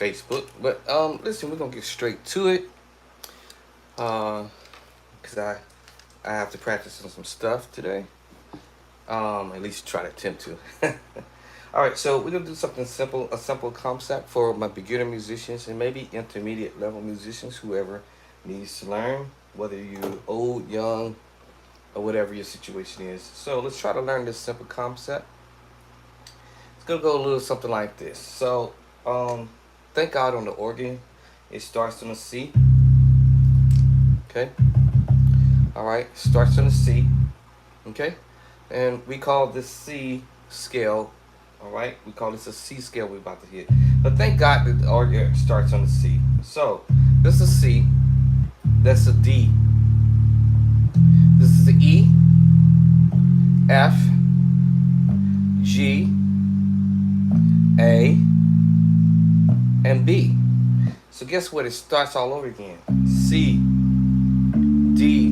Facebook. But listen, we're gonna get straight to it. Cause I have to practice on some stuff today. At least try to attempt to. All right, so we're gonna do something simple, a simple concept for my beginner musicians and maybe intermediate level musicians, whoever needs to learn, whether you're old, young, or whatever your situation is. So let's try to learn this simple concept. It's gonna go a little something like this. So, thank God on the organ, it starts on a C. Okay. All right, starts on a C. Okay, and we call this C scale. All right, we call this a C scale we're about to hit. But thank God that the organ starts on a C. So this is a C. That's a D. This is a E, F, G, A, and B. So guess what? It starts all over again. C, D,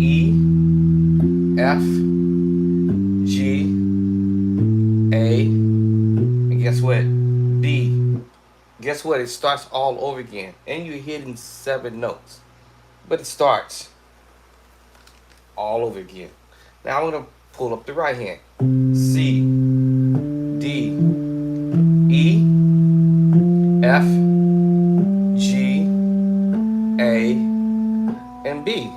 E, F, G, A, and guess what? B. Guess what? It starts all over again. And you're hitting 7 notes. But it starts all over again. Now I'm going to pull up the right hand. C, D, E, F, G, A, and B.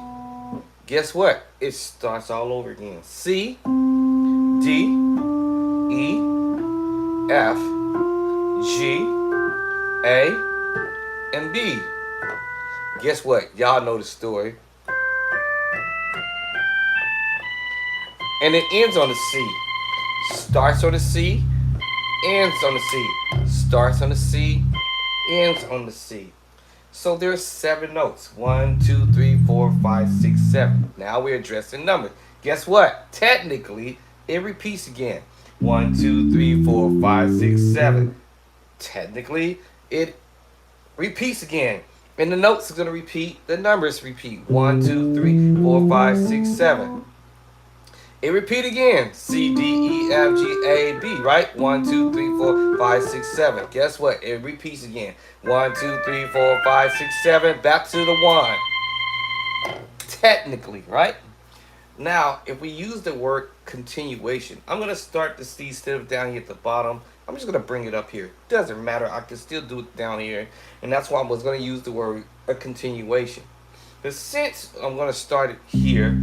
Guess what? It starts all over again. C, D, E, F, G, A, and B. Guess what? Y'all know the story. And it ends on the C. Starts on the C, ends on the C. Starts on the C, ends on the C. So there's 7 notes. 1, 2, 3, 4, 5, 6, 7. Now we're addressing numbers. Guess what? Technically, it repeats again. 1, 2, 3, 4, 5, 6, 7. Technically, it repeats again. And the notes are going to repeat. The numbers repeat. 1, 2, 3, 4, 5, 6, 7. It repeat again. C, D, E, F, G, A, B, right? 1, 2, 3, 4, 5, 6, 7. Guess what? It repeats again. 1, 2, 3, 4, 5, 6, 7. Back to the 1. Technically, right? Now, if we use the word continuation, I'm going to start the C instead of down here at the bottom. I'm just going to bring it up here. Doesn't matter. I can still do it down here. And that's why I was going to use the word a continuation. But since I'm going to start it here,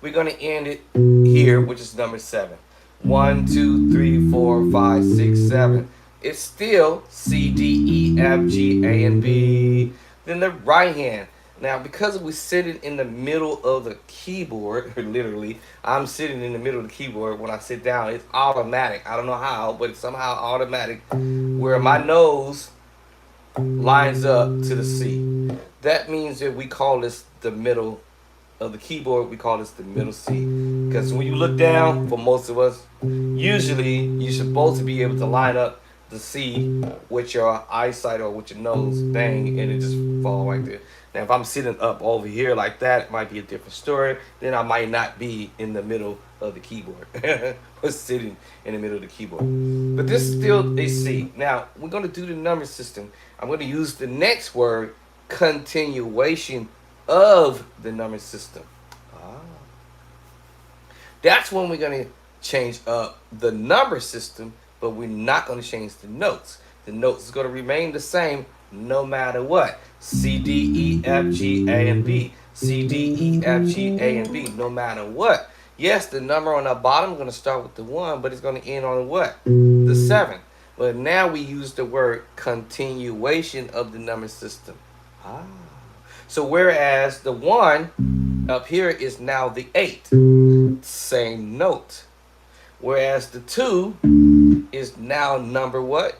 we're going to end it here, which is number 7. 1, 2, 3, 4, 5, 6, 7. It's still C, D, E, F, G, A, and B. Then the right hand. Now, because we're sitting in the middle of the keyboard, literally, I'm sitting in the middle of the keyboard. When I sit down, it's automatic. I don't know how, but it's somehow automatic where my nose lines up to the C. That means that we call this the middle of the keyboard. We call this the middle C. Because when you look down, for most of us, usually you're supposed to be able to line up the C with your eyesight or with your nose, bang, and it just fall right there. Now, if I'm sitting up over here like that, it might be a different story. Then I might not be in the middle of the keyboard or sitting in the middle of the keyboard. But this is still a C. Now, we're going to do the number system. I'm going to use the next word, continuation of the number system. That's when we're going to change up the number system, but we're not going to change the notes. The notes is going to remain the same no matter what. C, D, E, F, G, A, and B. C, D, E, F, G, A, and B. No matter what. Yes, the number on the bottom is going to start with the 1, but it's going to end on what? The 7. But now we use the word continuation of the number system. So whereas the 1 up here is now the 8. Same note. Whereas the 2 is now number what?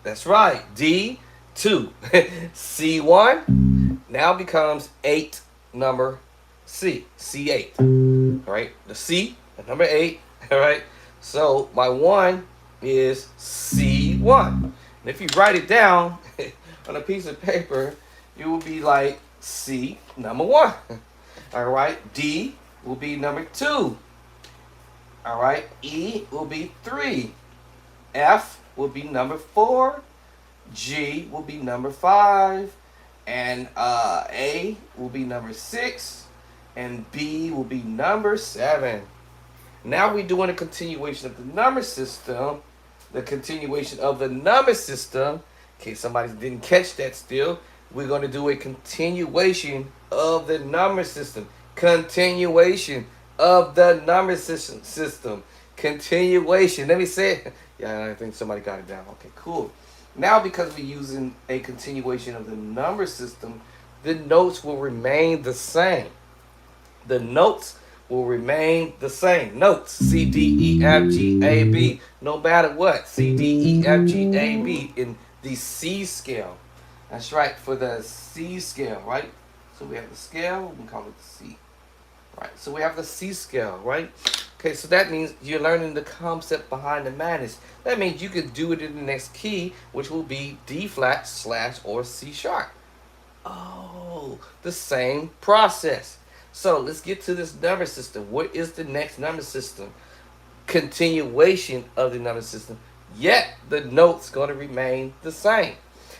That's right, D2. C1 now becomes 8 number C. C8. All right, the C, the number 8. All right, so my 1 is C1. And if you write it down on a piece of paper, it will be like C number 1. All right, D will be number 2. All right, E will be 3. F will be number 4, G will be number 5, and A will be number 6, and B will be number 7. Now we're doing a continuation of the number system. The continuation of the number system. In case somebody didn't catch that still, we're going to do a continuation of the number system. Continuation of the number system. Continuation. Let me say it. Yeah, I think somebody got it down. Okay, cool. Now, because we're using a continuation of the number system, the notes will remain the same. The notes will remain the same. Notes C, D, E, F, G, A, B. No matter what. C, D, E, F, G, A, B in the C scale. That's right, for the C scale, right? So we have the scale, we call it the C. Right, so we have the C scale, right? Okay, so that means you're learning the concept behind the madness. That means you could do it in the next key, which will be D flat / or C sharp. Oh, the same process. So let's get to this number system. What is the next number system? Continuation of the number system. Yet the note's going to remain the same.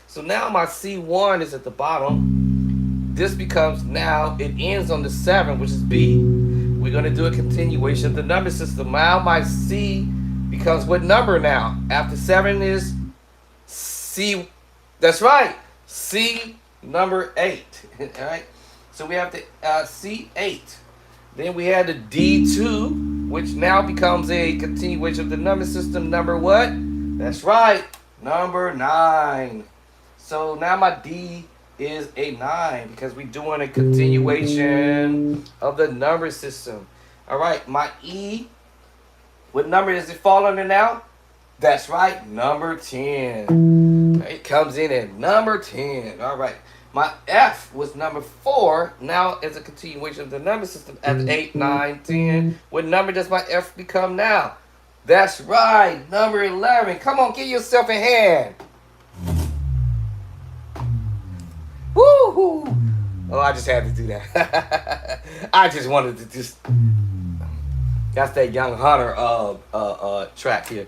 So now my C1 is at the bottom. This becomes now, it ends on the 7, which is B. We're going to do a continuation of the number system. Now my C becomes what number now? After 7 is C. That's right. C number 8. All right. So we have the C8. Then we had the D2, which now becomes a continuation of the number system. Number what? That's right. Number 9. So now my D is a 9 because we're doing a continuation of the number system. All right. My E, what number does it fall under now? That's right. Number 10. It comes in at number 10. All right. My F was number 4. Now, as a continuation of the number system, after 8, 9, 10. What number does my F become now? That's right, number 11. Come on, give yourself a hand. Woo-hoo. Oh, I just had to do that. I just wanted to just... That's that Young Hunter track here.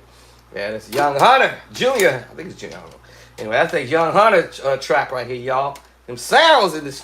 Yeah, that's Young Hunter Junior. I think it's Junior. I don't know. Anyway, that's that Young Hunter track right here, y'all. Them sounds in this.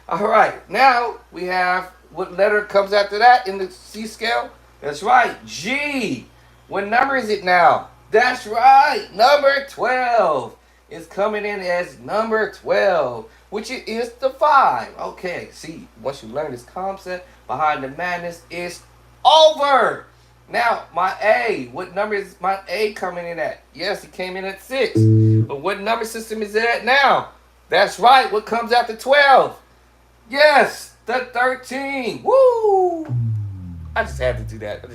All right, now we have what letter comes after that in the C scale? That's right, G. What number is it now? That's right, number 12. It's coming in as number 12, which is the 5. Okay, see, once you learn this concept behind the madness, it's over. Now, my A, what number is my A coming in at? Yes, it came in at 6. But what number system is it at now? That's right, what comes after 12? Yes, the 13. Woo! I just had to do that.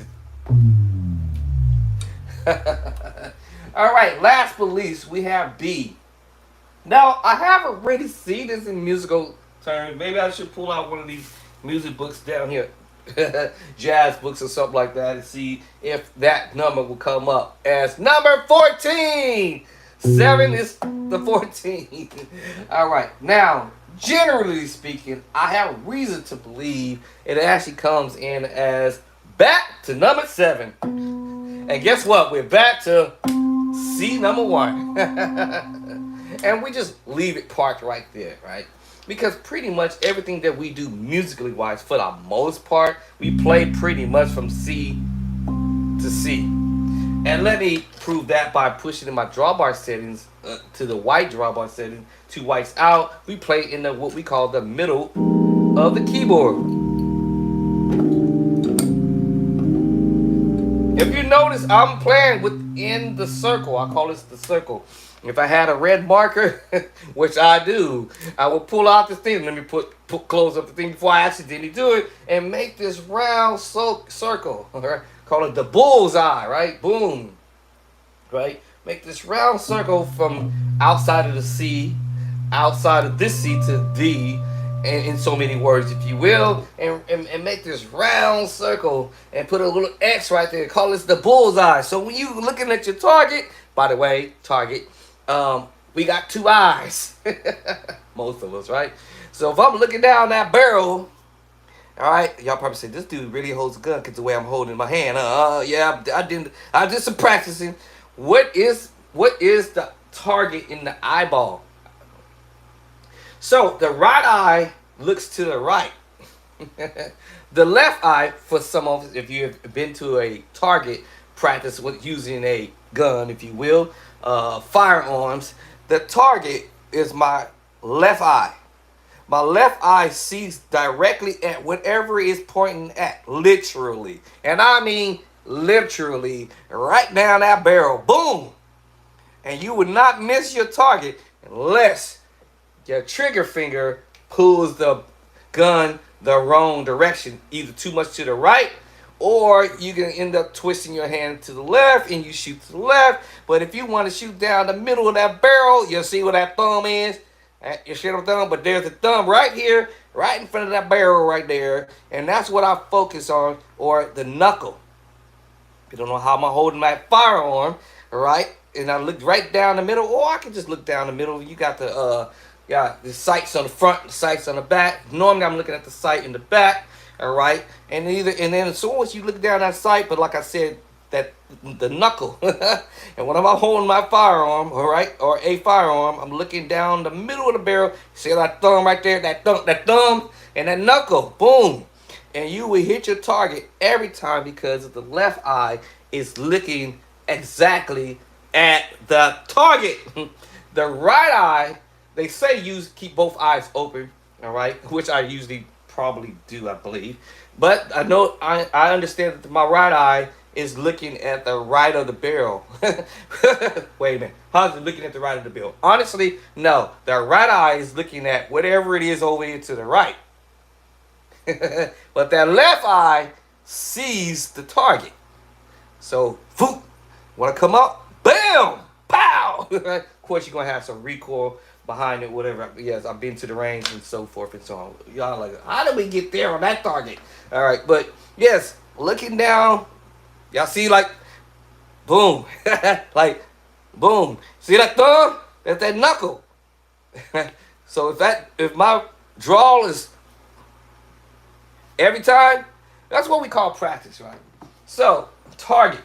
All right, last but least, we have B. Now, I haven't really seen this in musical terms. Maybe I should pull out one of these music books down here. Jazz books or something like that and see if that number will come up as number 14. 7 is the 14. All right. Now, generally speaking, I have reason to believe it actually comes in as back to number 7. And guess what? We're back to C number 1. And we just leave it parked right there, right? Because pretty much everything that we do musically wise, for the most part, we play pretty much from C to C. And let me prove that by pushing in my drawbar settings to the white drawbar setting, 2 whites out. We play in the what we call the middle of the keyboard. If you notice, I'm playing within the circle. I call this the circle. If I had a red marker, which I do, I will pull out this thing. Let me close up the thing before I accidentally do it and make this round circle. Right? Call it the bullseye, right? Boom. Right? Make this round circle from outside of the C, outside of this C to D, and in so many words, if you will, and make this round circle and put a little X right there. Call this the bullseye. So when you're looking at your target, by the way, target, we got 2 eyes. Most of us, right? So if I'm looking down that barrel, all right, y'all probably say, this dude really holds a gun because the way I'm holding my hand. Yeah, I did some practicing. what is the target in the eyeball? So the right eye looks to the right. The left eye, for some of us, if you've been to a target practice with using a gun, if you will, firearms, the target is my left eye. My left eye sees directly at whatever it's pointing at, literally. And I mean literally, right down that barrel. Boom! And you would not miss your target unless your trigger finger pulls the gun the wrong direction, either too much to the right, or you can end up twisting your hand to the left and you shoot to the left. But if you want to shoot down the middle of that barrel, you'll see where that thumb is. You see what I'm thumb? But there's a thumb right here, right in front of that barrel right there, and that's what I focus on, or the knuckle. You don't know how I'm holding my firearm, right? And I look right down the middle, or I can just look down the middle. You got the sights on the front, the sights on the back. Normally I'm looking at the sight in the back, all right? And then as soon as you look down that sight, but like I said, that the knuckle. And when I'm holding my firearm, all right, or a firearm, I'm looking down the middle of the barrel. See that thumb right there, that thumb, and that knuckle, boom. And you will hit your target every time because the left eye is looking exactly at the target. The right eye, they say keep both eyes open, all right, which I usually probably do, I believe. But I know I understand that my right eye is looking at the right of the barrel. Wait a minute. How's it looking at the right of the barrel? Honestly, no. The right eye is looking at whatever it is over here to the right. But that left eye sees the target. So, whoop, want to come up? Bam! Pow! Of course, you're going to have some recoil behind it, whatever. Yes, I've been to the range and so forth and so on. Y'all like, how did we get there on that target? All right, but yes, looking down, y'all see like, boom, like, boom. See that thumb? That's that knuckle. So if my draw is every time, that's what we call practice, right? So target.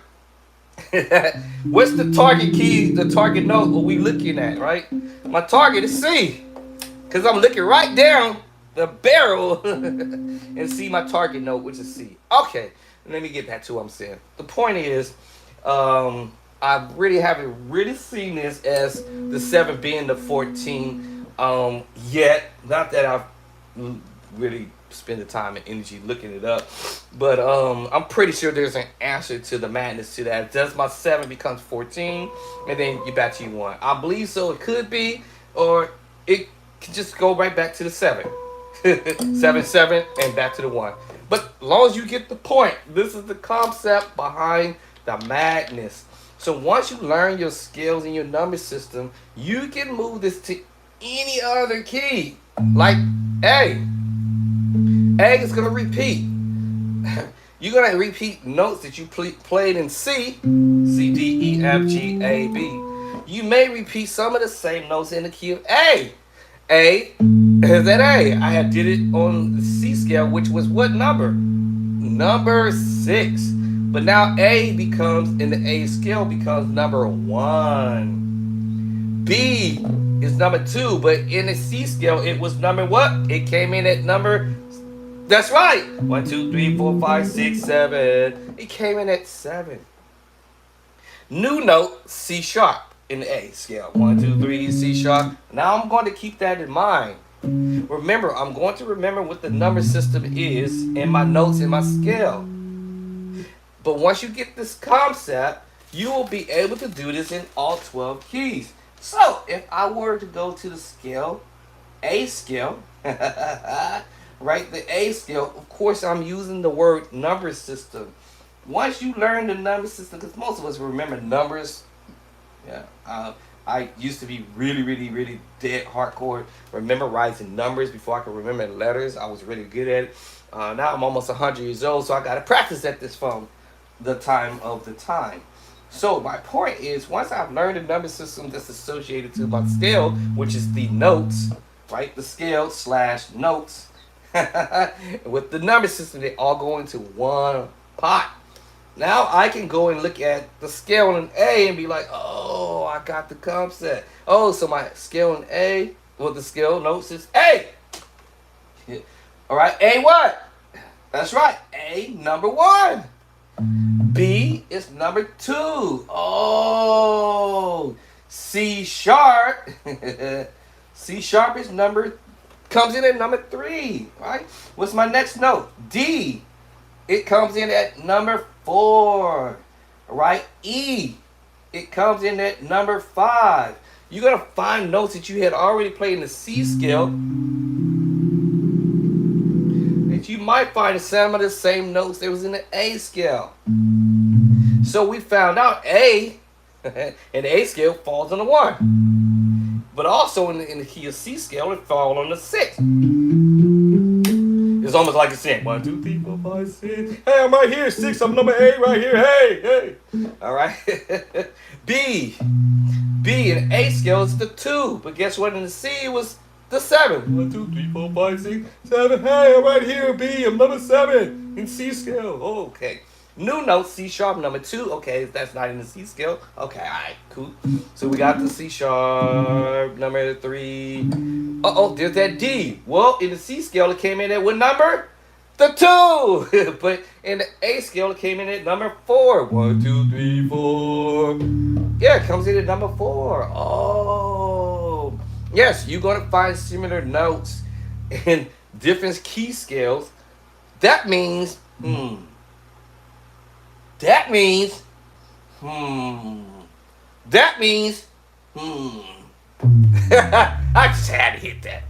What's the target key, the target note, what we looking at, right? My target is C, because I'm looking right down the barrel and see my target note, which is C. Okay, let me get back to what I'm saying. The point is, I really haven't really seen this as the 7 being the 14 yet. Not that I've really spend the time and energy looking it up, but I'm pretty sure there's an answer to the madness to that. Does my 7 becomes 14 and then you back to 1? I believe so. It could be, or it could just go right back to the 7. 7 and back to the 1. But as long as you get the point, this is the concept behind the madness. So once you learn your skills and your number system, you can move this to any other key, like A. A is going to repeat. You're going to repeat notes that you played in C. C, D, E, F, G, A, B. You may repeat some of the same notes in the key of A. A is that A. I did it on the C scale, which was what number? Number 6. But now A becomes, in the A scale, becomes number 1. B is number 2, but in the C scale, it was number what? It came in at number, that's right, 1, 2, 3, 4, 5, 6, 7. It came in at 7. New note, C sharp in the A scale. 1, 2, 3, C sharp. Now I'm going to keep that in mind. Remember, I'm going to remember what the number system is in my notes in my scale. But once you get this concept, you will be able to do this in all 12 keys. So, if I were to go to the scale, A scale, right, the A scale, of course I'm using the word number system. Once you learn the number system, because most of us remember numbers, yeah, I used to be really dead hardcore memorizing numbers before I could remember letters. I was really good at it. Now I'm almost 100 years old, so I got to practice at this from the time. So my point is, once I've learned the number system that's associated to my scale, which is the notes, right? The scale / notes. With the number system, they all go into one pot. Now I can go and look at the scale in A and be like, oh, I got the concept. Oh, so my scale in A, well, the scale notes is A. All right, A what? That's right, A number 1. B is number 2. Oh, C sharp. C sharp is comes in at number 3, right? What's my next note? D. It comes in at number 4, right? E. It comes in at number 5. You're gonna find notes that you had already played in the C scale. That you might find some of the same notes that was in the A scale. So we found out A in the A scale falls on the 1. But also in the key of C scale, it falls on the 6. It's almost like it's saying 1, 2, 3, 4, 5, 6. Hey, I'm right here. 6. I'm number 8 right here. Hey, hey. All right. B in the A scale is the 2. But guess what? In the C it was the 7. 1, 2, 3, 4, 5, 6, 7. Hey, I'm right here. B. I'm number 7 in C scale. Oh, okay. New note, C sharp number 2. Okay, that's not in the C scale. Okay, all right, cool. So we got the C sharp number 3. Uh-oh, there's that D. Well, in the C scale, it came in at what number? The 2. But in the A scale, it came in at number 4. 1, 2, 3, 4. Yeah, it comes in at number 4. Oh. Yes, you're going to find similar notes in different key scales. That means, That means, That means, I just had to hit that.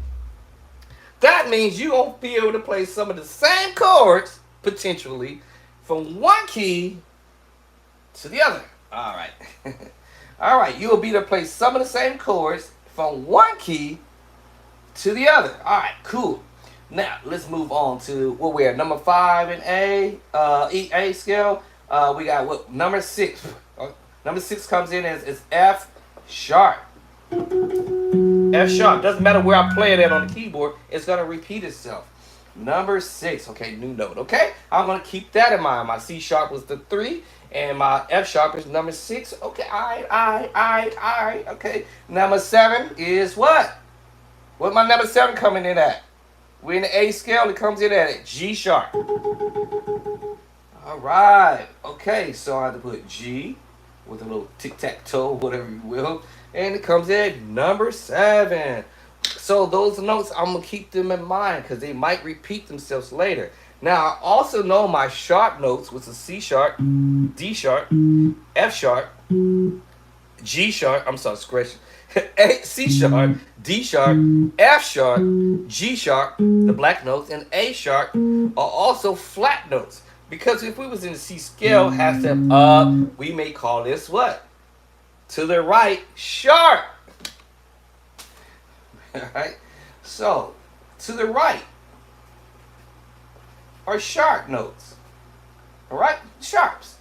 That means you won't be able to play some of the same chords, potentially, from one key to the other. All right. All right, you'll be able to play some of the same chords from one key to the other. All right, cool. Now, let's move on to what we're at. Number 5 in A scale. We got what? Number 6. Number 6 comes in as F sharp. F sharp. Doesn't matter where I play it at on the keyboard. It's going to repeat itself. Number 6. Okay, new note. Okay, I'm going to keep that in mind. My C sharp was the 3. And my F sharp is number 6. Okay, all right. Okay, number 7 is what? What my number 7 coming in at? We're in the A scale. It comes in at G sharp. All right. Okay, so I have to put G with a little tic-tac-toe, whatever you will. And it comes in at number 7. So those notes, I'm going to keep them in mind because they might repeat themselves later. Now, I also know my sharp notes, which is C sharp, D sharp, F sharp, G sharp, I'm sorry, scratch. C sharp, D sharp, F sharp, G sharp, the black notes, and A sharp are also flat notes. Because if we was in the C scale, half step up, we may call this what? To the right, sharp. Alright? So, to the right are sharp notes. Alright? Sharps.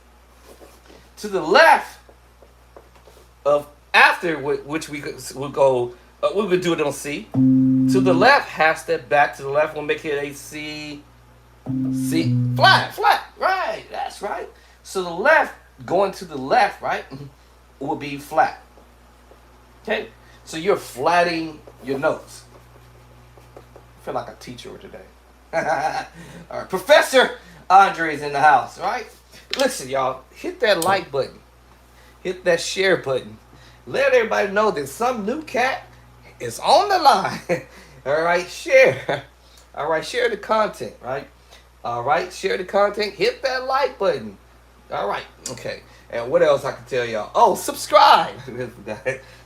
To the left of after which we will go, we would do it on C. To the left, half step back to the left, we'll make it a C, flat, right, that's right. So the left, going to the left, right, will be flat. Okay, so you're flatting your notes. I feel like a teacher today. All right, Professor Andre's in the house, right? Listen, y'all, hit that like button. Hit that share button. Let everybody know that some new cat is on the line. All right, share. All right, share the content, right? All right, share the content. Hit that like button. All right, okay. And what else I can tell y'all? Oh, subscribe.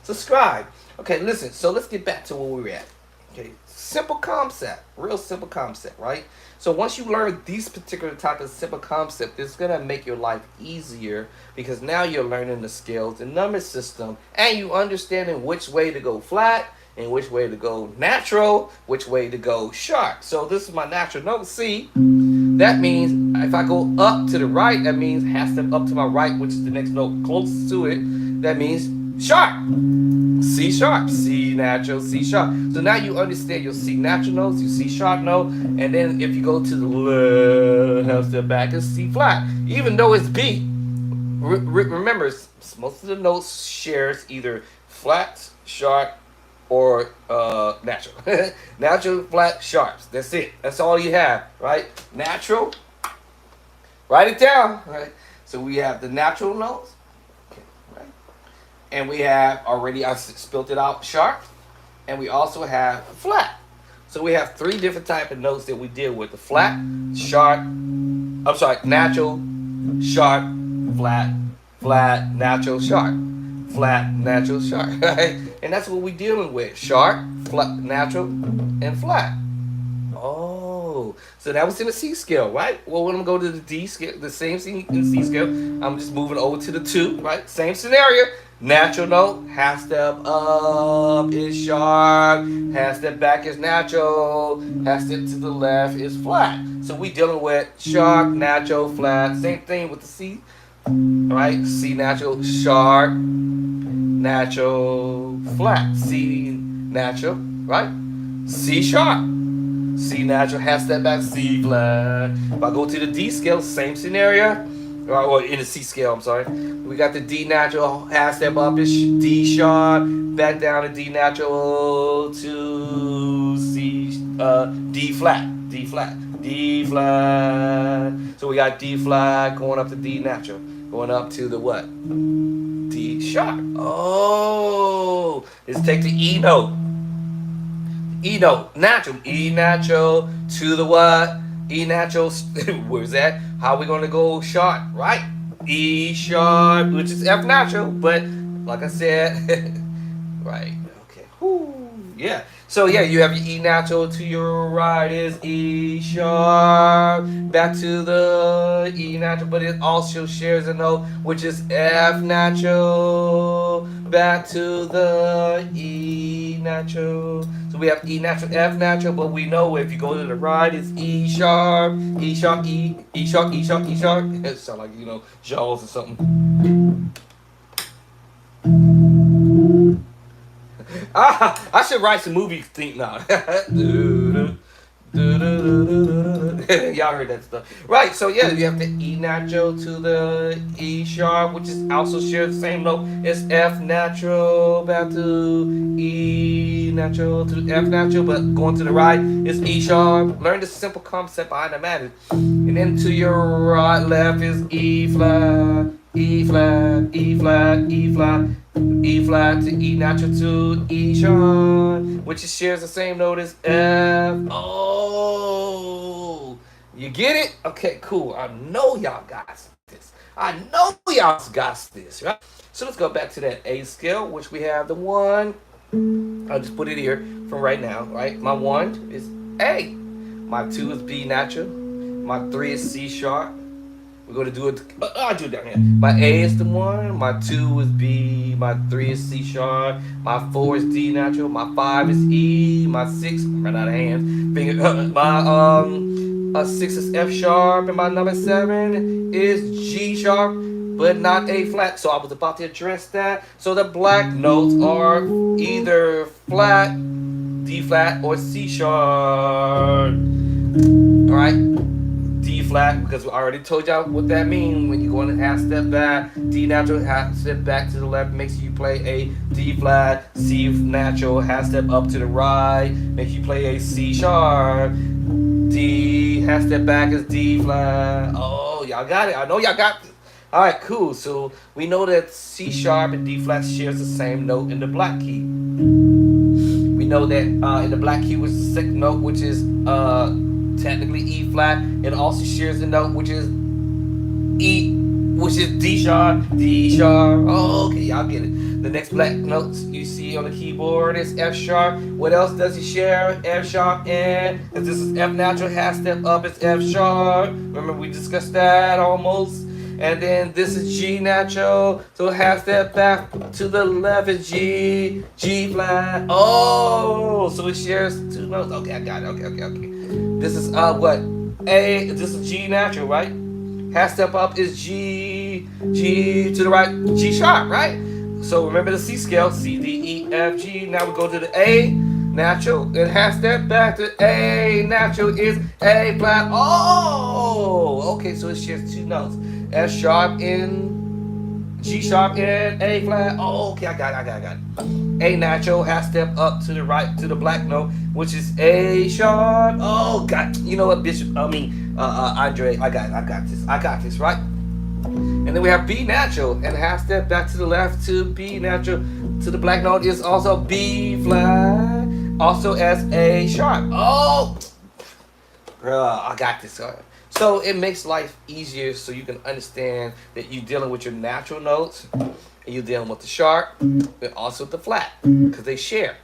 Subscribe. Okay, listen. So let's get back to where we were at. Okay, simple concept, real simple concept, right? So once you learn these particular type of simple concept, it's gonna make your life easier because now you're learning the scales and number system, and you understanding which way to go flat and which way to go natural, which way to go sharp. So this is my natural note C. That means if I go up to the right, that means half step up to my right, which is the next note closest to it. That means sharp. C sharp, C natural, C sharp. So now you understand your C natural notes, your C sharp note, and then if you go to the left, half step back is C flat, even though it's B. Remember, most of the notes shares either flat, sharp, or natural. Natural, flat, sharps. That's it. That's all you have, right? Natural. Write it down, right? So we have the natural notes, right? And we have already, I spelled it out, sharp, and we also have flat. So we have three different type of notes that we deal with: the flat, sharp, natural, sharp, flat, flat, natural, sharp, flat, natural, sharp, right? And that's what we're dealing with: sharp, flat, natural, and flat. Oh, so that was in the C scale, right? Well, when I'm going to the D scale, the same thing in C scale, I'm just moving over to the 2, right? Same scenario. Natural note, half step up is sharp, half step back is natural, half step to the left is flat. So we dealing with sharp, natural, flat. Same thing with the C, right? C natural, sharp, natural, flat. C natural, right? C sharp. C natural, half step back, C flat. If I go to the D scale, same scenario. Or in the C scale, I'm sorry. We got the D natural, half step up is D sharp, back down to D natural to C, D flat, D flat, D flat. So we got D flat going up to D natural, going up to the what? D sharp. Oh, let's take the E note. E note, natural, E natural to the what? E natural, where's that? How are we going to go sharp, right? E sharp, which is F natural, but like I said, right, okay, whoo, yeah. So yeah, you have your E natural to your right is E sharp, back to the E natural, but it also shares a note, which is F natural, back to the E natural. So we have E natural, F natural, but we know if you go to the right, it's E sharp, E sharp, E sharp, E sharp, E sharp. It sounds like, Jaws or something. I should write some movie theme now. Y'all heard that stuff. Right, so yeah, you have the E natural to the E sharp, which is also shares the same note as F natural, back to E natural to F natural, but going to the right is E sharp. Learn the simple concept behind the matter. And then to your right, left is E flat, E flat, E flat, E flat. E flat to E natural to E sharp, which shares the same note as F. Oh, you get it? Okay, cool. I know y'all got this. I know y'all got this, right? So let's go back to that A scale, which we have the 1. I'll just put it here from right now, right? My 1 is A. My 2 is B natural. My 3 is C sharp. We're going to do it. I'll do it down here. My A is the 1. My 2 is B. My 3 is C sharp. My 4 is D natural. My 5 is E. My 6, right out of hands. My 6 is F sharp. And my number 7 is G sharp, but not A flat. So I was about to address that. So the black notes are either flat, D flat, or C sharp. Alright? D flat, because we already told y'all what that means. When you're going to half step back, D natural, half step back to the left makes you play a D flat. C natural, half step up to the right makes you play a C sharp. D half step back is D flat. Oh, y'all got it. I know y'all got this. All right, cool. So we know that C sharp and D flat shares the same note in the black key. We know that in the black key was the sixth note, which is technically E flat. It also shares the note which is E, which is D sharp, D sharp. Oh, okay, y'all get it. The next black notes you see on the keyboard is F sharp. What else does he share? F sharp and, because this is F natural, half step up is F sharp. Remember we discussed that almost. And then this is G natural, so half step back to the left is G, G flat. Oh, so it shares two notes. Okay, I got it. Okay. This is what? A. This is G natural, right? Half step up is G, G to the right, G sharp, right? So remember the C scale, C, D, E, F, G. Now we go to the A natural. It has step back to A natural is A flat. Oh, okay, so it shares two notes. F sharp and G sharp and A flat. Oh, okay, I got it. A natural has step up to the right to the black note, which is A sharp. Oh, God, you know what, Bishop? Andre, I got this, right? And then we have B natural, and half step back to the left to B natural to the black note is also B flat, also as A sharp. Oh, bro, I got this. So it makes life easier, so you can understand that you're dealing with your natural notes, and you're dealing with the sharp, and also the flat, because they share.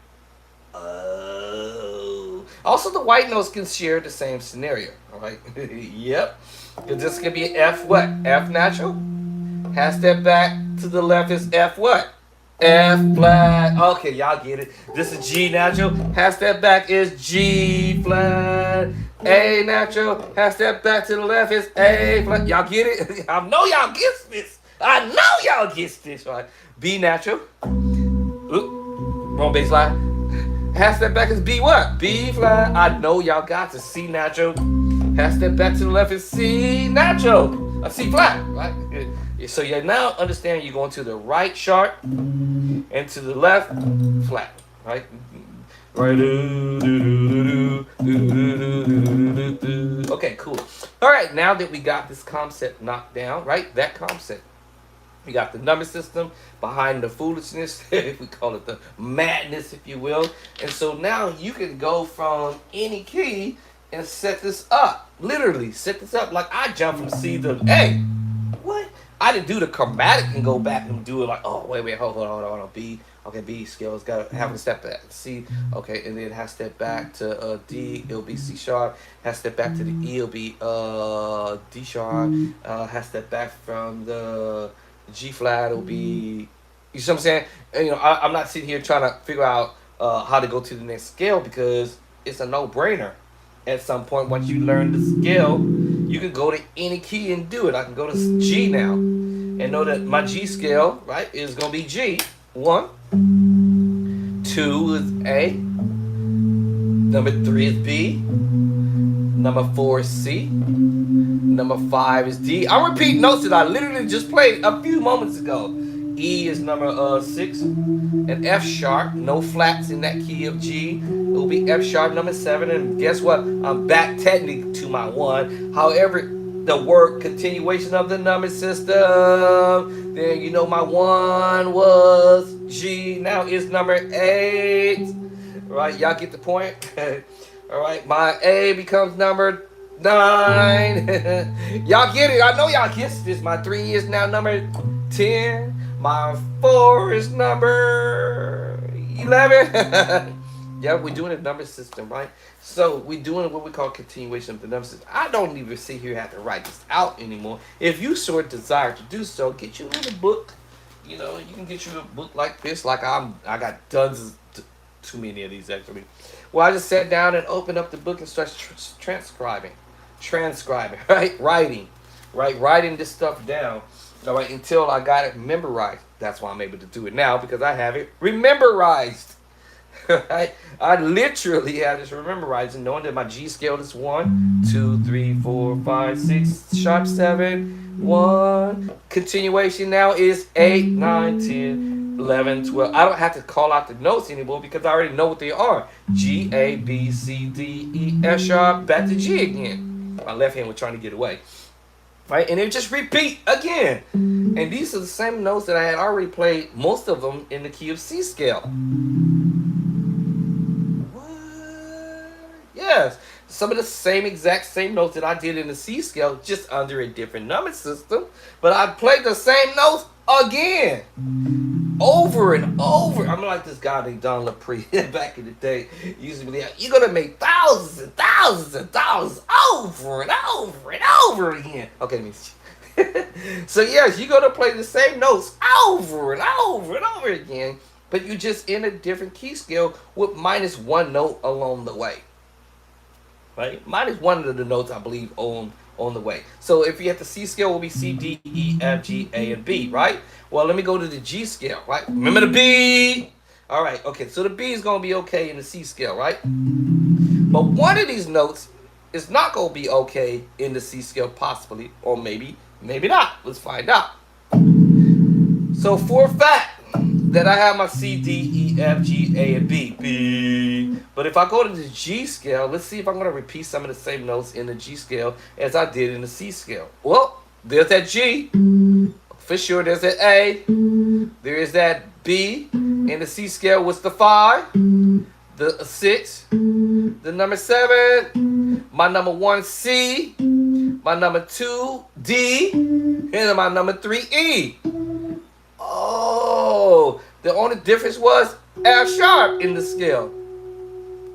Also, the white notes can share the same scenario. All right. Yep. Because this could be F what? F natural. Half step back to the left is F what? F flat. Okay, y'all get it. This is G natural. Half step back is G flat. A natural. Half step back to the left is A flat. Y'all get it? I know y'all get this. I know y'all get this, right? B natural. Oop, wrong bass line. Half step back is B what? B flat. I know y'all got the C natural. Half step back to the left is C natural. A C flat, right? So you now understand you're going to the right sharp and to the left flat, right? Right. Okay, cool. All right, now that we got this concept knocked down, right? That concept. We got the number system behind the foolishness. We call it the madness, if you will. And so now you can go from any key and set this up. Literally, set this up. Like I jump from C to A. What? I didn't do the chromatic and go back and do it like, oh, wait, hold on. B. Okay, B scales got to have a step back. C. Okay, and then has to step back to D. It'll be C sharp. Has to step back to the E. It'll be D sharp. Has to step back from the G flat. It'll be, you see what I'm saying? And, I'm not sitting here trying to figure out how to go to the next scale because it's a no-brainer. At some point, once you learn the scale, you can go to any key and do it. I can go to G now and know that my G scale, right, is going to be G. 1, 2 is A, number 3 is B, number 4 is C, number 5 is D. I'm repeating notes that I literally just played a few moments ago. E is number 6, and F sharp, no flats in that key of G. It will be F sharp number 7, and guess what? I'm back technically to my 1. However, the word continuation of the number system, then you know my 1 was G. Now it's number 8. Right? Y'all get the point? All right, my A becomes number 9. Y'all get it? I know y'all get this. My 3 is now number 10. My 4 is number 11. Yeah, we're doing a number system, right? So we're doing what we call continuation of the number system. I don't even sit here and have to write this out anymore. If you sort of desire to do so, get you a little book. You can get you a book like this. Like I got dozens, too many of these actually. Well, I just sat down and opened up the book and started transcribing, right? Writing this stuff down. All right, until I got it memorized. That's why I'm able to do it now, because I have it memorized. Right? I literally have this memorized, and knowing that my G scale is 1, 2, 3, 4, 5, 6, sharp 7, 1. Continuation now is 8, 9, 10, 11, 12. I don't have to call out the notes anymore because I already know what they are. G, A, B, C, D, E, F sharp, back to G again. My left hand was trying to get away. Right, and then just repeat again. And these are the same notes that I had already played, most of them in the key of C scale. What? Yes, some of the exact same notes that I did in the C scale, just under a different number system. But I played the same notes again, over and over. I'm like this guy named Don LaPree back in the day. He used to be like, you're gonna make thousands and thousands and thousands over and over and over again. Okay, that means so yes, you're gonna play the same notes over and over and over again, but you're just in a different key scale with -1 note along the way. Right? -1 of the notes, I believe, on on the way. So if you have the C scale, will be C, D, E, F, G, A, and B, right? Well, let me go to the G scale, right? Remember the B? All right, okay, so the B is going to be okay in the C scale, right? But one of these notes is not going to be okay in the C scale, possibly, or maybe not. Let's find out. So for a fact that I have my C, D, E, F, G, A, and B. B. But if I go to the G scale, let's see if I'm going to repeat some of the same notes in the G scale as I did in the C scale. Well, there's that G. For sure, there's that A. There is that B. In the C scale, what's the 5? The 6. The number 7. My number 1, C. My number 2, D. And my number 3, E. Oh, the only difference was F sharp in the scale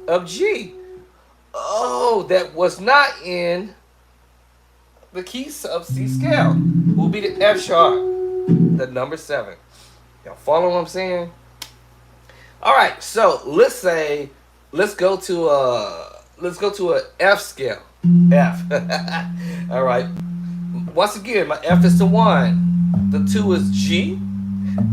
of G. Oh, that was not in the keys of C scale. Will be the F sharp, the number 7. Y'all follow what I'm saying? All right, so let's go to a F scale. F. All right. Once again, my F is the 1. The 2 is G.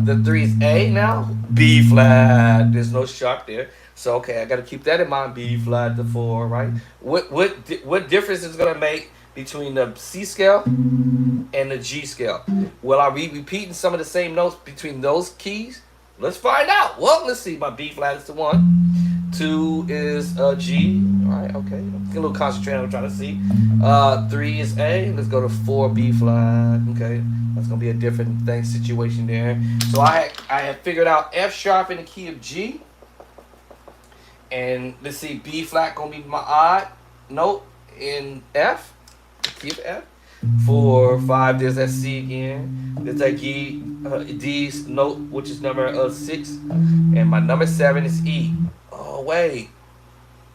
The 3 is A now. B flat. There's no sharp there. So okay, I got to keep that in mind. B flat, the 4, right? What difference is going to make between the C scale and the G scale? Will I be repeating some of the same notes between those keys? Let's find out. Well, let's see. My B flat is the 1. 2 is G. All right, okay. Get a little concentrated on what I'm trying to see. 3 is A. Let's go to 4 B flat. Okay, that's gonna be a different situation there. So I had figured out F sharp in the key of G, and let's see, B flat gonna be my odd note in F, key of F. 4, 5. There's that C again. There's that G, D's note, which is number 6, and my number 7 is E. Oh wait.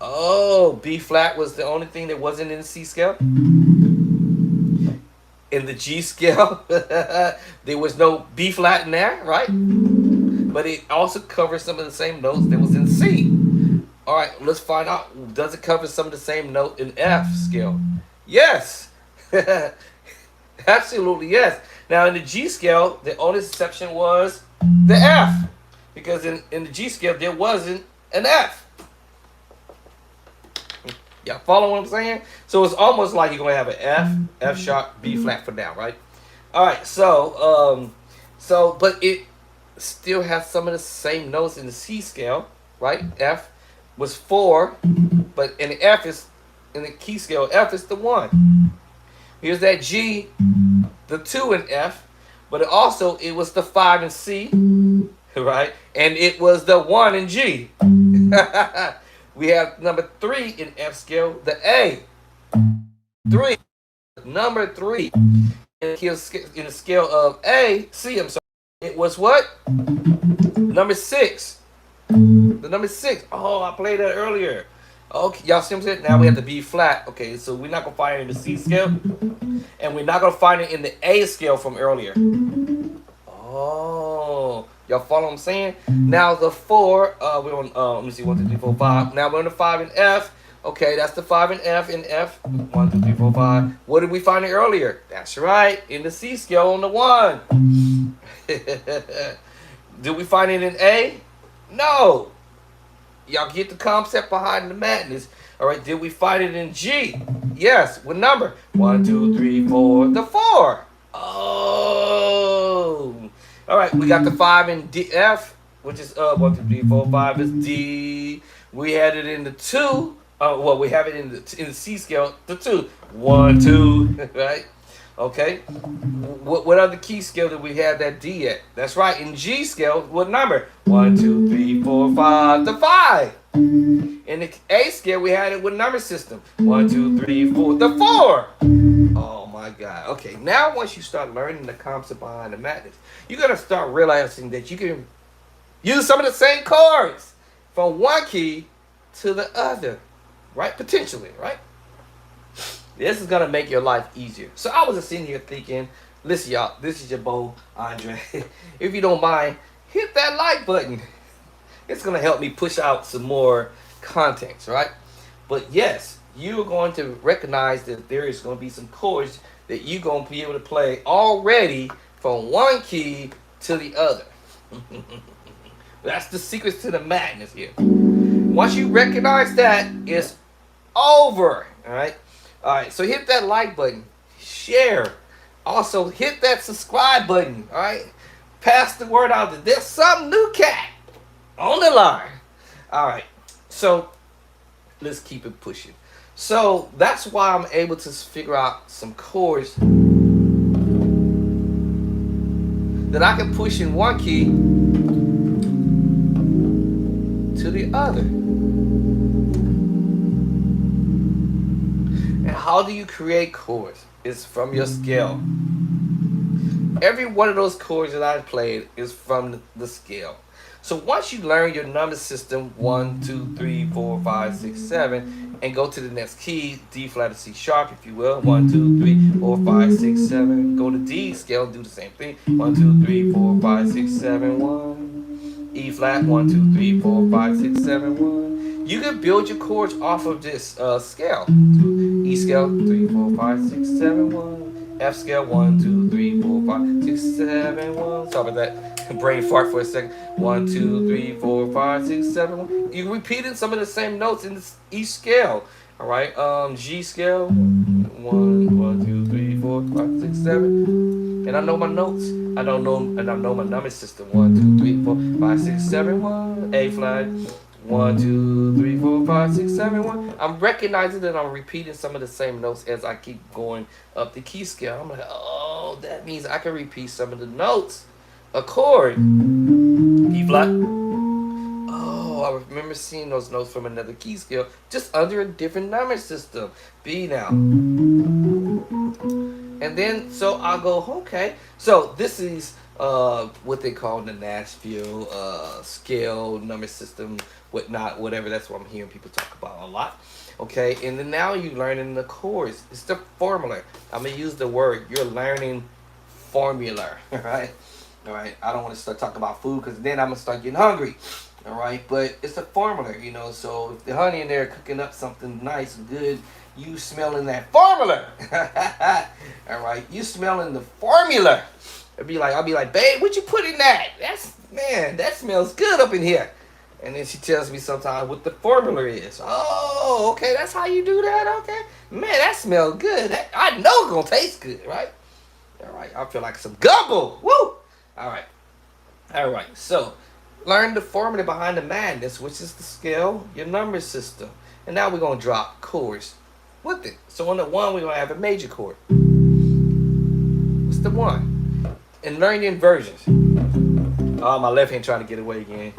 Oh, B flat was the only thing that wasn't in the C scale. In the G scale, there was no B flat in there, right? But it also covers some of the same notes that was in C. All right, let's find out. Does it cover some of the same note in F scale? Yes. Absolutely yes. Now in the G scale, the only exception was the F. Because in the G scale, there wasn't an F. Y'all follow what I'm saying? So it's almost like you're going to have an F, F sharp, B flat for now, right? All right, but it still has some of the same notes in the C scale, right? F was 4, but in the F is, in the key scale, F is the 1. Here's that G, the 2 in F, but it was the 5 in C, right? And it was the 1 in G. We have number 3 in F scale, the A. 3, number 3 in the scale of A, C, I'm sorry. It was what? Number 6. The number 6. Oh, I played that earlier. Okay, y'all see what I'm saying? Now we have the B flat. Okay, so we're not going to find it in the C scale. And we're not going to find it in the A scale from earlier. Oh, y'all follow what I'm saying? Now the 4, we're on, let me see, 1, 2, 3, 4, 5. Now we're on the 5 in F. Okay, that's the 5 in F. 1, 2, 3, 4, 5. What did we find it earlier? That's right, in the C scale on the 1. Did we find it in A? No. Y'all get the concept behind the madness. All right, did we find it in G? Yes. What number? 1, 2, 3, 4. The 4. Oh. All right, we got the 5 in D, F, which is 1, 2, 3, 4, 5 is D. We had it in the 2. Well, we have it in the C scale. The 2. 1, 2. Right. Okay. What other key scale did we have that D at? That's right. In G scale, what number? 1, 2, 3, 4, 5. The 5. In the A scale, we had it with number system. 1, 2, 3, 4. The 4. Oh my God. Okay. Now, once you start learning the concept behind the madness, you're gonna start realizing that you can use some of the same chords from one key to the other, right? Potentially, right? This is going to make your life easier. So I was just sitting here thinking, listen, y'all, this is your boy, Andre. If you don't mind, hit that like button. It's going to help me push out some more contents, right? But yes, you're going to recognize that there is going to be some chords that you're going to be able to play already from one key to the other. That's the secret to the madness here. Once you recognize that, it's over. All right. All right. So hit that like button, share. Also hit that subscribe button. All right. Pass the word out that there's some new cat on the line. All right. So let's keep it pushing. So that's why I'm able to figure out some chords that I can push in one key to the other. And how do you create chords? It's from your scale. Every one of those chords that I played is from the scale. So once you learn your number system, 1, 2, 3, 4, 5, 6, 7, and go to the next key, D flat or C sharp, if you will. 1, 2, 3, 4, 5, 6, 7. Go to D scale and do the same thing. 1, 2, 3, 4, 5, 6, 7, 1. E flat, 1, 2, 3, 4, 5, 6, 7, 1. You can build your chords off of this scale. E scale, 3, 4, 5, 6, 7, 1. F scale, 1, 2, 3, 4, 5, 6, 7, 1. Sorry about that. Brain fart for a second. 1, 2, 3, 4, 5, 6, 7, 1. You're repeating some of the same notes in each scale. All right. G scale. 1, 2, 3, 4, 5, 6, 7. And I know my notes. I know my number system. 1, 2, 3, 4, 5, 6, 7, 1. A flat. 1, 2, 3, 4, 5, 6, 7, 1. I'm recognizing that I'm repeating some of the same notes as I keep going up the key scale. I'm like, oh, that means I can repeat some of the notes. A chord. E flat. Oh, I remember seeing those notes from another key scale, just under a different number system. B now. And then, so I'll go, okay. So this is what they call the Nashville scale number system, whatnot, whatever. That's what I'm hearing people talk about a lot. Okay, and then now you're learning the chords. It's the formula. I'm gonna use the word. You're learning formula. All right. All right. I don't want to start talking about food because then I'm gonna start getting hungry. All right, but it's a formula, you know. So if the honey in there cooking up something nice and good, you smelling that formula. All right, you smelling the formula. I'll be like, babe, what you put in that? That smells good up in here. And then she tells me sometimes what the formula is. Oh, okay, that's how you do that. Okay, man, that smells good. I know it's gonna taste good, right? All right, I feel like some gumbo. Woo! All right. So, learn the formula behind the madness, which is the scale, your number system. And now we're gonna drop chords with it. So on the 1, we're gonna have a major chord. What's the 1? And learn the inversions. Oh, my left hand trying to get away again.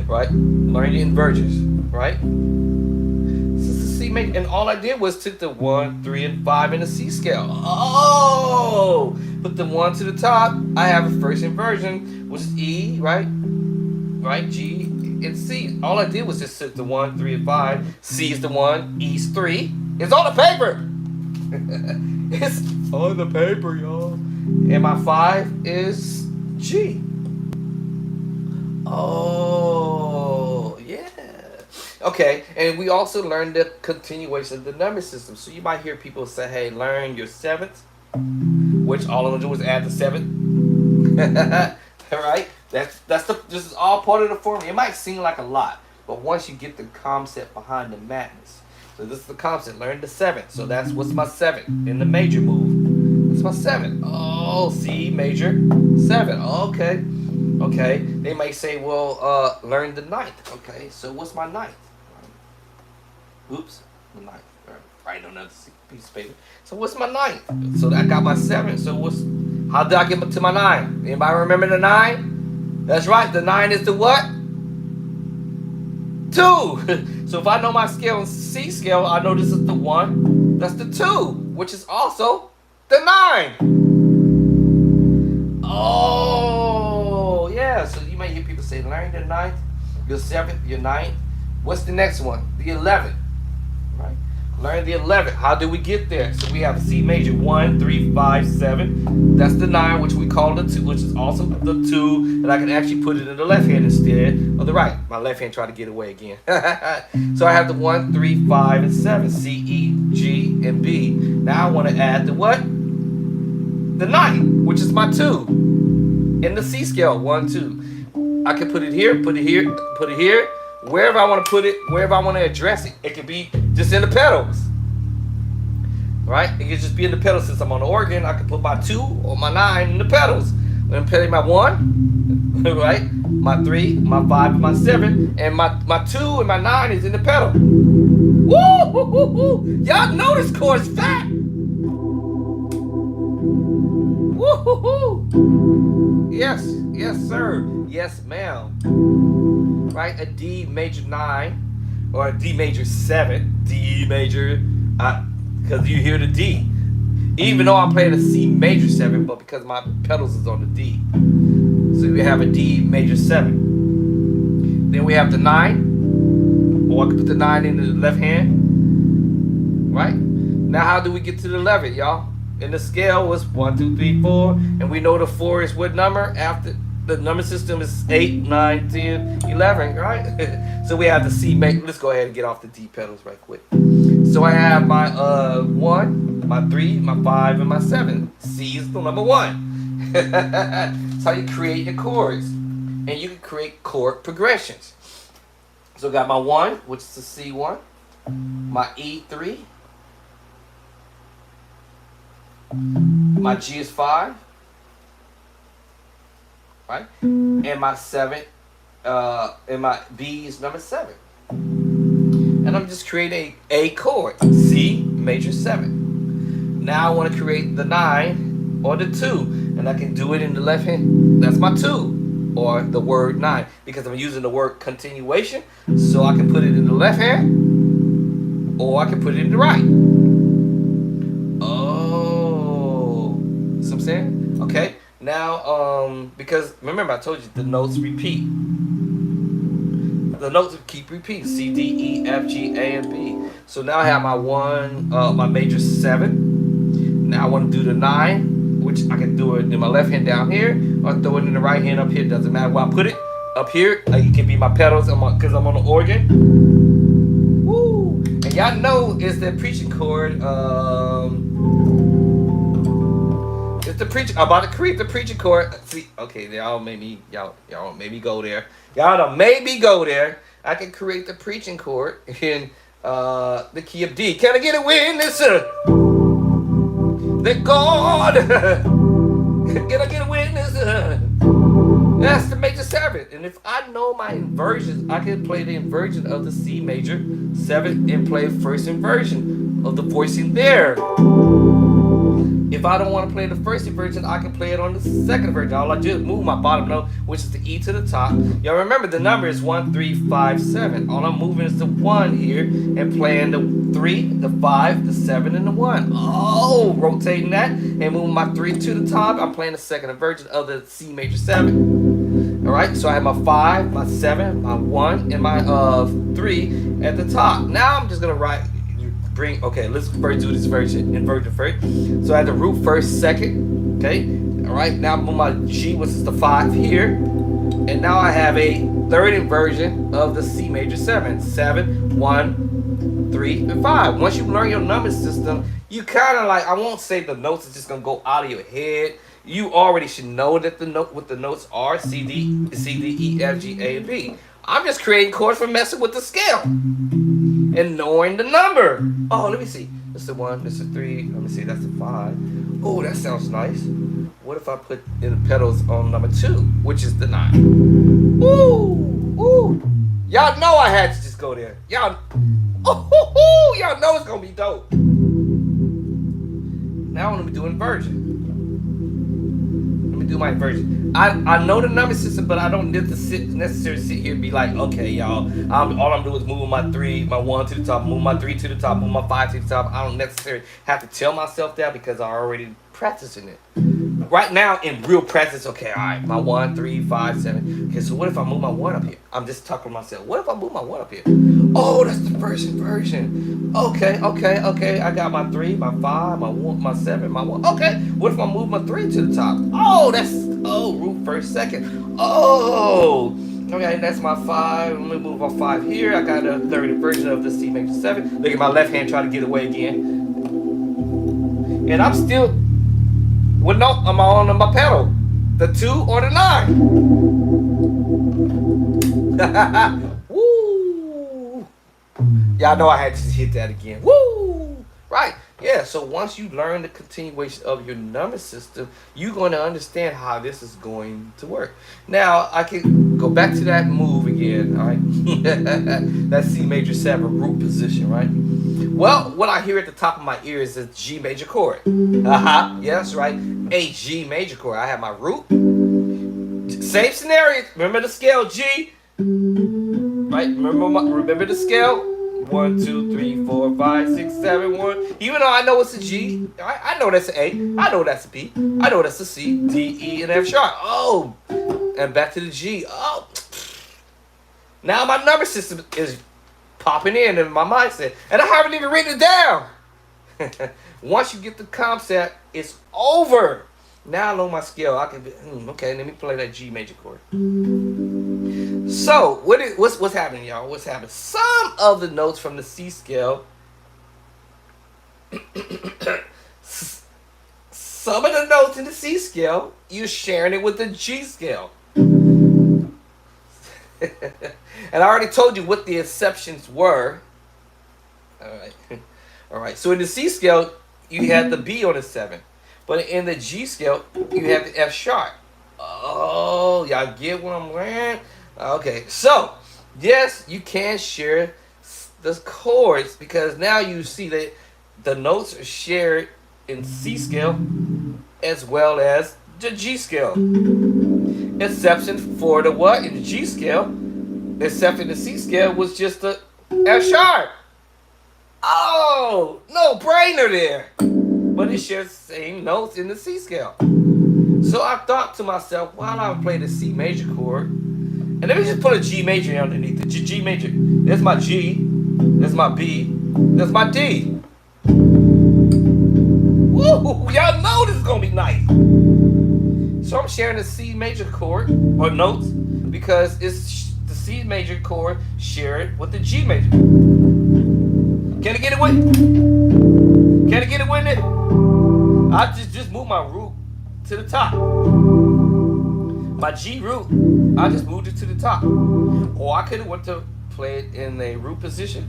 Right? Learn the inversions. Right? So it's the C major, and all I did was took the 1, 3, and 5 in the C scale. Oh! Put the 1 to the top. I have a first inversion, which is E, right? Right? G and C. All I did was just set the 1, 3, and 5. C is the 1, E's 3. It's on the paper. It's on the paper, y'all. And my 5 is G. Oh, yeah. Okay, and we also learned the continuation of the number system. So you might hear people say, hey, learn your 7th, which all I'm gonna do is add the 7. All right? This is all part of the formula. It might seem like a lot, but once you get the concept behind the madness. So this is the concept. Learn the 7th. So that's what's my 7th in the major move. That's my 7th. Oh, C major 7. Okay. Okay. They might say, well, learn the 9th. Okay. So what's my 9th? Oops. The 9th. Right on another piece of paper. So what's my 9th? So I got my 7. So how did I get to my 9? Anybody remember the 9? That's right. The 9 is the what? 2. So if I know my scale in C scale, I know this is the 1. That's the 2, which is also the 9. Oh, yeah. So you might hear people say, learn the 9th, your 7th, your 9th. What's the next one? The 11th. Right? Learn the 11th. How do we get there? So we have a C major. 1, 3, 5, 7. That's the 9, which we call the 2, which is also the 2. And I can actually put it in the left hand instead of the right. My left hand tried to get away again. So I have the 1, 3, 5, and 7. C, E, G, and B. Now I want to add the what? The 9, which is my 2. In the C scale. 1, 2. I can put it here, put it here, put it here. Wherever I want to put it, wherever I want to address it, it could be just in the pedals. Right? It could just be in the pedals. Since I'm on the organ, I can put my 2 or my 9 in the pedals. I'm going to play my 1, right? My 3, my 5, and my 7. And my 2 and my 9 is in the pedal. Woo! Y'all know this chord is fat. Woo! Yes, yes, sir. Yes, ma'am. Right? A D major 9 or a D major 7. D major, because you hear the D. Even though I'm playing a C major 7, but because my pedals is on the D. So we have a D major 7. Then we have the 9. Or I can put the 9 in the left hand. Right? Now how do we get to the 11th, y'all? And the scale was 1, 2, 3, 4. And we know the 4 is what number? After the number system is 8, 9, 10, 11, right? So we have the C major. Let's go ahead and get off the D pedals right quick. So I have my 1, my 3, my 5, and my 7. C is the number 1. That's how you create your chords. And you can create chord progressions. So I got my 1, which is the C1, my E3, my G is 5, right? And my 7, and my B is number 7. And I'm just creating a chord, C major 7. Now I want to create the 9 or the 2, and I can do it in the left hand. That's my 2, or the word 9, because I'm using the word continuation, so I can put it in the left hand, or I can put it in the right. Oh, see what I'm saying? Okay. Now, because remember I told you the notes repeat. The notes keep repeating. C, D, E, F, G, A, and B. So now I have my 1, my major 7. Now I want to do the 9, which I can do it in my left hand down here, or throw it in the right hand up here. Doesn't matter where I put it. Up here, it can be my pedals, because I'm on the organ. Woo! And y'all know it's the preaching chord. It's the preacher. I'm about to create the preaching chord. See, okay, y'all made me go there. Y'all done made me go there. I can create the preaching chord in the key of D. Can I get a witness? That God. Can I get a witness? That's the major 7. And if I know my inversions, I can play the inversion of the C major 7 and play first inversion of the voicing there. If I don't want to play the first inversion, I can play it on the second inversion. All I do is move my bottom note, which is the E to the top. Y'all remember the number is 1, 3, 5, 7. All I'm moving is the 1 here and playing the 3, the 5, the 7, and the 1. Oh, rotating that and moving my 3 to the top. I'm playing the second inversion of the C major 7. All right, so I have my 5, my 7, my 1, and my 3 at the top. Now I'm just gonna write. Okay, let's first do this inversion first. So I have the root first, second. Okay, all right. Now I'm on my G, which is the 5 here, and now I have a third inversion of the C major 7. 7, 1, 3, and 5. Once you learn your number system, you kind of like, I won't say the notes are just gonna go out of your head. You already should know that what the notes are: C, D, E, F, G, A, and B. I'm just creating chords for messing with the scale and knowing the number. Oh, let me see. This is the 1, this is 3. Let me see, that's the 5. Oh, that sounds nice. What if I put in the pedals on number 2, which is the 9? Ooh, ooh. Y'all know I had to just go there. Y'all know it's gonna be dope. Now let me do inversion. Do my inversion. I know the number system, but I don't necessarily sit here and be like, okay, y'all, all I'm doing is moving my 3, my 1 to the top, move my 3 to the top, move my 5 to the top. I don't necessarily have to tell myself that because I'm already practicing it. right now in real presence, okay, all right, my 1, 3, 5, 7. Okay, so what if I move my 1 up here? I'm just talking to myself. What if I move my 1 up here? Oh, that's the first inversion. Okay, I got my 3, my 5, my 1, my 7, my 1. Okay, what if I move my 3 to the top? Oh, that's, root first, second. Oh, okay, that's my 5. Let me move my 5 here. I got a third inversion of the C major 7. Look at my left hand trying to get away again. And I'm still, what note am I on my pedal? The 2 or the 9? Woo! Y'all know I had to hit that again. Woo! Right. Yeah, so once you learn the continuation of your number system, you're going to understand how this is going to work. Now, I can go back to that move again, all right? That C major 7 root position, right? Well, what I hear at the top of my ear is a G major chord. Yes, right. A G major chord. I have my root. Same scenario. Remember the scale G? Right? Remember the scale? 1, 2, 3, 4, 5, 6, 7, 1. Even though I know it's a G, I know that's an A, I know that's a B, I know that's a C, D, E, and F sharp. Oh, and back to the G. Oh, now my number system is popping in my mindset, and I haven't even written it down. Once you get the concept, it's over. Now I know my scale. I can be, okay, let me play that G major chord. So, what's happening, y'all? What's happening? Some of the notes from the C scale, some of the notes in the C scale, you're sharing it with the G scale. And I already told you what the exceptions were. All right. So in the C scale, you had the B on the 7. But in the G scale, you have the F sharp. Oh, y'all get what I'm wearing? Okay, so yes, you can share the chords because now you see that the notes are shared in C scale as well as the G scale. Exception for the what in the G scale, except in the C scale was just the F sharp. Oh, no brainer there. But it shares the same notes in the C scale. So I thought to myself, why don't I play the C major chord? And let me just put a G major underneath it. G major. There's my G. There's my B. There's my D. Woo! Y'all know this is going to be nice. So I'm sharing the C major chord, or notes, because it's the C major chord shared with the G major. Can I get it with it? Can I get it with it? I just move my root to the top. My G root, I just moved it to the top. Or I could have went to play it in a root position.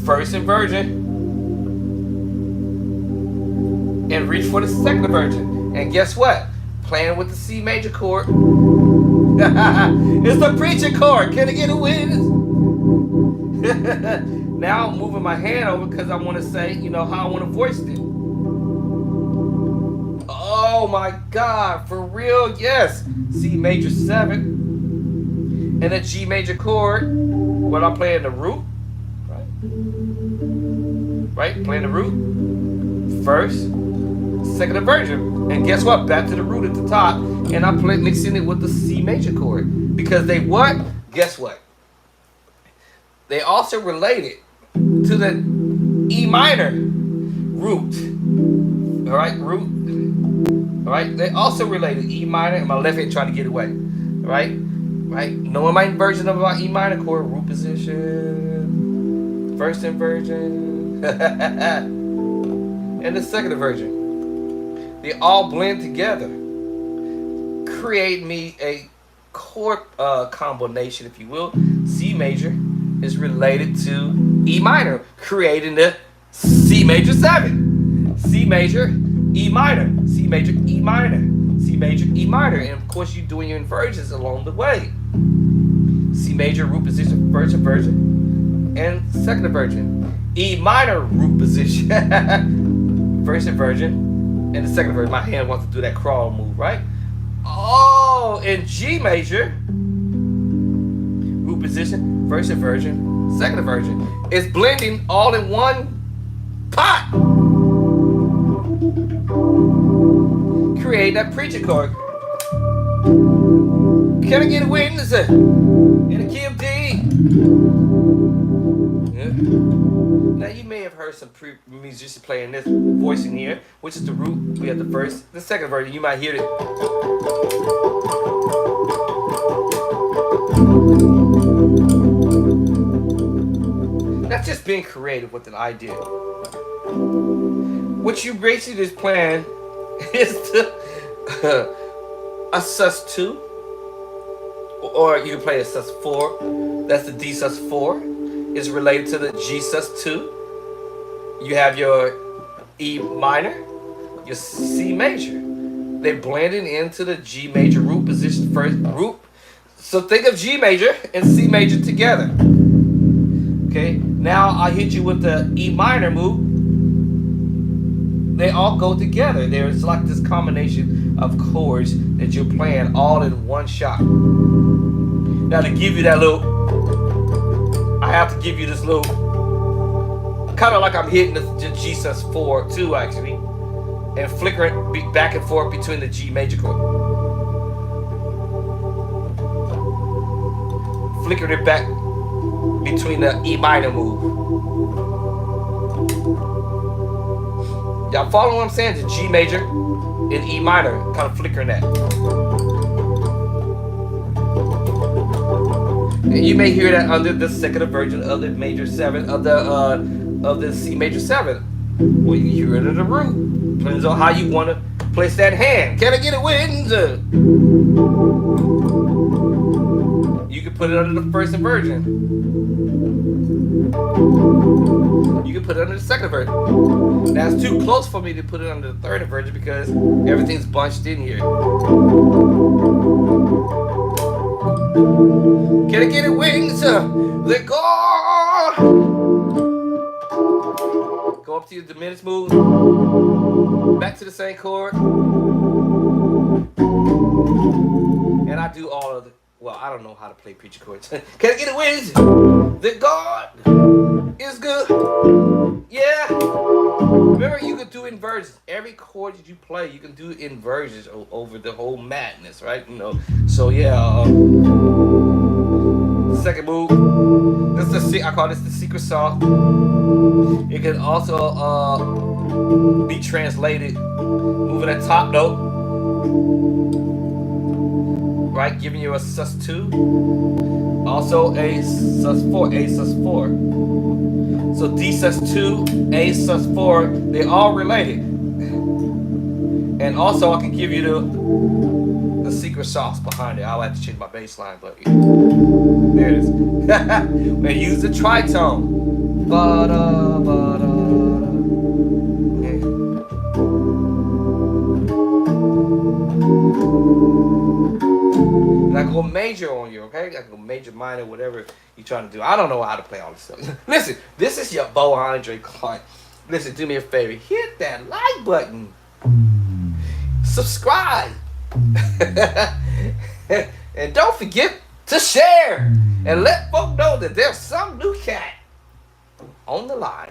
First inversion. And reach for the second inversion. And guess what? Playing with the C major chord. It's the preacher chord. Can I get a witness? Now I'm moving my hand over because I want to say, how I want to voice it. Oh my God, for real, yes. C major 7 and a G major chord. What I'm playing the root, right? Playing the root. First, second inversion. And guess what? Back to the root at the top. And I'm mixing it with the C major chord. Because they what? Guess what? They also related to the E minor root. All right, root. All right, they also related E minor, and my left hand trying to get away. All right, knowing my inversion of my E minor chord, root position, first inversion, and the second inversion. They all blend together, create me a chord combination, if you will. C major is related to E minor, creating the C major 7. C major, E minor, C major, E minor, C major, E minor. And of course you're doing your inversions along the way. C major root position, first inversion, and second inversion. E minor root position, first inversion, and the second inversion. My hand wants to do that crawl move, right? Oh, in G major, root position, first inversion, second inversion. It's blending all in one pot. create that preacher chord. Can I get a witness in the key of D? Yeah. Now you may have heard some musicians playing this voice in here, which is the root. We have the first, the second version. You might hear it. That's just being creative with an idea. What you basically is playing is the a sus2, or you can play a sus4. That's the D sus4. Is related to the G sus2. You have your E minor, your C major. They're blending into the G major root position first root. So think of G major and C major together. Okay, now I hit you with the E minor move. They all go together. There's like this combination of chords that you're playing all in one shot. Now to give you that little, I have to give you this little, kind of like I'm hitting the G sus4 too actually, and flickering back and forth between the G major chord. Flickering it back between the E minor move. Y'all follow what I'm saying? The G major and E minor, kind of flickering that. And you may hear that under the second version of the major 7 of the C major 7. Well, you hear it in the root. Depends on how you want to place that hand. Can I get a Windsor? You can put it under the first version. You can put it under the second version. Now it's too close for me to put it under the third version because everything's bunched in here. Can I get a wings? Let go. Go up to your diminished move. Back to the same chord. And I do all of the. Well, I don't know how to play preacher chords. Can I get a wings? That God is good. Yeah. Remember, you could do inversions. Every chord that you play, you can do inversions over the whole madness, right? You know. So yeah. Second move. This is I call this the secret sauce. It can also be translated moving a top note, right? Giving you a sus2. Also a sus4, A sus4. So D sus2, A sus4, they all related. And also I can give you the secret sauce behind it. I'll have to change my bass line, but there it is. We use the tritone. Ba-da, ba-da. And I go major on you, okay? I can go major, minor, whatever you're trying to do. I don't know how to play all this stuff. Listen, this is your Bo Andre Clark. Listen, do me a favor. Hit that like button. Subscribe. And don't forget to share. And let folk know that there's some new cat on the line.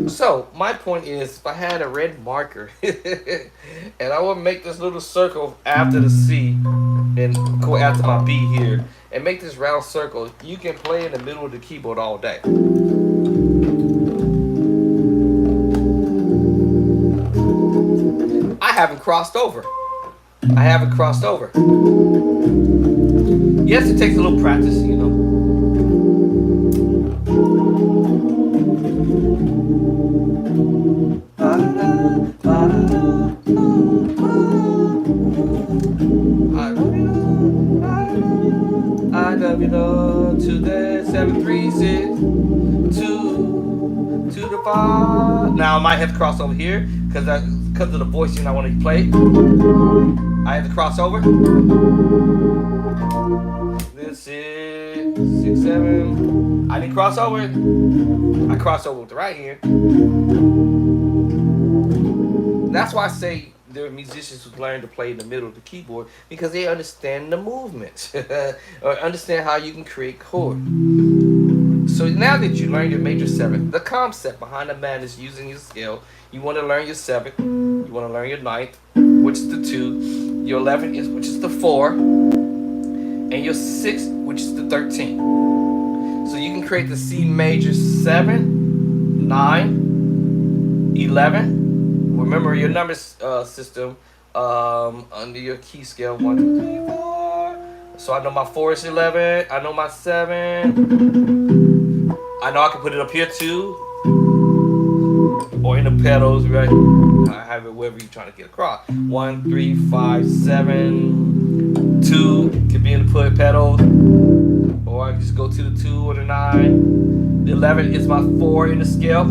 So, my point is, if I had a red marker and I would make this little circle after the C and go after my B here and make this round circle, you can play in the middle of the keyboard all day. I haven't crossed over. I haven't crossed over. Yes, it takes a little practice, you know. I love you, Lord, to the 7 3 6 2 to the 5. Now I might have to cross over here because of the voicing I want to play. I have to cross over. This is 6 7. I didn't cross over. I crossed over with the right hand. That's why I say there are musicians who learn to play in the middle of the keyboard because they understand the movement or understand how you can create chords. So now that you learn your major 7, the concept behind the madness using your scale, you want to learn your 7. You want to learn your ninth, which is the 2. Your 11 is which is the 4, and your 6, which is the 13. So you can create the C major 7, 9, 11. Remember your number system under your key scale 1, 2, 3, 4. So I know my 4 is 11. I know my 7. I know I can put it up here too, or in the pedals, right? I have it wherever you're trying to get across. 1, 3, 5, 7, 2 can be in the pedals, or I can just go to the 2 or the 9. The 11 is my 4 in the scale.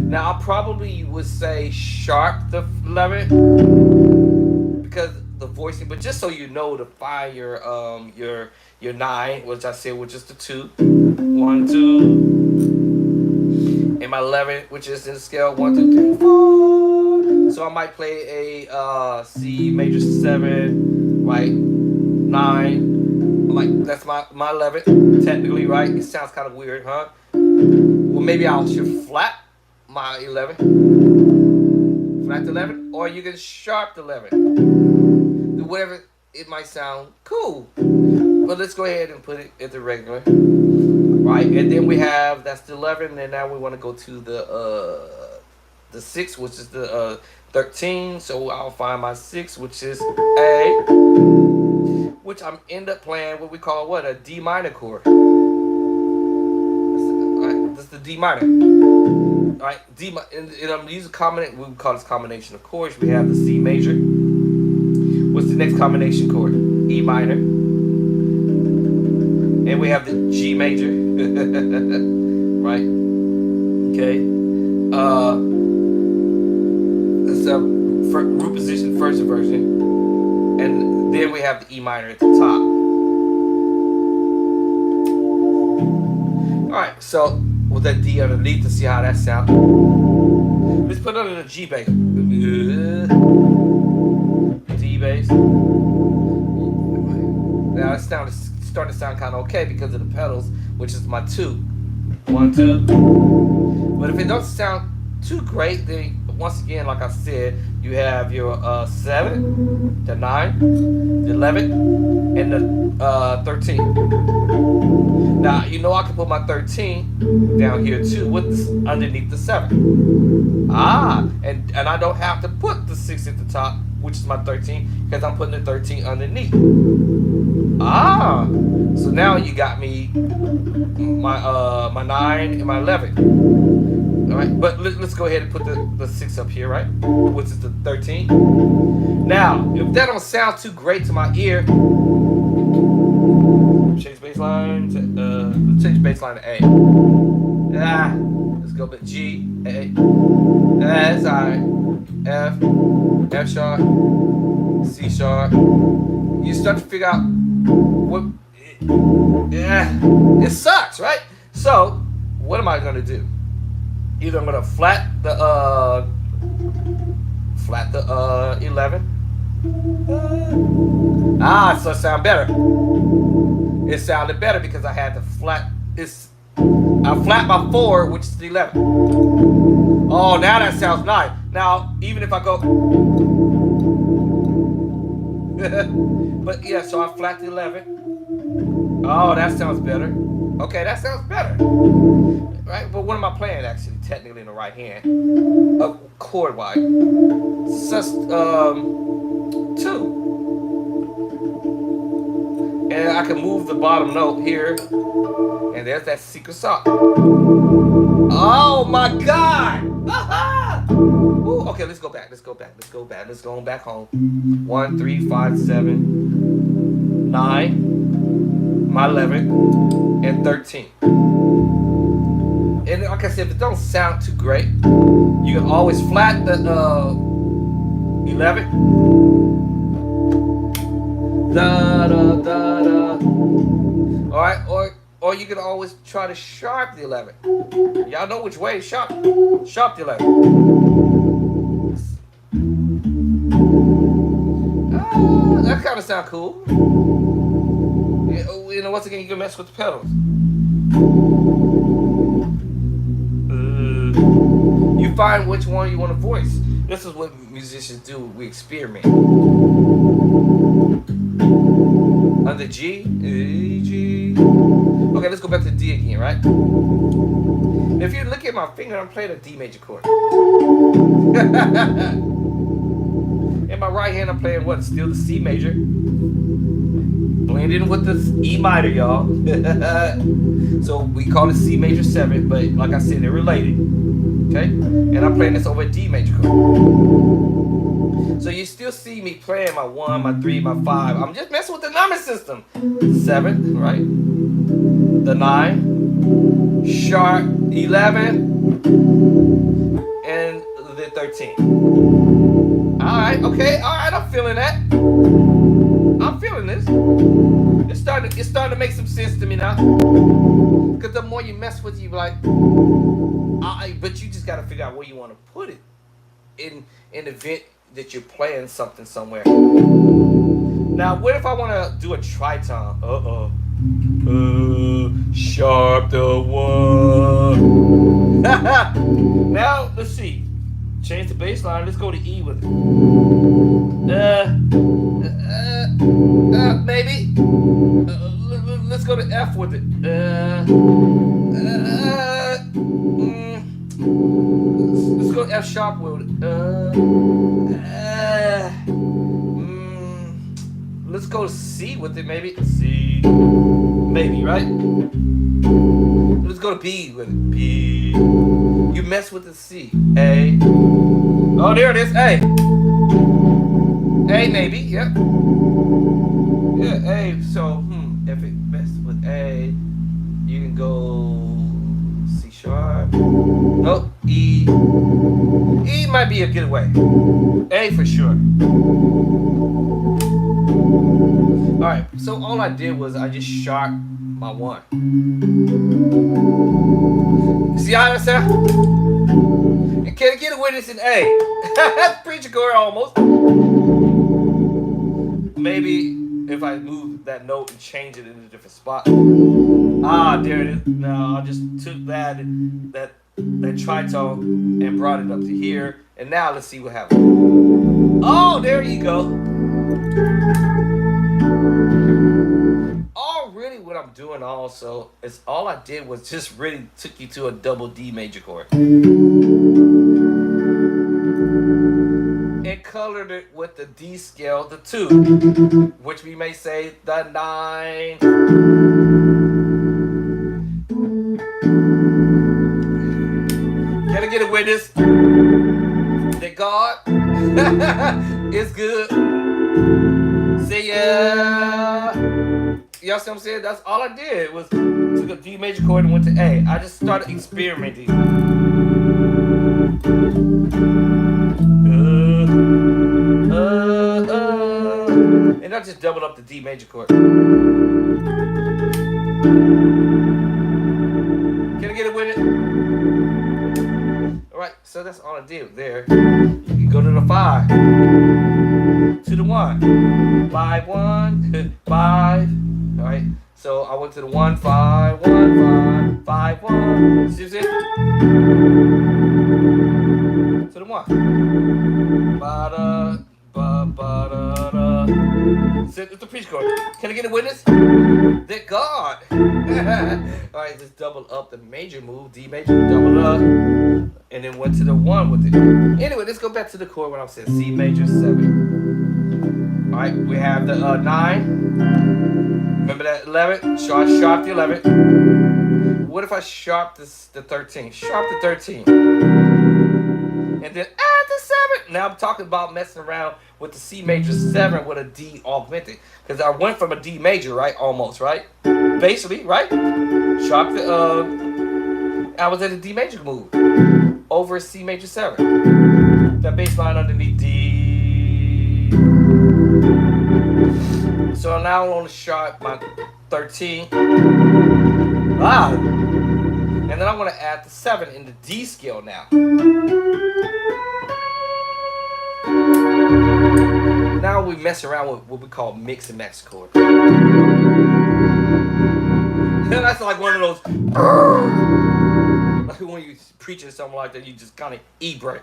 Now I probably would say sharp the 11 because the voicing, but just so you know, to find your 9, which I said was just the 2, 1, 2. And my 11, which is in the scale 1, 2, 3, 4. So I might play a C major 7, right? 9. Like that's my 11, technically, right? It sounds kind of weird, huh? Well, maybe I should flat my 11, flat the 11, or you can sharp the 11. Whatever, it might sound cool. But let's go ahead and put it at the regular. Right, and then we have, that's the 11, and now we want to go to the 6, which is the 13. So I'll find my 6, which is A, which I'm end up playing what we call what, a D minor chord. That's the D minor. All right, D minor. And I'm using we call this combination of chords. We have the C major. What's the next combination chord? E minor. And we have the G major, right? Okay. That's a root position, first inversion. And then we have the E minor at the top. Alright, so with that D underneath to see how that sounds. Let's put it under the G bass. D bass. Now it's starting to sound kind of okay because of the pedals, which is my 2. 1, 2. But if it doesn't sound too great, then once again, like I said, you have your 7, the 9, the 11, and the 13. Now you know I can put my 13 down here too with this underneath the 7. And I don't have to put the 6 at the top, which is my 13, because I'm putting the 13 underneath. So now you got me my 9 and my 11. All right, but let's go ahead and put the 6 up here, right? Which is the 13. Now, if that don't sound too great to my ear, change bass line to change bass line to A. Let's go with G, A. That's alright. F, F sharp, C sharp. You start to figure out what. It sucks, right? So, what am I gonna do? Either I'm gonna flat the 11. So it sound better. It sounded better because I had to flat this. I flat my 4, which is the 11. Oh, now that sounds nice. Now, even if I go, but yeah, so I flat the 11. Oh, that sounds better. Okay, that sounds better. Right, but what am I playing actually? Technically in the right hand, chord wise. It's just 2. And I can move the bottom note here, and there's that secret sauce. Oh my God! Ooh, okay, let's go back. Let's go back home. 1, 3, 5, 7, 9, my 11, and 13. And like I said, if it don't sound too great, you can always flat the 11. Da da da da. All right, or you can always try to sharp the 11. Y'all know which way? Sharp the 11. That kind of sound cool. You know, once again, you can mess with the pedals. You you find which one you want to voice. This is what musicians do. We experiment. Under G, A, G. Okay, let's go back to D again, right? If you look at my finger, I'm playing a D major chord. In my right hand, I'm playing what? Still the C major. Blending with the E minor, y'all. So we call it C major 7, but like I said, they're related. Okay? And I'm playing this over a D major chord. So you still see me playing my 1, my 3, my 5. I'm just messing with the number system. The 7, right? The 9, sharp 11, and the 13. Alright, okay, alright, I'm feeling that. I'm feeling this. It's starting to make some sense to me now. Because the more you mess with it, you like, but you just gotta figure out where you want to put it in the event that you're playing something somewhere. Now, what if I want to do a tritone? Sharp the 1. Now, let's see. Change the bass line. Let's go to E with it. Maybe. Let's go to F with it. Let's go to F sharp with it. Let's go to C with it, maybe. C. Maybe, right? Let's go to B with it. B. You mess with the C. A. Oh, there it is. A. A, maybe. Yep. Yeah, A. So, if it messes with A, you can go C sharp. Oh, E. E might be a good way. A for sure. Alright, so all I did was I just sharp my 1. See how I sound? And can I get a witness in A? That's preacher chord almost. Maybe if I move that note and change it in a different spot. Ah, there it is. No, I just took that tritone and brought it up to here. And now let's see what happens. Oh, there you go. Really what I'm doing also is all I did was just really took you to a double D major chord. And colored it with the D scale, the 2, which we may say the 9. Can I get a witness that God is good? Say yeah. Y'all see what I'm saying? That's all I did was took a D major chord and went to A. I just started experimenting. And I just doubled up the D major chord. Can I get it with it? Alright, so that's all I did there. You can go to the 5. To the 1. 5, 1, 5. Alright, so I went to the 1, 5, 1, 5, 5, 1. See what I'm saying? To the 1. Ba-da, ba-da-da. It's the preach chord. Can I get a witness? That God. Alright, just double up the major move, D major, double up, and then went to the 1 with it. Anyway, let's go back to the chord when I said C major 7. Alright, we have the 9. Remember that 11? Sharp the 11. What if I sharp the 13? Sharp the 13. And then add the 7. Now I'm talking about messing around with the C major 7 with a D augmented. Because I went from a D major, right? Almost, right? Basically, right? Sharp the, I was at a D major move. Over a C major 7. That bass line underneath D. So now I'm on the sharp, my 13. Wow. And then I'm going to add the 7 in the D scale now. Now we mess around with what we call mix and match chord. That's like one of those. when you preaching something like that, you just kind of E-break.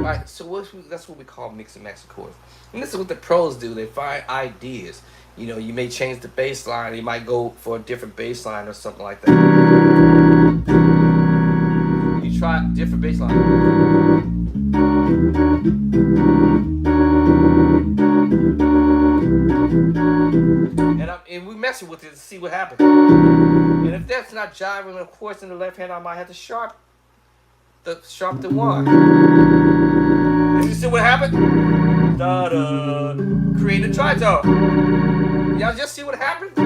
Right, so that's what we call mix and match chords. And this is what the pros do. They find ideas. You know, you may change the bass line. You might go for a different bass line or something like that. You try a different bass line. And we messing with it to see what happens. And if that's not jiving, of course, in the left hand, I might have to sharp the 1. And you see what happened? Da-da. Create a tritone. Y'all just see what happened?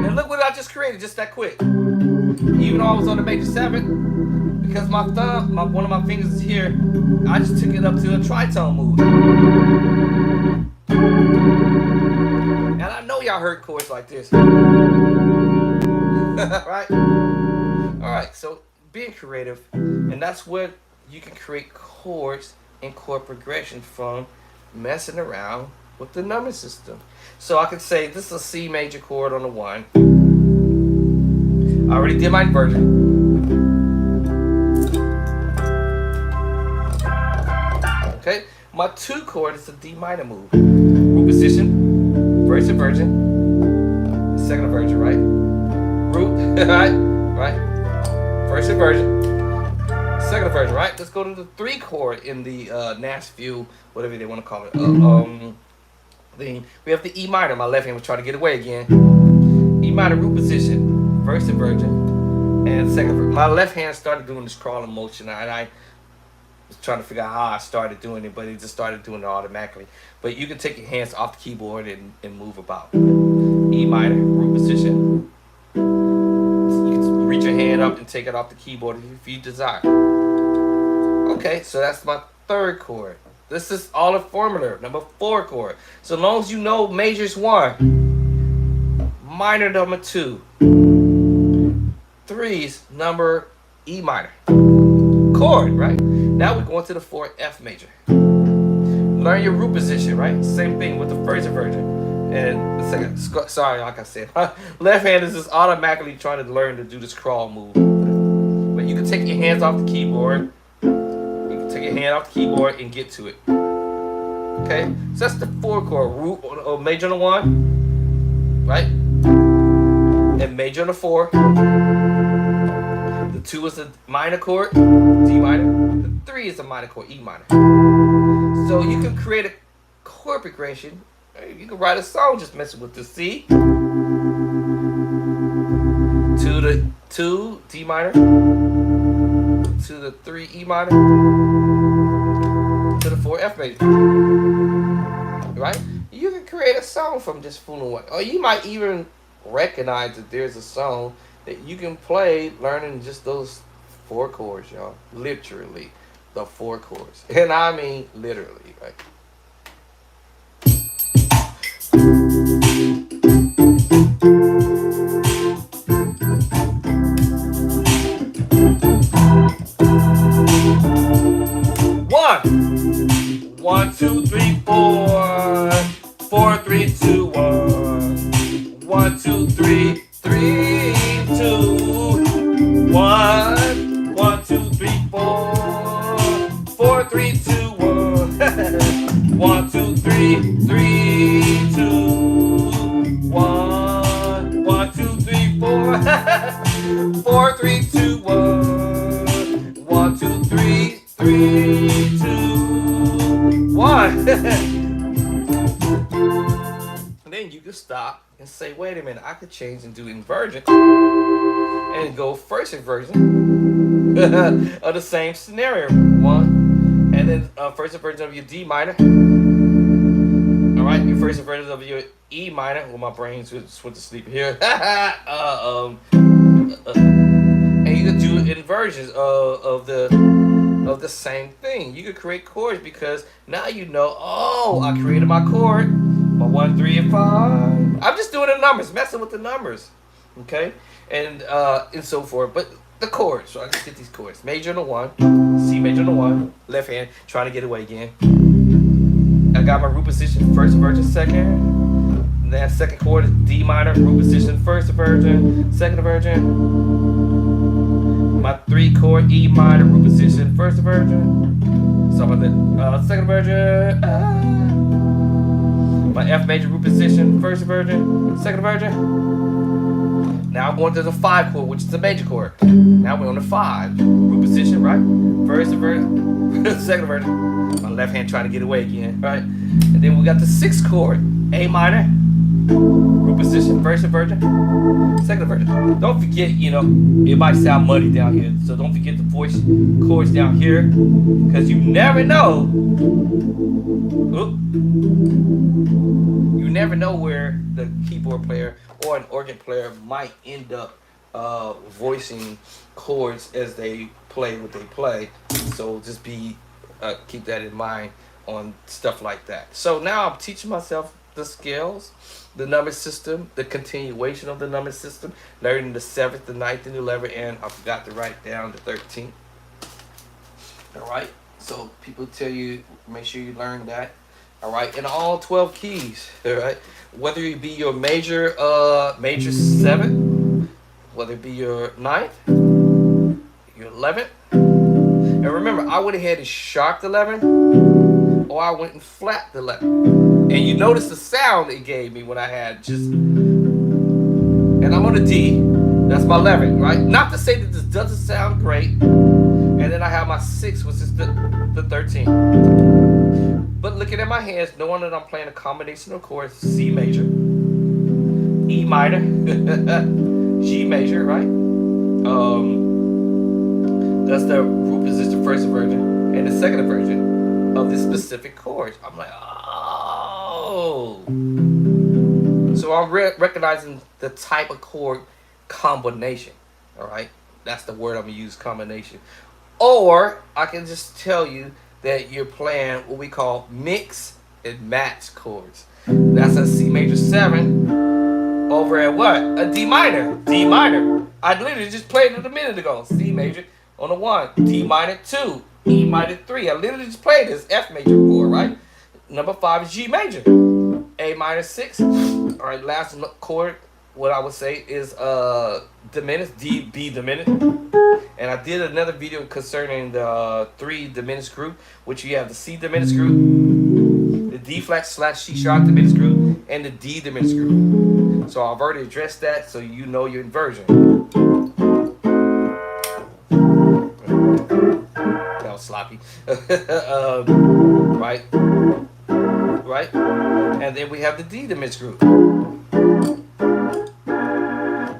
And look what I just created just that quick. Even though I was on the major 7, because my thumb, one of my fingers is here, I just took it up to a tritone move. And I know y'all heard chords like this. Right? Alright, so being creative, and that's where you can create chords and chord progression from messing around with the number system. So I could say this is a C major chord on the 1. I already did my inversion. Okay, my 2 chord is a D minor move. Root position, first inversion, second inversion, right? Root, right? First inversion, second inversion, right? Let's go to the 3 chord in the Nashville, whatever they want to call it. We have the E minor. My left hand was trying to get away again. E minor root position, first inversion, and second inversion. My left hand started doing this crawling motion, and I was trying to figure out how I started doing it, but it just started doing it automatically. But you can take your hands off the keyboard and move about. E minor root position. You can reach your hand up and take it off the keyboard if you desire. Okay, so that's my 3rd chord. This is all a formula. Number 4 chord. So long as you know major's 1, minor number 2, 3's number E minor chord, right? Now we're going to the 4th F major. Learn your root position, right? Same thing with the first inversion. And the second, sorry, like I said, left hand is just automatically trying to learn to do this crawl move. But you can take your hands off the keyboard. Take your hand off the keyboard and get to it. Okay, so that's the 4 chord. Root or major on the 1, right? And major on the 4. The 2 is a minor chord, D minor. The 3 is a minor chord, E minor. So you can create a chord progression. You can write a song just messing with the C to the 2 D minor to the 3 E minor to the 4 F major, right? You can create a song from just fooling away, or you might even recognize that there's a song that you can play learning just those 4 chords, y'all. Literally, the 4 chords, and I mean literally, right? One, 2, 3, 4. 4, 3, 2, 1. 1, 2, 3, 3, 2, 1. 1, 2, 3, 4. 4, 3, 2, 1. 1, 2, 3, 3, 2, 1. 1, 2, 3, 4. 4, 3, 2, 1. 1, 2, 3, 3, 2, 1. Then you can stop and say, wait a minute, I could change and do inversion and go first inversion of the same scenario. 1, and then first inversion of your D minor. All right, your first inversion of your E minor. Well, my brain's went to sleep here. And you can do inversions of the same thing. You could create chords because now you know, oh, I created my chord, my 1, 3, and 5. I'm just doing the numbers, messing with the numbers, okay, and so forth. But the chords, so I just get these chords: major on the 1, C major on the 1, left hand trying to get away again, I got my root position, first inversion, second. Then second chord is D minor, root position, first inversion, second inversion. My 3 chord E minor, root position, first inversion. So about the second inversion. My F major, root position, first inversion, second inversion. Now I'm going to the 5 chord, which is the major chord. Now we're on the 5 root position, right? First inversion, second inversion. My left hand trying to get away again, right? And then we got the 6th chord, A minor, root position, first inversion, second inversion. Don't forget, you know, it might sound muddy down here, so don't forget the voice chords down here, because you never know. Oop. You never know where the keyboard player or an organ player might end up voicing chords as they play what they play. So just keep that in mind on stuff like that. So now I'm teaching myself the scales, the number system, the continuation of the number system, learning the 7th, the 9th, and 11th, and I forgot to write down the 13th. All right. So people tell you, make sure you learn that. All right, in all 12 keys. All right, whether it be your major 7th, whether it be your 9th, your 11th, and remember, I went ahead and sharped 11, or I went and flat 11. And you notice the sound it gave me when I had just, and I'm on a D. That's my 11th, right? Not to say that this doesn't sound great. And then I have my 6, which is the 13th. But looking at my hands, knowing that I'm playing a combination of chords, C major, E minor, G major, right? That's the root position, first inversion, and the second inversion of this specific chord. I'm like, oh. So I'm recognizing the type of chord combination, all right? That's the word I'm going to use, combination. Or I can just tell you that you're playing what we call mix and match chords. That's a C major 7 over at what? A D minor. D minor. I literally just played it a minute ago. C major on the 1. D minor 2. E minor 3. I literally just played this. F major 4, right? Number 5 is G major. A minor 6. All right, last chord, what I would say is diminished, B diminished. And I did another video concerning the 3 diminished group, which you have the C diminished group, the D flat / C sharp diminished group, and the D diminished group. So I've already addressed that, so you know your inversion. That was sloppy. Right? Right? And then we have the D diminished group.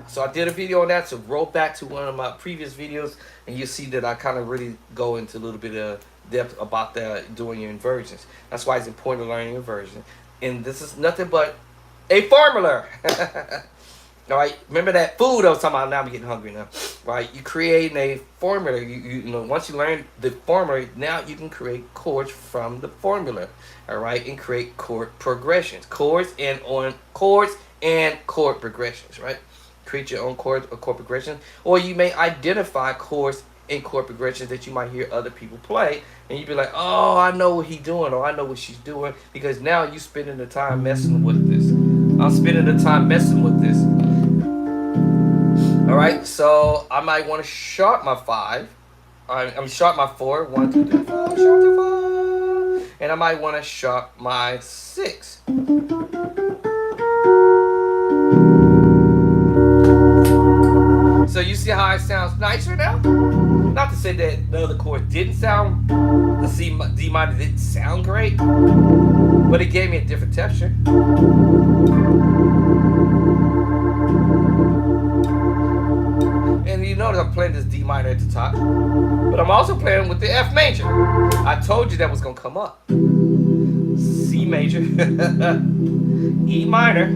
So I did a video on that, so roll back to one of my previous videos, and you'll see that I kind of really go into a little bit of depth about doing your inversions. That's why it's important to learn your inversion. And this is nothing but a formula. All right, remember that food I was talking about? Now I'm getting hungry now. Right, you create a formula. You know, once you learn the formula, now you can create chords from the formula. All right, and create chord progressions, chord progressions. Right. Create your own chord or chord progression, or you may identify chords and chord progressions that you might hear other people play, and you'd be like, oh, I know what he's doing, or I know what she's doing, because now you're spending the time messing with this. I'm spending the time messing with this. All right, so I might want to sharp my 5. I'm sharp my 4. 1, 2, 3, 4. Sharp to 5. And I might want to sharp my 6. So you see how it sounds nicer now? Not to say that the other chord didn't sound, the D minor didn't sound great, but it gave me a different texture. And you notice I'm playing this D minor at the top, but I'm also playing with the F major. I told you that was going to come up. C major, E minor,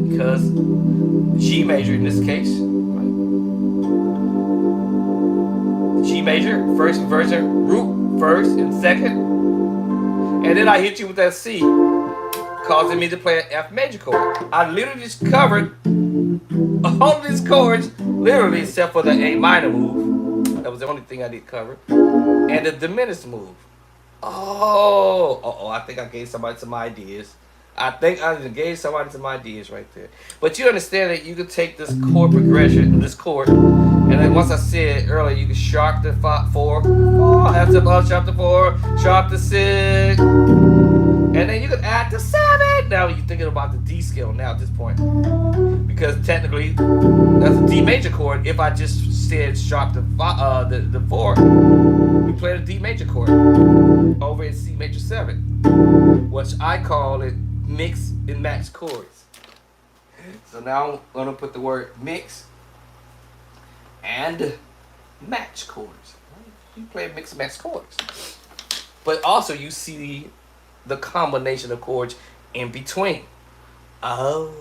because G major in this case, right? G major, first inversion, root first and second, and then I hit you with that C, causing me to play an F major chord. I literally just covered all of these chords, literally except for the A minor move. That was the only thing I did cover, and the diminished move. Oh, I think I gave somebody some ideas. I think I gave somebody some ideas right there. But you understand that you could take this chord progression, this chord, and then once I said earlier, you can sharp the four, F to sharp the four, sharp the six, and then you can add the seven. Now you're thinking about the D scale now at this point, because technically that's a D major chord. If I just said sharp the four, you play the D major chord over in C major 7, which I call it mix and match chords. So now I'm going to put the word mix and match chords. You play mix and match chords. But also you see the combination of chords in between. Oh.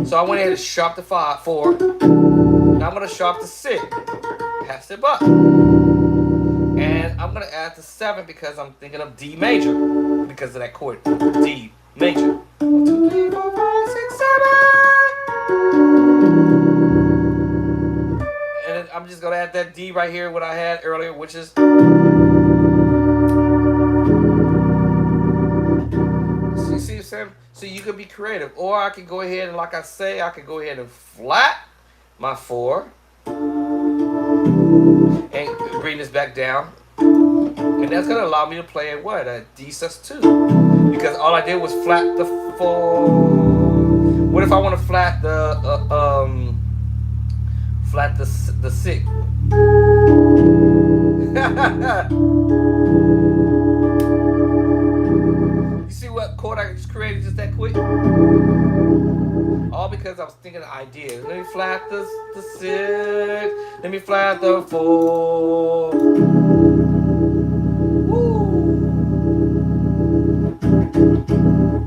So I went ahead and sharp the 4. Now I'm going to sharp the 6. Half step up. And I'm going to add the 7 because I'm thinking of D major. Because of that chord. D major. 1, 2, 3, 4, 5, 6, 7. And then I'm just going to add that D right here, what I had earlier, which is. See, Sam? So you could be creative. Or I could go ahead and, like I say, I could go ahead and flat my 4. And bring this back down. And that's going to allow me to play at what? A D sus2. Because all I did was flat the 4. What if I want to flat the flat the 6? You see what chord I just created just that quick? All because I was thinking of ideas. Let me flat the 6. Let me flat the 4.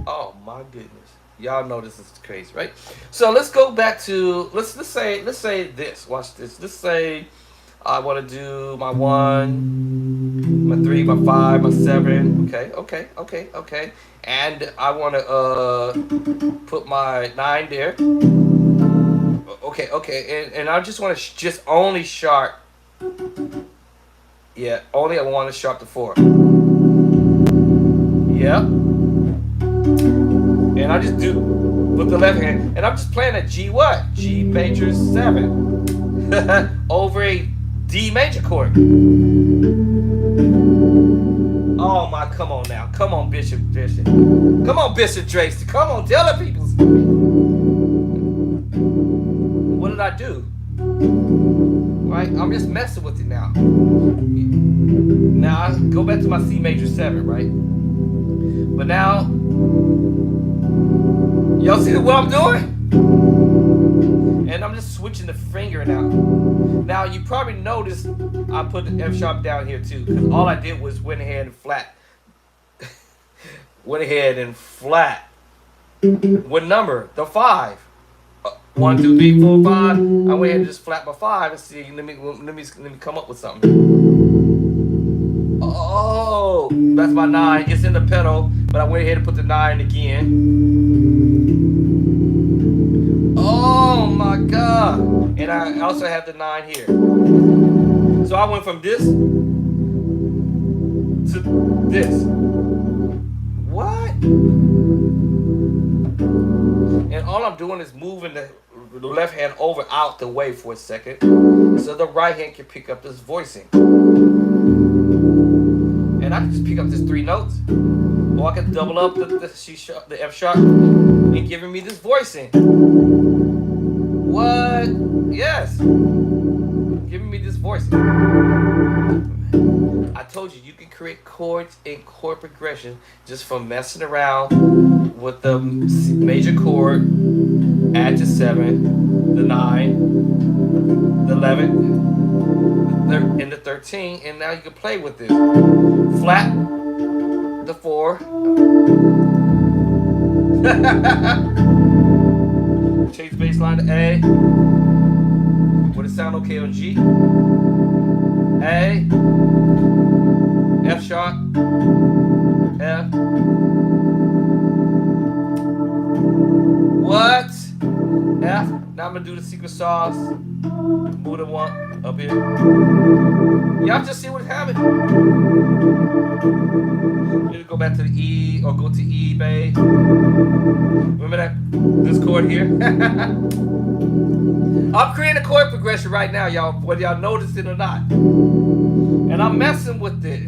Oh my goodness. Y'all know this is crazy, right? So let's go back to let's say this. Watch this. Let's say I want to do my 1, my 3, my 5, my 7. Okay. And I want to put my 9 there. Okay. And I just want to just only sharp. Yeah, only I want to sharp the 4. Yep. And I just do with the left hand, and I'm just playing a G what? G major 7 over a D major chord. Oh my, come on now. Come on, Bishop. Come on, Bishop Tracy. Come on, tell the people. What did I do? Right? I'm just messing with it now. Now I go back to my C major 7, right? But now, y'all see what I'm doing? And I'm just switching the finger now. Now you probably noticed I put the F sharp down here too, because all I did was went ahead and flat. What number? The 5. 1, 2, 3, 4, 5. I went ahead and just flat my 5 and see. Let me come up with something. Oh, that's my 9. It's in the pedal, but I went ahead and put the 9 again. Oh my God! And I also have the 9 here. So I went from this to this. What? And all I'm doing is moving the left hand over out the way for a second, so the right hand can pick up this voicing. And I can just pick up this 3 notes, or I can double up the C sharp, the F sharp, and giving me this voicing. What? Yes, giving me this voicing. I told you can create chords and chord progression just from messing around with the major chord, add to 7, the 9, the 11, and the 13, and now you can play with this. Flat the 4. Change the bass line to A. Would it sound okay on G? A, F sharp, F. What? F. Now I'm gonna do the secret sauce. Move the one up here. Y'all just see what's happening. You go back to the E or go to E, babe. Remember that this chord here? I'm creating a chord progression right now, y'all, whether y'all notice it or not. And I'm messing with it.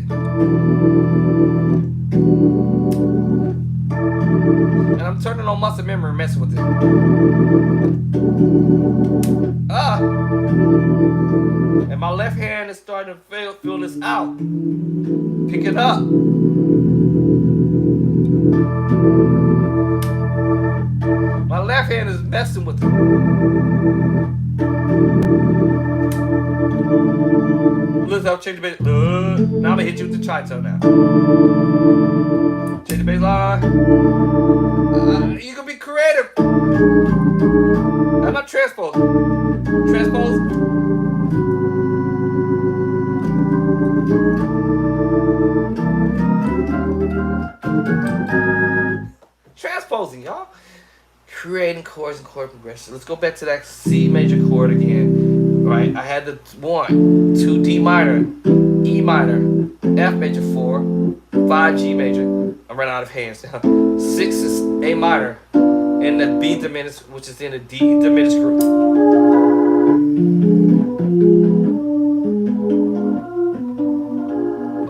And I'm turning on muscle memory and messing with it. And my left hand is starting to feel this out. Pick it up. My left hand is messing with it. Listen, I'll change the bass. Now I'm gonna hit you with the tritone now. Change the bass line. You can be creative. I'm not transposing. Transpose. Transposing, y'all. Creating chords and chord progression. Let's go back to that C major chord again. Right? I had the 1, 2 D minor, E minor, F major 4, 5 G major. I'm running out of hands now. 6 is A minor, and the B diminished, which is in the D diminished group.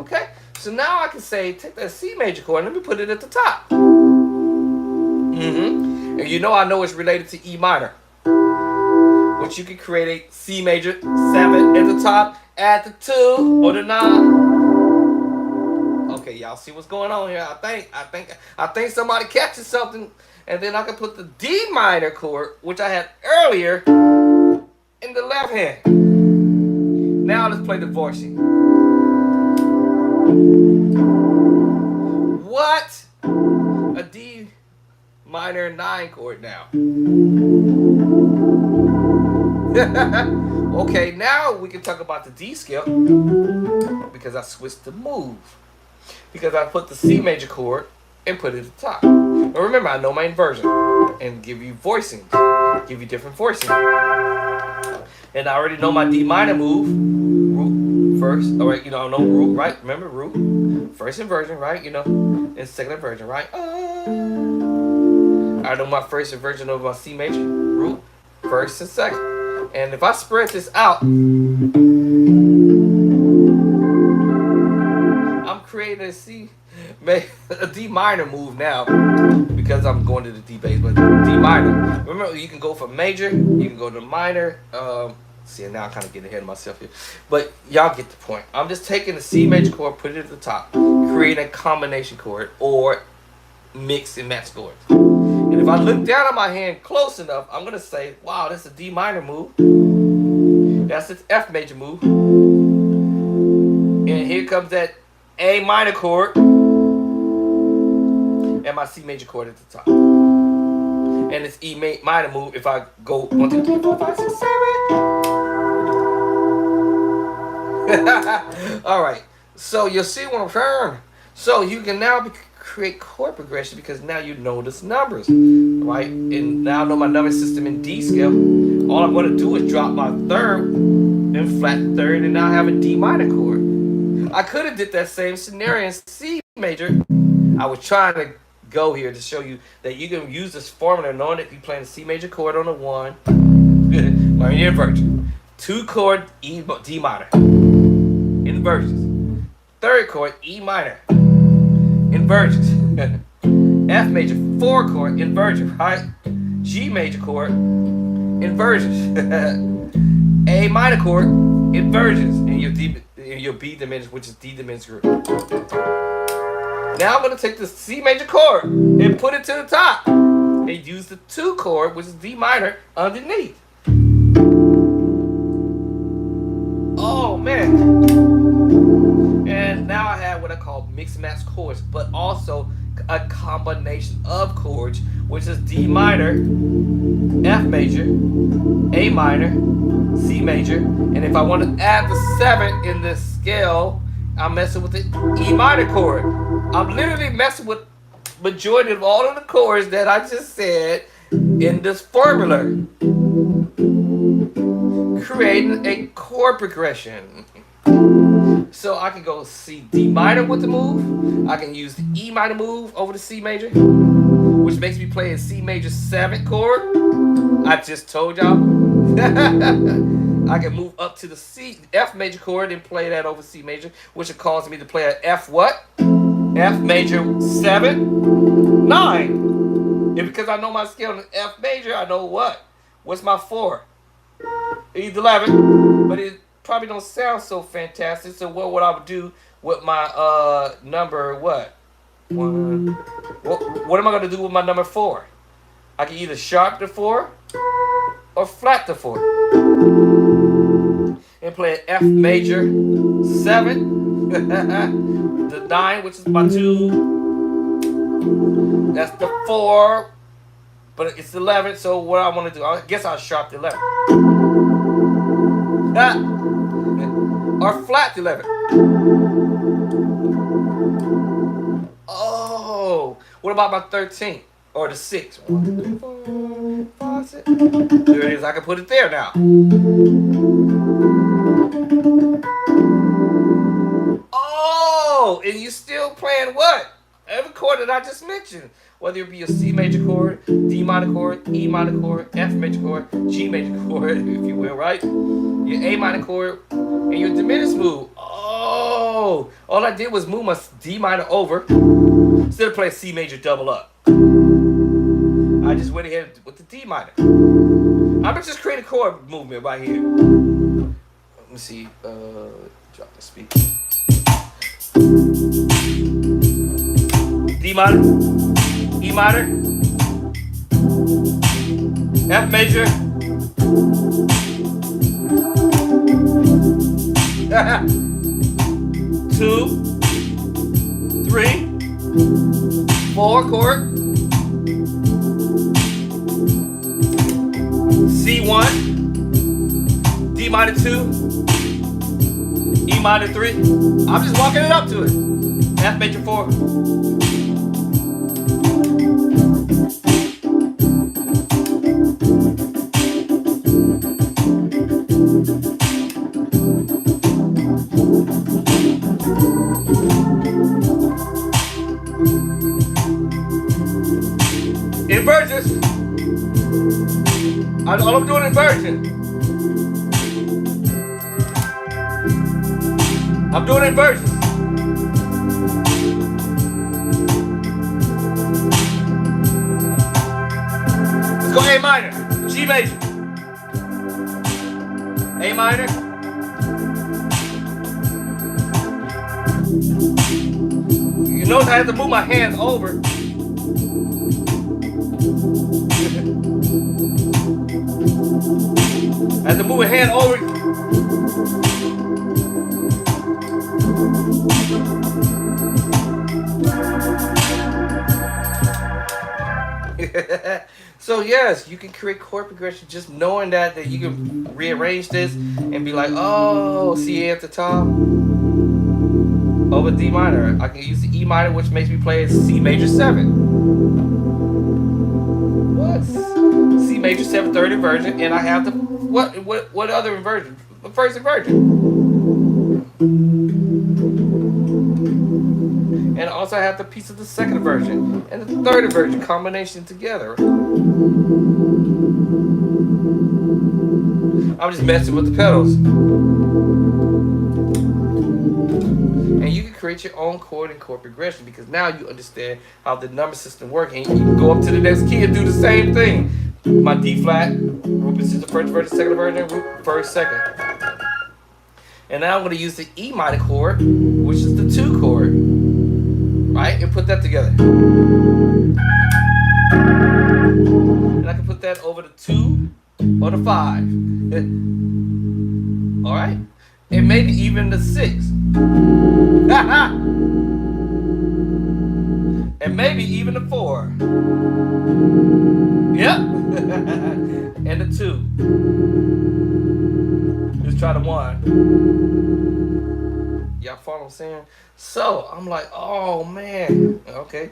Okay? So now I can say, take that C major chord and let me put it at the top. And you know I know it's related to E minor. Which you can create a C major 7 at the top, add the 2 or the 9. Okay, y'all see what's going on here. I think somebody catches something, and then I can put the D minor chord, which I had earlier, in the left hand. Now let's play the voicing. What? A D minor 9 chord now. Okay, now we can talk about the D scale because I switched the move. Because I put the C major chord and put it at the top. But remember, I know my inversion and give you voicing, give you different voicing. And I already know my D minor move, root first. All right, you know I know root, right? Remember root, first inversion, right? You know, and second inversion, right? I know my first inversion of my C major, root, first and second. And if I spread this out, I'm creating a D minor move now because I'm going to the D bass, but D minor. Remember, you can go from major, you can go to minor. See, now I'm kind of getting ahead of myself here, but y'all get the point. I'm just taking the C major chord, put it at the top, create a combination chord or mix and match chords. And if I look down at my hand close enough, I'm gonna say, wow, that's a D minor move. That's its F major move. And here comes that A minor chord. And my C major chord at the top. And it's E minor move if I go 1, 2, 3, 4, 5, 6, 7. Alright. So you'll see what I'm saying. So you can now create chord progression because now you know the numbers, right? And now I know my number system in D scale. All I'm going to do is drop my third and flat third, and now I have a D minor chord. I could have did that same scenario in C major. I was trying to go here to show you that you can use this formula knowing that you're playing a C major chord on the 1. Learn your inversion. 2 chord D minor. Inversions. 3rd chord E minor. Inversions. F major 4 chord inversion, right? G major chord inversions. A minor chord inversions in your B diminished, which is D diminished group. Now I'm gonna take the C major chord and put it to the top and use the 2 chord, which is D minor, underneath. Oh man. And now I have what I call mixed match chords, but also a combination of chords, which is D minor, F major, A minor, C major, and if I want to add the 7 in this scale, I'm messing with the E minor chord. I'm literally messing with majority of all of the chords that I just said in this formula. creating a chord progression. So I can go C D minor with the move. I can use the E minor move over the C major, which makes me play a C major 7 chord. I just told y'all. I can move up to the F major chord and play that over C major, which will cause me to play an F what? F major 7, 9. And because I know my scale in F major, I know what? What's my 4? It's 11, but it probably don't sound so fantastic. So what would I do with my number what? One. What am I gonna do with my number 4? I can either sharp the 4 or flat the 4. And play an F major 7. The 9, which is my 2. That's the 4. But it's 11, so what I want to do, I guess I'll sharp the 11. Or flat the 11. Oh, what about my 13? Or the 6? 1, 2, 3, 4, 5, 6. There it is, I can put it there now. Oh, and you still playing what? Every chord that I just mentioned. Whether it be a C major chord, D minor chord, E minor chord, F major chord, G major chord, if you will, right? Your A minor chord, and your diminished move. Oh, all I did was move my D minor over instead of playing C major double up. I just went ahead with the D minor. I'm gonna just create a chord movement right here. Let me see. Drop the speaker. D minor, E minor, F major, 2, 3, 4 chord, C1, D minor 2, E minor 3. I'm just walking it up to it. F major 4. Inversions. All I'm doing inversion. I'm doing inversions. Let's go A minor, G major, A minor, you notice I have to move my hands over. I have to move a hand over. So yes, you can create chord progression just knowing that you can rearrange this and be like, oh, C at the top over D minor. I can use the E minor, which makes me play a C major 7. What? C major 7 third inversion, and I have the what other inversion? The first inversion. And also I have the piece of the second inversion and the third inversion combination together. I'm just messing with the pedals. And you can create your own chord and chord progression because now you understand how the number system works, and you can go up to the next key and do the same thing. My D flat, root is the first inversion, second inversion, root first, second. And now I'm going to use the E minor chord, which is the 2 chord, right? And put that together. And I can put that over the 2 or the 5. All right? And maybe even the 6. And maybe even the 4. Yep. And the 2. Just try the 1. Y'all follow what I'm saying? So I'm like, oh man, okay.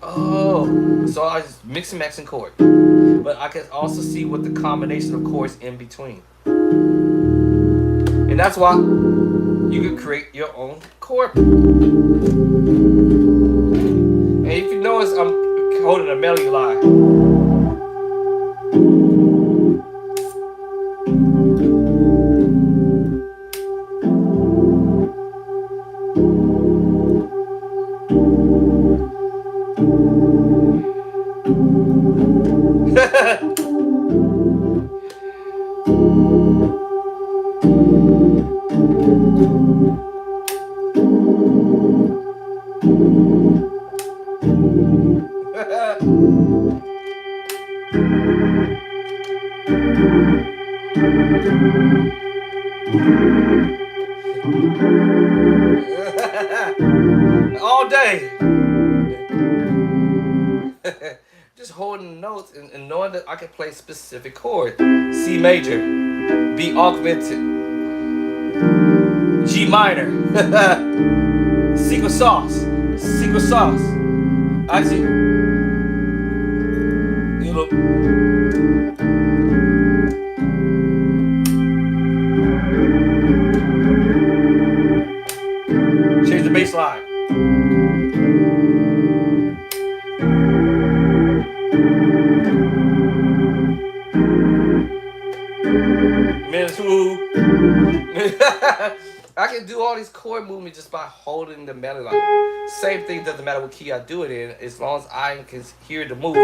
Oh, so I just mix and match in chord. But I can also see what the combination of chords in between. And that's why you can create your own chord. And if you notice, I'm holding a melody line. All day. Just holding notes and knowing that I can play specific chords. C major, B augmented, G minor, secret sauce, secret sauce. Actually, you know, change the bass line. Minutes who? I can do all these chord movements just by holding the melody line. Same thing, doesn't matter what key I do it in, as long as I can hear the move.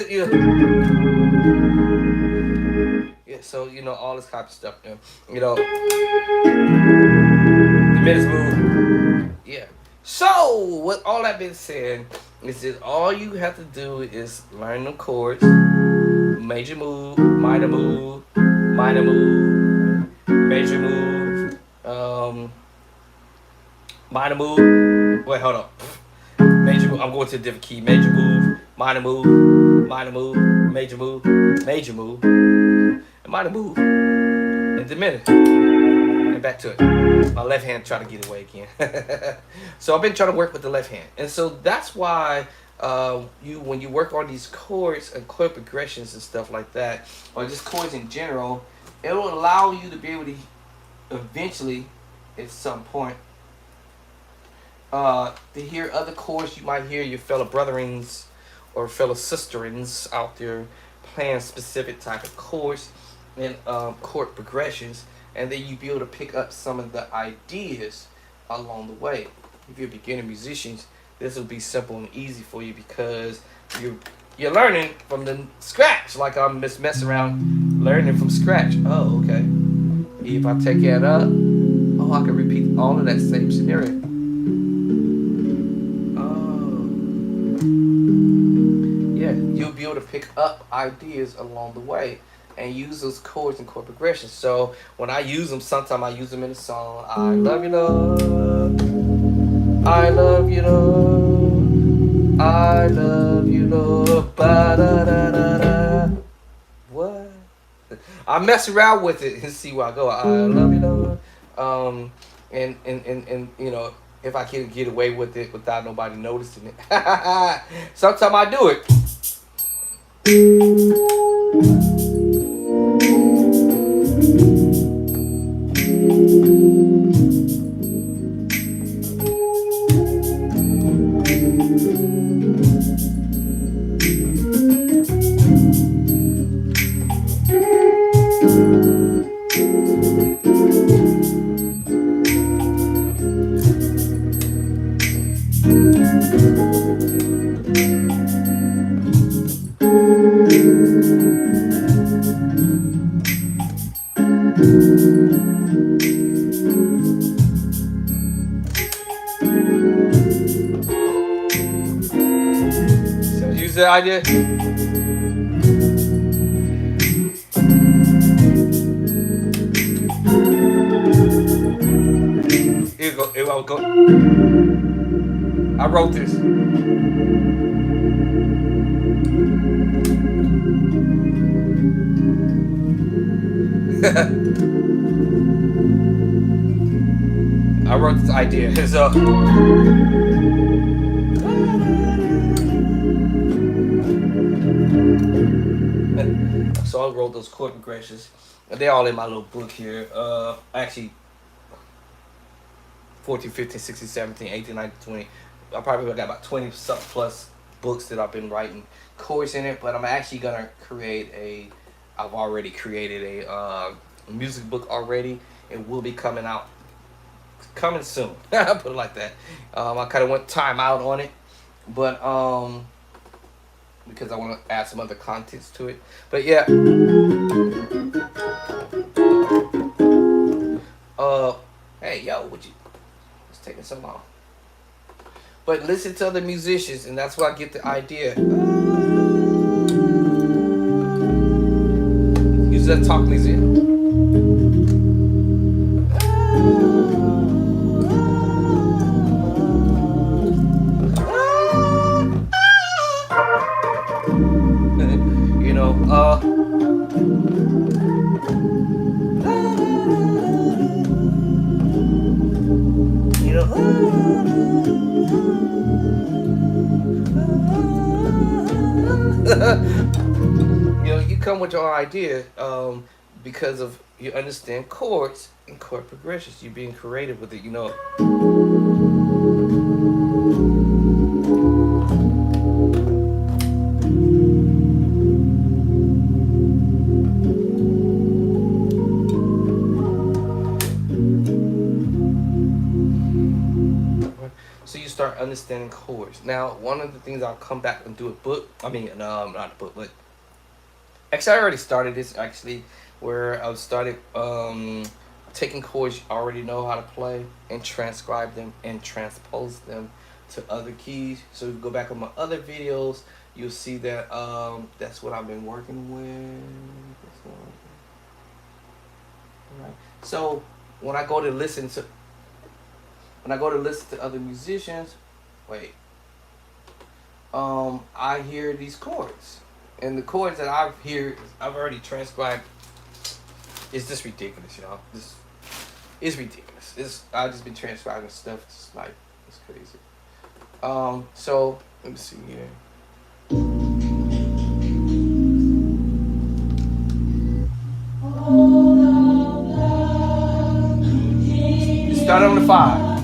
Yeah. Yeah, so you know all this type of stuff. You know, the minutes move. Yeah. So with all that being said, is that all you have to do is learn the chords: major move, minor move, minor move, major move, minor move. Wait, hold on. Major move. I'm going to a different key. Major move, minor move, minor move, major move, major move, and minor move, and diminished. And back to it. My left hand trying to get away again. So I've been trying to work with the left hand, and so that's why when you work on these chords and chord progressions and stuff like that, or just chords in general, it will allow you to be able to eventually, at some point, to hear other chords. You might hear your fellow brotherings or fellow sisterings out there playing specific type of chords and chord progressions, and then you be able to pick up some of the ideas along the way. If you're beginner musicians, this will be simple and easy for you because you're learning from the scratch. Like I'm just messing around learning from scratch. Oh, okay. If I take that up, oh, I can repeat all of that same scenario. You'll be able to pick up ideas along the way and use those chords and chord progressions. So when I use them, sometimes I use them in a song. I love you, Lord. I love you, Lord. I love you, Lord. Ba-da-da-da-da. What? I mess around with it and see where I go. I love you, Lord. And you know, if I can get away with it without nobody noticing it. Sometimes I do it. So use the idea. Here we go. Here I go. I wrote this. I wrote this idea. So I wrote those chord progressions. They're all in my little book here. Actually, 14, 15, 16, 17, 18, 19, 20. I probably got about 20 plus books that I've been writing chords in it, but I'm actually gonna create I've already created a music book already. It will be coming soon. Put it like that. I kind of went time out on it, but because I want to add some other contents to it. But yeah, hey yo, what you? It's taking so long. But listen to other musicians, and that's where I get the idea. Use that talk museum. You know, you know, you know, you come with your idea because of you understand chords and chord progressions. You're being creative with it, you know. So you start understanding chords. Now, one of the things I'll come back and do a book. I mean, not a book, but actually, I already started this. Actually, where I started taking chords you already know how to play and transcribe them and transpose them to other keys. So if you go back on my other videos, you'll see that that's what I've been working with. Right. So when I go to listen to other musicians, I hear these chords, and the chords that I've already transcribed. It's just ridiculous, y'all. This is ridiculous. I've just been transcribing stuff. It's like it's crazy. So let me see here. You start on the 5.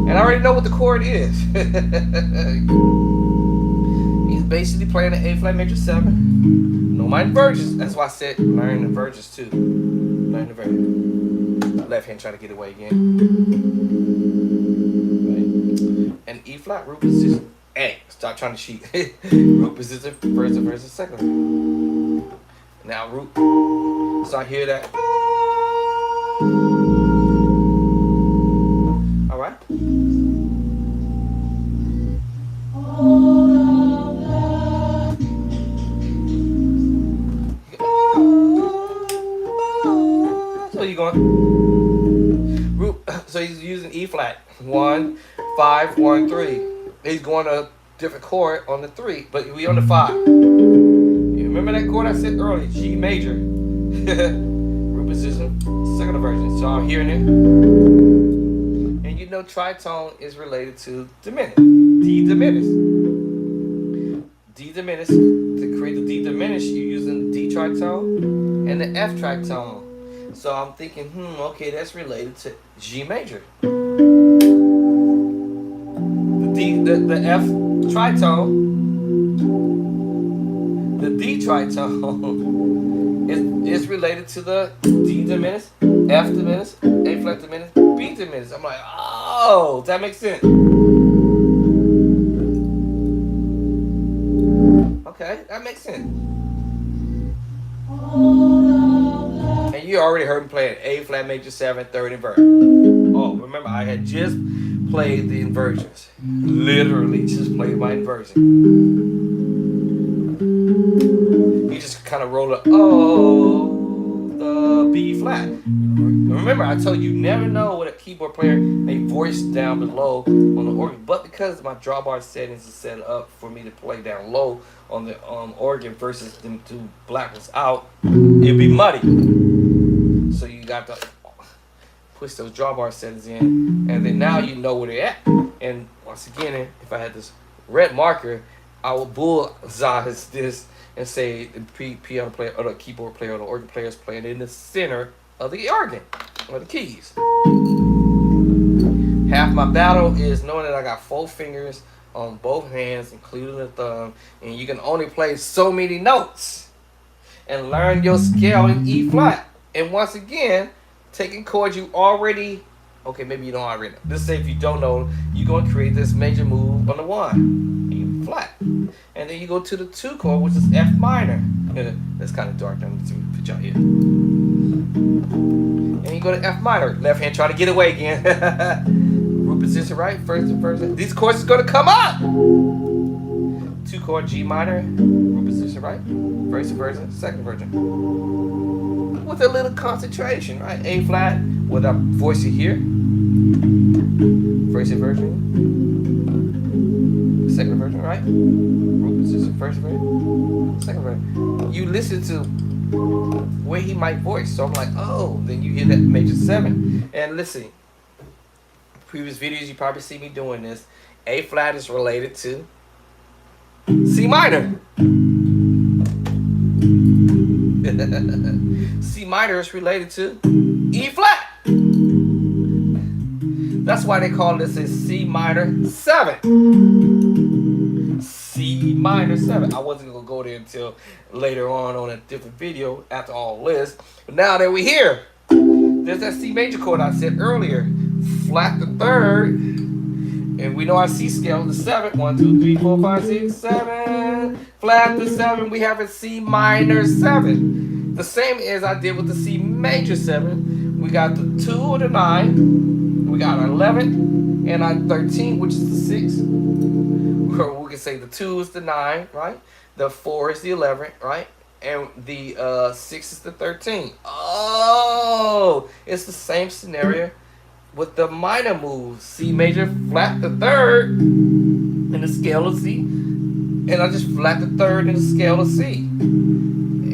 And I already know what the chord is. He's basically playing an A flat major 7. No minor inversions. That's why I said learn inversions too. Learn the inversions. Left hand trying to get away again. Right. And E flat root position. Hey, stop trying to cheat. Root position first and second. Now root. So I hear that. All right. So you're going root. So he's using E flat. 1, 5, 1, 3. He's going a different chord on the 3, but we on the 5. You remember that chord I said earlier? G major. Root position, second inversion. So I'm hearing it. And you know tritone is related to diminished. D diminished. D diminished. To create the D diminished, you're using D tritone and the F tritone. So I'm thinking, okay, that's related to G major. The F tritone, the D tritone is related to the D diminished, F diminished, A flat diminished, B diminished. I'm like, oh, that makes sense. Okay, that makes sense. And you already heard me play an A flat major 7 third inversion. Oh, remember I had just played the inversions. Literally just played my inversion. You just kind of roll the B flat. Remember Remember, I told you never know what a keyboard player may voice down below on the organ. But because my drawbar settings is set up for me to play down low on the organ versus them two black ones out, it'd be muddy. So you got to push those drawbar settings in, and then now you know where they're at. And once again, if I had this red marker, I would bullseye this and say the piano player or the keyboard player or the organ player is playing in the center of the organ or the keys. Half my battle is knowing that I got 4 fingers on both hands, including the thumb, and you can only play so many notes and learn your scale in E flat. And once again, taking chords you already, okay, maybe you don't already know. Let's say if you don't know, you're going to create this major move on the 1, E flat. And then you go to the 2 chord, which is F minor. That's kind of dark. Let me put y'all here. And you go to F minor. Left hand, try to get away again. Root position right, first and first. These chords is going to come up. 2 chord G minor, root position right, first inversion, second inversion. With a little concentration, right? A flat, with a voice here. First inversion, second inversion, right? Root position, first inversion, second inversion. You listen to where he might voice, so I'm like, oh, then you hear that major 7. And listen, previous videos you probably see me doing this. A flat is related to C minor. C minor is related to E flat. That's why they call this a C minor 7. C minor 7. I wasn't going to go there until later on a different video after all this. But now that we're here, there's that C major chord I said earlier. Flat the 3rd. And we know our C scale is 7. 1, 2, 3, 4, 5, 6, 7. Flat the 7. We have a C minor 7. The same as I did with the C major 7. We got the 2 and the 9. We got our 11 and our 13, which is the 6. Or we can say the 2 is the 9, right? The 4 is the 11, right? And the 6 is the 13. Oh, it's the same scenario with the minor move. C major, flat the 3rd in the scale of C. And I just flat the 3rd in the scale of C.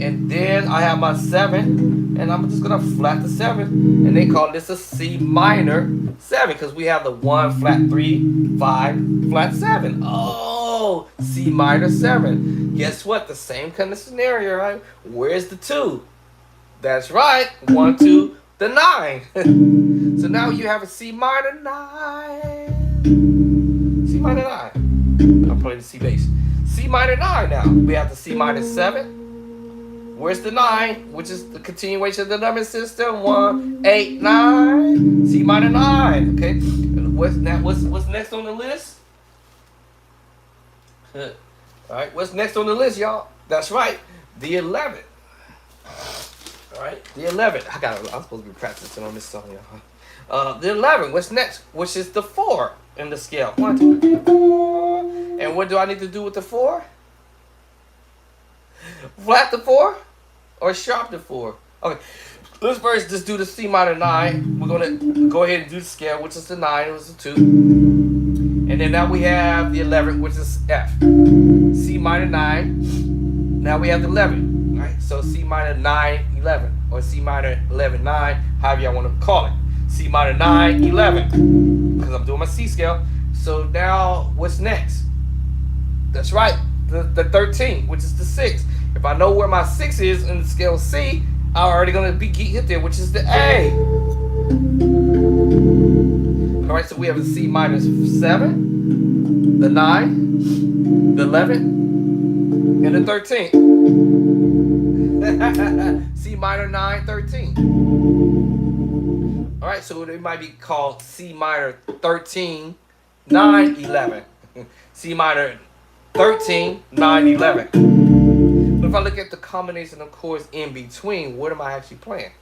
And then I have my 7. And I'm just going to flat the 7. And they call this a C minor 7. Because we have the 1, flat 3, 5, flat 7. Oh, C minor 7. Guess what? The same kind of scenario, right? Where's the 2? That's right. 1, 2, the 9. So now you have a C minor 9. C minor 9. I'm playing the C bass. C minor 9 now. We have the C minor 7. Where's the 9? Which is the continuation of the number system. 1, 8, 9. C minor 9. Okay. What's next on the list? Alright, what's next on the list, y'all? That's right. The 11. Alright, the 11. I'm supposed to be practicing on this song, y'all. The 11. What's next? Which is the 4 in the scale. 1, 2, 3, 4. And what do I need to do with the 4? Flat the 4 or sharp the 4? Okay, let's first just do the C minor 9. We're gonna go ahead and do the scale, which is the 9. It was the 2. And then now we have the 11, which is F. C minor 9. Now we have the 11. Right? So C minor 9, 11. Or C minor 11, 9. However y'all want to call it. C minor 9, 11. Because I'm doing my C scale. So now what's next? That's right. The 13, which is the 6. If I know where my 6 is in the scale C, I'm already going to be hit there, which is the A. Alright, so we have a C minor 7, the 9, the 11, and the 13. C minor 9, 13. Alright, so it might be called C minor 13, 9, 11. C minor 13, 9, 11. But if I look at the combination of chords in between, what am I actually playing?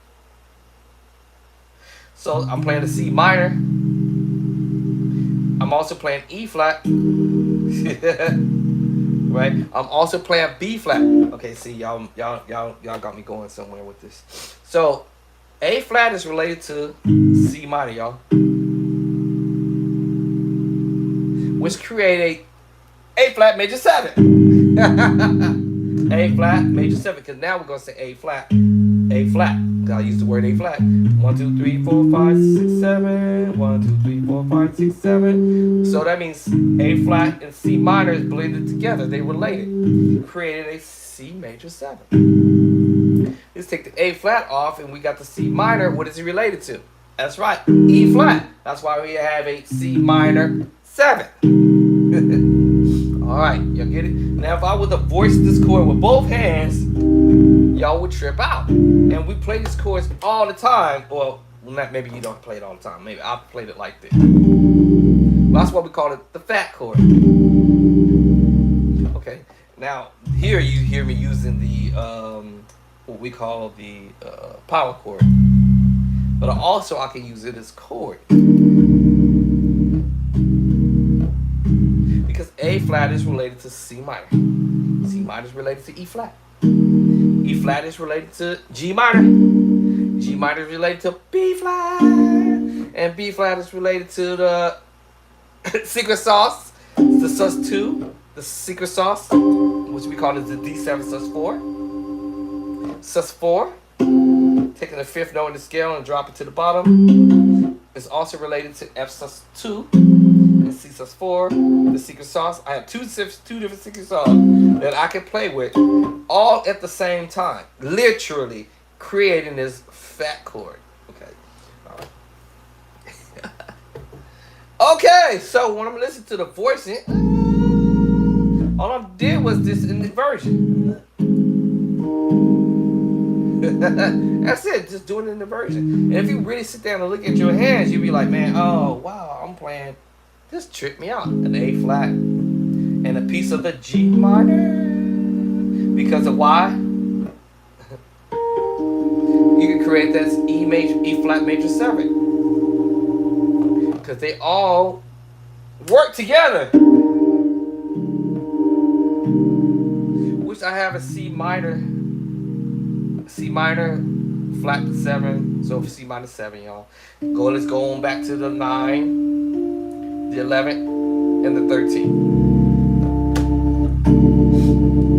So I'm playing the C minor. I'm also playing E flat. Right? I'm also playing B flat. Okay, see, y'all got me going somewhere with this. So A flat is related to C minor, y'all, which create A flat major 7. A flat major 7, because now we're going to say A flat. A flat. I use the word A flat. 1, 2, 3, 4, 5, 6, 7. 1, 2, 3, 4, 5, 6, 7. So that means A flat and C minor is blended together. They related. Created a C major 7. Let's take the A flat off and we got the C minor. What is it related to? That's right, E flat. That's why we have a C minor 7. Alright, y'all get it? Now if I were to voice this chord with both hands, y'all would trip out. And we play these chords all the time. Well, not, maybe you don't play it all the time. Maybe I've played it like this. Well, that's why we call it the fat chord. Okay, now here you hear me using the what we call the power chord. But also I can use it as chord. Because A flat is related to C minor. C minor is related to E flat. E flat is related to G minor. G minor is related to B flat. And B flat is related to the secret sauce. It's the sus2, the secret sauce, which we call it the D7 sus4. Sus4, taking the 5th note in the scale and drop it to the bottom. It's also related to F sus2 and C sus4, the secret sauce. I have two different secret sauce that I can play with all at the same time, literally creating this fat chord. Okay, all right. Okay, so when I'm listening to the voicing, all I did was this in the version. That's it, just doing it in the version. And if you really sit down and look at your hands, you'll be like, man, oh wow, I'm playing. This tricked me out. An A flat and a piece of the G minor. Because of why? You can create this E flat major 7. Because they all work together. Which I have a C minor, flat to 7. So for C minor 7, y'all. Let's go on back to the 9. The 11th and the 13th.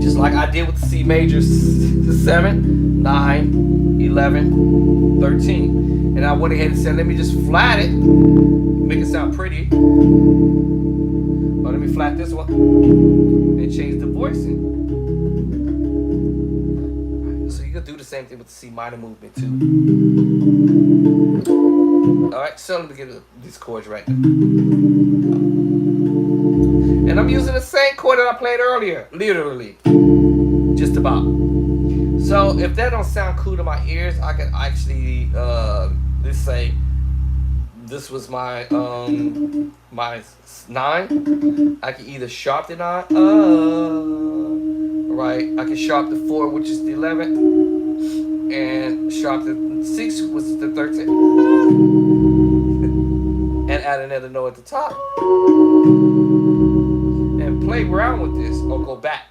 Just like I did with the C major, the 7, 9, 11, 13. And I went ahead and said, let me just flat it, make it sound pretty. Or let me flat this one and change the voicing. So you can do the same thing with the C minor movement too. Alright, so let me get these chords right now. And I'm using the same chord that I played earlier, literally. Just about. So if that don't sound cool to my ears, I can actually let's say this was my my 9. I can either sharp the 9, right? I can sharp the 4, which is the 11th, and sharp the 6, which is the 13th, and add another note at the top, and play around with this, or go back.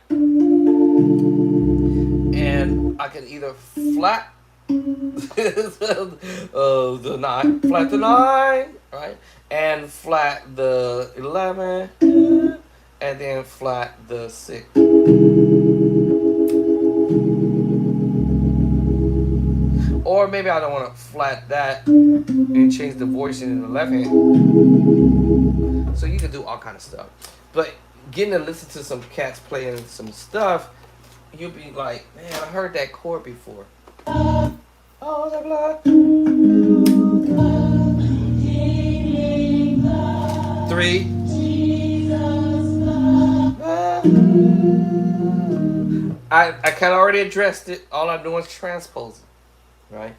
And I can either flat the 9, flat the 9, right, and flat the 11, and then flat the 6. Or maybe I don't want to flat that and change the voicing in the left hand. So you can do all kind of stuff. But getting to listen to some cats playing some stuff, you'll be like, man, I heard that chord before. Oh, the blood. 3. I kind of already addressed it. All I'm doing is transposing. Right?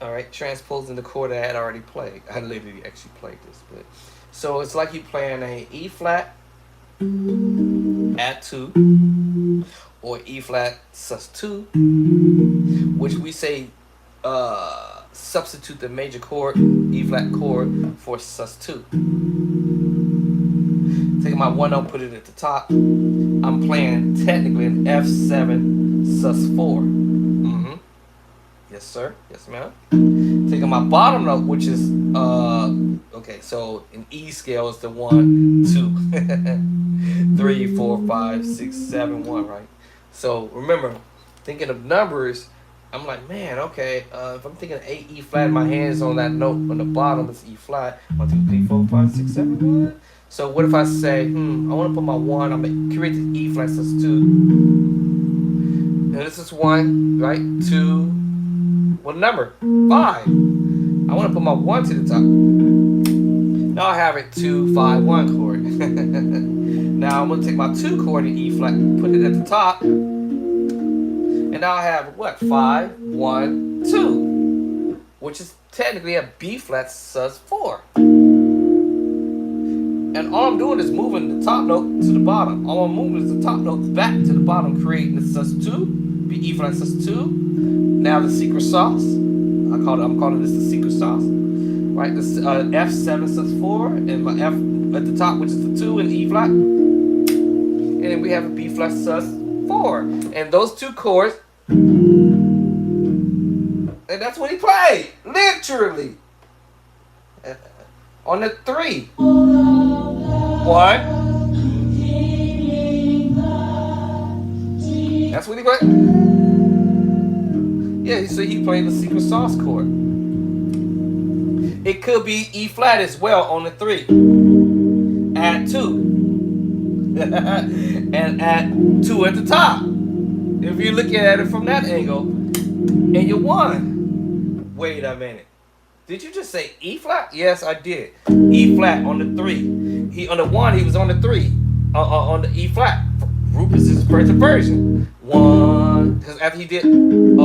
Alright, transposing the chord that I had already played. I literally actually played this. But so it's like you playing a E flat at 2, or E flat sus2, which we say substitute the major chord, E flat chord, for sus2. Take my 1 note, put it at the top. I'm playing technically an F7 sus4. Yes, sir. Yes, ma'am. my bottom note, which is okay, so in E scale is the 1, 2, 3, 4, 5, 6, 7, 1, right? So remember, thinking of numbers, I'm like, man, okay, if I'm thinking A, E flat, my hands on that note on the bottom is E flat. 1, 2, 3, 4, 5, 6, 7, 1. So what if I say, I want to put my 1, I'm going to create the E flat, so that's 2. And this is 1, right? 2, what number? 5. I want to put my 1 to the top. Now I have it 2, 5, 1 chord. Now I'm going to take my 2 chord in E flat, put it at the top. And now I have what? 5, 1, 2. Which is technically a B flat sus 4. And all I'm doing is moving the top note to the bottom. All I'm moving is the top note back to the bottom, creating the sus 2, B E flat sus 2. Now the secret sauce. I'm calling this the secret sauce. Right? This F7 sus 4 and my F at the top, which is the 2 in E flat. And then we have a B flat sus 4. And those 2 chords, and that's what he played. Literally. On the 3. 1. That's what he played. Yeah, so he played the secret sauce chord. It could be E flat as well on the 3. Add 2. And add 2 at the top. If you're looking at it from that angle, and you 1. Wait a minute. Did you just say E flat? Yes, I did. E flat on the 3. He on the 1. He was on the 3. On the E flat. Group is his first version. 1. Because after he did the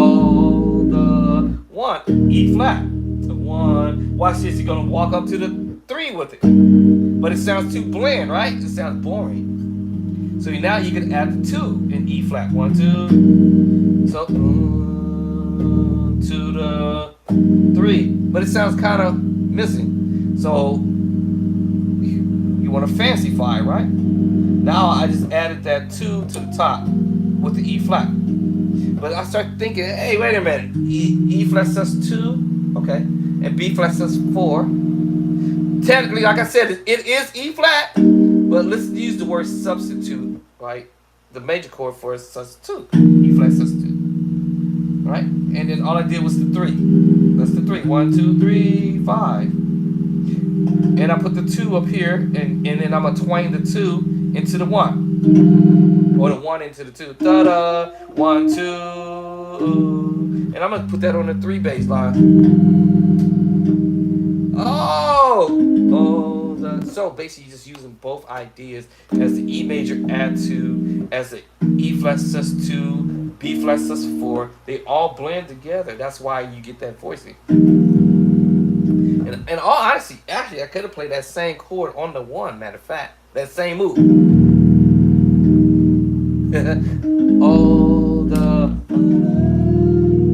1 E flat. The 1. Watch this. He's gonna walk up to the 3 with it. But it sounds too bland, right? It sounds boring. So now you can add the 2 in E flat. 1, 2. So to the 3. But it sounds kind of missing. So you want to fancify, right? Now I just added that 2 to the top with the E flat. But I start thinking, hey, wait a minute. E flat sus 2, okay, and B flat sus 4. Technically, like I said, it is E flat, but let's use the word substitute, right? The major chord for it is sus 2, E flat sus 2. Right? And then all I did was the 3. That's the 3. 1, 2, 3, 5. And I put the 2 up here, and then I'm going to twang the 2 into the 1. Or the 1 into the 2. Ta-da! 1, 2. And I'm going to put that on the 3 bass line. So basically you're just using both ideas as the E major add 2, as the E flat sus 2, B flat sus 4. They all blend together. That's why you get that voicing. And in all honesty, actually I could have played that same chord on the 1, matter of fact. That same move.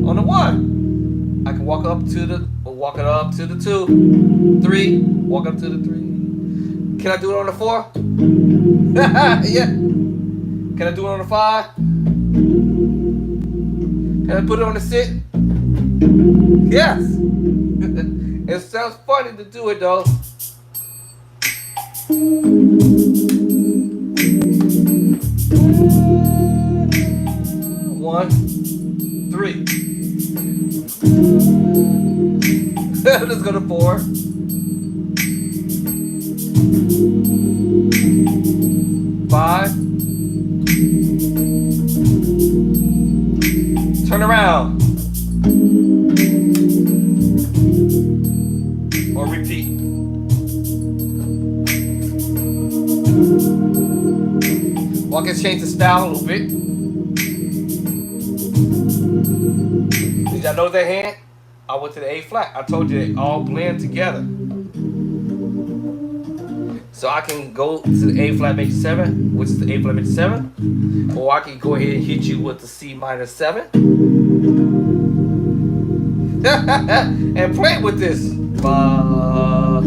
On the 1. I can walk it up to the 2, 3, walk up to the 3. Can I do it on the 4? Yeah. Can I do it on the 5? Can I put it on the 6? Yes. It sounds funny to do it though. One, 3. Let's go to 4. 5. Turn around. Or repeat. Well, I can change the style a little bit. Did y'all know that hand? I went to the A flat. I told you they all blend together. So I can go to the A flat major 7, which is the A flat major 7, or I can go ahead and hit you with the C minor 7 and play with this. Ba,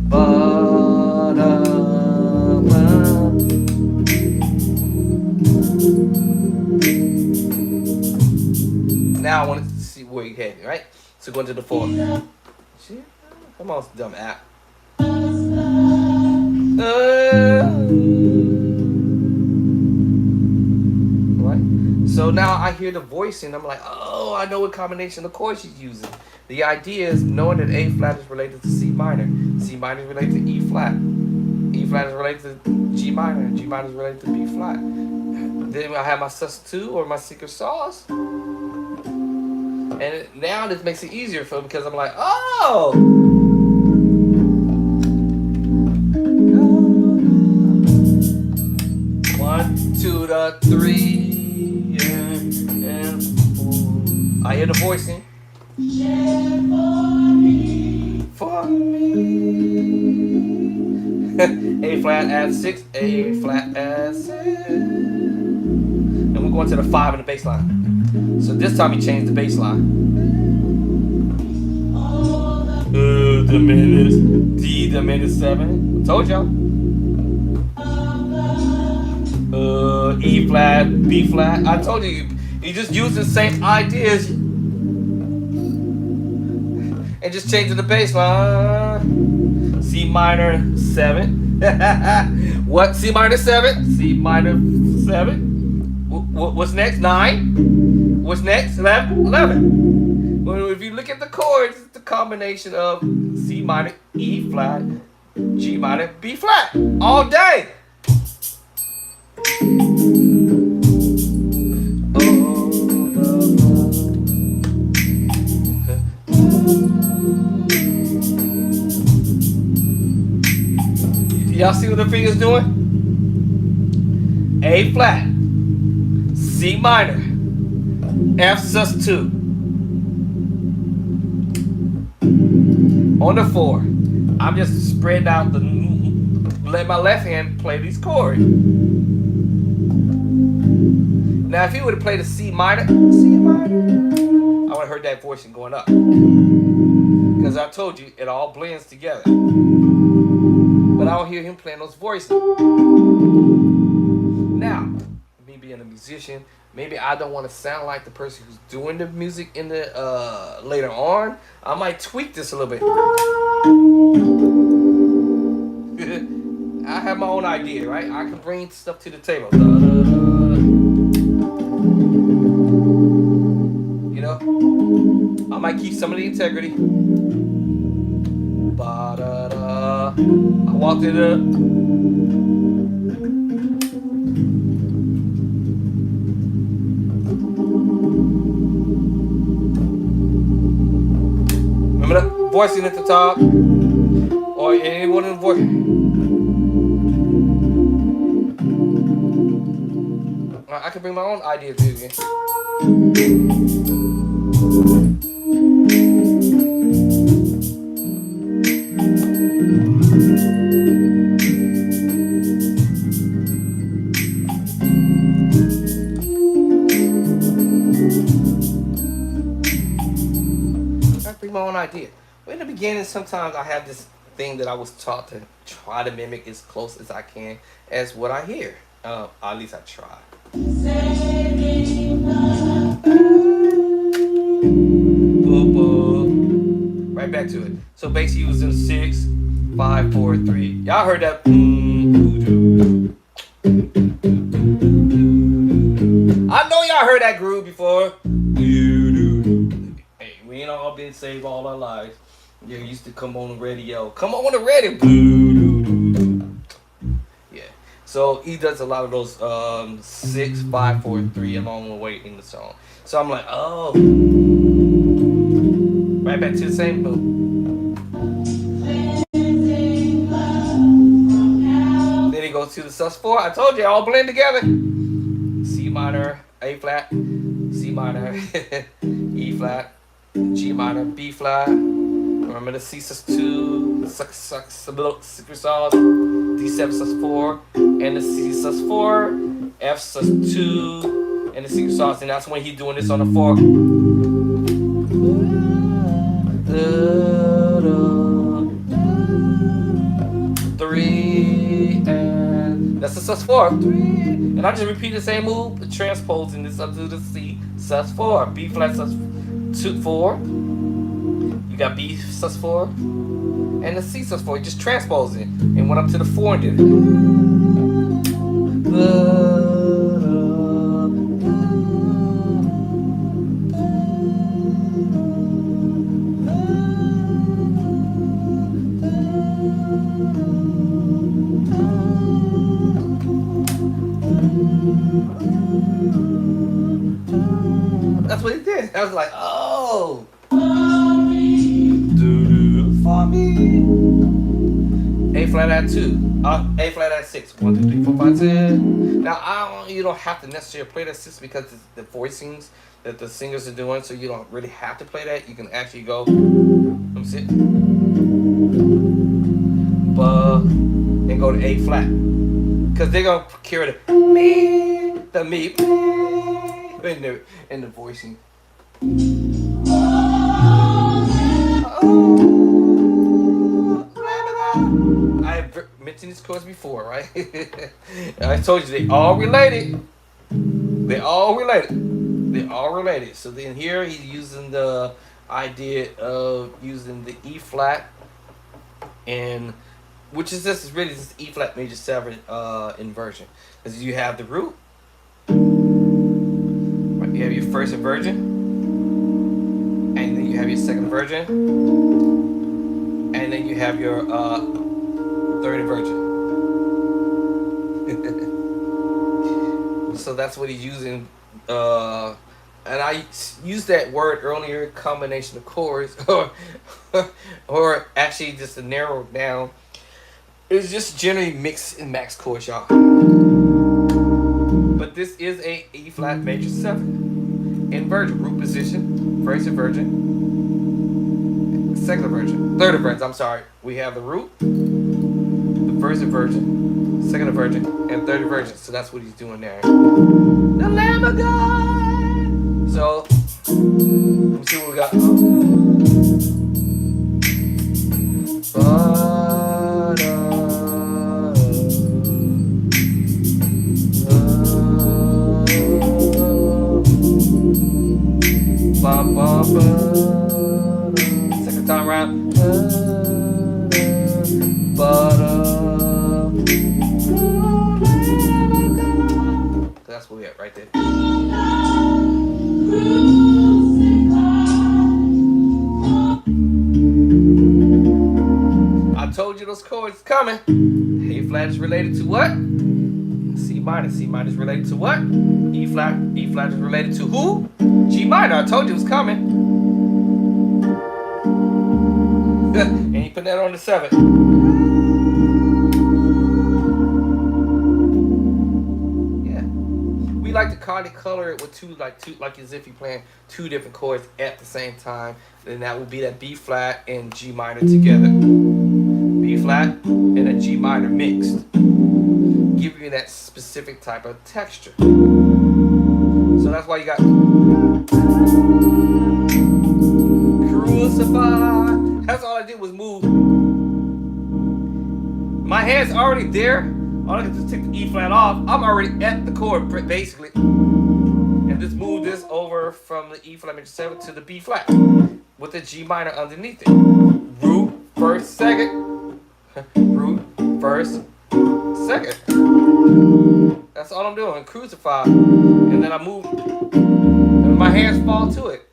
ba, da, ba. Now I want to see where you heading, right? So going to the 4. Shit, come on, dumb app. Right? So now I hear the voicing. I'm like, oh, I know what combination of chords she's using. The idea is knowing that A flat is related to C minor. C minor is related to E flat. E flat is related to G minor. G minor is related to B flat. Then I have my sus2 or my secret sauce. And now this makes it easier for me because I'm like, oh! 1, 2 to 3, and 4. I hear the voicing. For me. A flat add 6, A flat add 6. And we're going to the 5 in the bass line. So this time he changed the bass line. Diminished, D diminished 7. Told y'all. E flat, B flat. I told you, you just use the same ideas and just changing the bass line. C minor 7. What? C minor 7? C minor 7. What's next? 9. What's next? 11. Well, if you look at the chords, it's the combination of C minor, E flat, G minor, B flat all day. Y'all see what the finger's doing? A flat, C minor, F sus2. On the 4, I'm just spreading out the, let my left hand play these chords. Now, if he would have played a C minor, I would have heard that voicing going up. Because I told you, it all blends together. But I don't hear him playing those voices. Now, me being a musician, maybe I don't want to sound like the person who's doing the music in the later on. I might tweak this a little bit. I have my own idea, right? I can bring stuff to the table. You know, I might keep some of the integrity. I walked it up. Remember that voicing at the top? Or anyone in the voice? I can bring my own ideas to you again. My own idea. But in the beginning, sometimes I have this thing that I was taught to try to mimic as close as I can as what I hear. At least I try. Right back to it. So basically using 6, 5, 4, 3. Y'all heard that? I know y'all heard that groove before. We ain't all been saved all our lives. Yeah, used to come on the radio. Come on the radio. Yeah. So he does a lot of those 6, 5, 4, 3 along the way in the song. So I'm like, oh. Right back to the same note. Then he goes to the sus4. I told you, all blend together. C minor, A flat, C minor, E flat, G minor, B flat. Remember the C sus2, secret sauce, D7 sus4, and the C sus4, F sus2, and the secret sauce. And that's when he's doing this on the 4. 3, and that's the sus4. 3, and I just repeat the same move, transposing this up to the C sus4, B flat sus4. 2, 4. You got B sus4 and the C sus4. You just transposed it and went up to the 4 and did it. That's what he did. I was like, oh. Do for me. A flat add 2. A flat add 6. 1, 2, 3, 4, 5, 6. Now, you don't have to necessarily play that 6 because it's the voicings that the singers are doing, so you don't really have to play that. You can actually go, let me see, and go to A flat. Because they're going to carry the me in the voicing. I mentioned these chords before, right? I told you they all related. They all related. So then here he's using the idea of using the E flat, and which is just really just E flat major 7 inversion, because you have the root. Right, you have your first inversion, and then you have your second inversion, and then you have your third inversion. So that's what he's using. And I used that word earlier, combination of chords, or actually just to narrow it down. It's just generally mix and max chords, y'all. But this is a E flat major 7 inversion, root position, first inversion, second inversion, third inversion. I'm sorry. We have the root, the first inversion, second inversion, and third inversion. So that's what he's doing there. The Lamb of God. So let me see what we got. Second time around. That's what we at right there. I told you those chords coming. A flat is related to what? C minor. C minor is related to what? E flat. E flat is related to who? G minor. I told you it was coming. And you put that on the 7. Yeah. We like to color it with two, like as if you're playing 2 different chords at the same time. Then that would be that B flat and G minor together. B flat and a G minor mixed. Give you that specific type of texture. So that's why you got crucified. That's all I did was move. My hand's already there. All I can do is take the E flat off. I'm already at the chord basically. And just move this over from the E flat major 7 to the B flat with the G minor underneath it. Root, first, second. Root, first, second. That's all I'm doing. Crucify. And then I move. And my hands fall to it.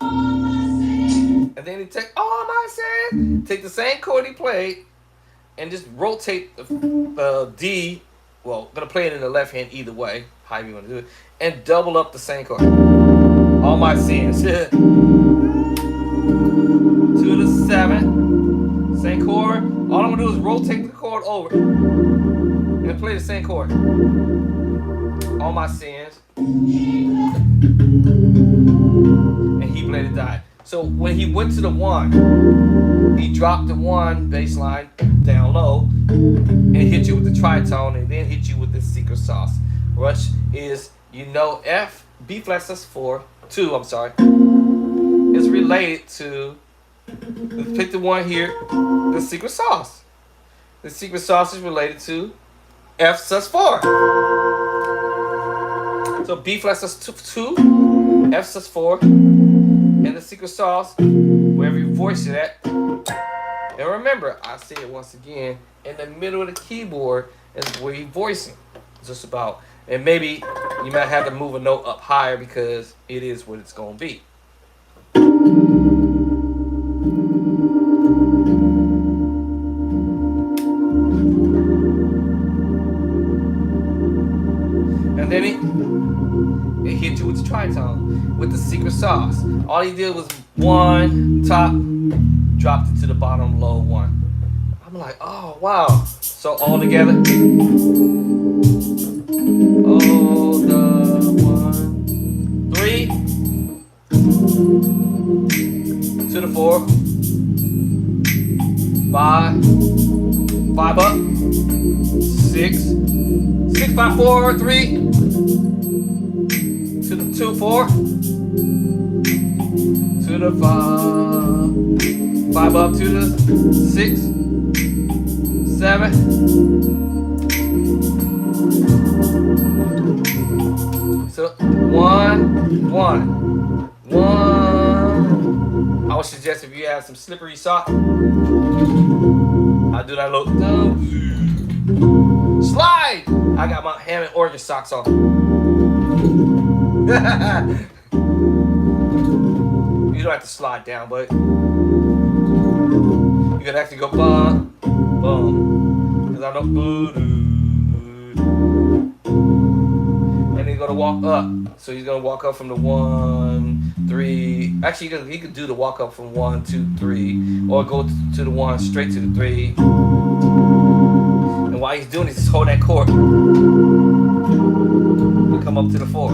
And then he take all my sins. Take the same chord he played. And just rotate the D. Well, gonna play it in the left hand either way. However you want to do it. And double up the same chord. All my sins. To the 7. Same chord. All I'm gonna do is rotate the chord over. And play the same chord. All my sins. And he played it died. So when he went to the 1, he dropped the 1 bass line down low and hit you with the tritone and then hit you with the secret sauce. Which is, F, B flat sus4, 2, I'm sorry, is related to, let's pick the 1 here, the secret sauce. The secret sauce is related to F sus4. So B flat sus2, F sus4, and the secret sauce, wherever you voice it at. And remember, I say it once again, in the middle of the keyboard is where you're voicing. Just about. And maybe you might have to move a note up higher because it is what it's going to be. And then it hit you with the tritone, with the secret sauce. All he did was one, top, dropped it to the bottom, low, one. I'm like, oh, wow. So all together. Oh, the 1, 3, to the 4, 5, 5 up, 6, 6, 5, 4, 3, to the 2, 4, to the 5, 5 up to the 6, 7. So 1, 1, 1. I would suggest if you have some slippery socks, I do that little slide. I got my Hammond organ socks on. You don't have to slide down, but you're gonna have to go bum, bum, because I know and then he's gonna walk up. So he's gonna walk up from the 1, 3. Actually, he could do the walk up from 1, 2, 3, or go to the 1 straight to the 3. And while he's doing this, just hold that chord and come up to the 4.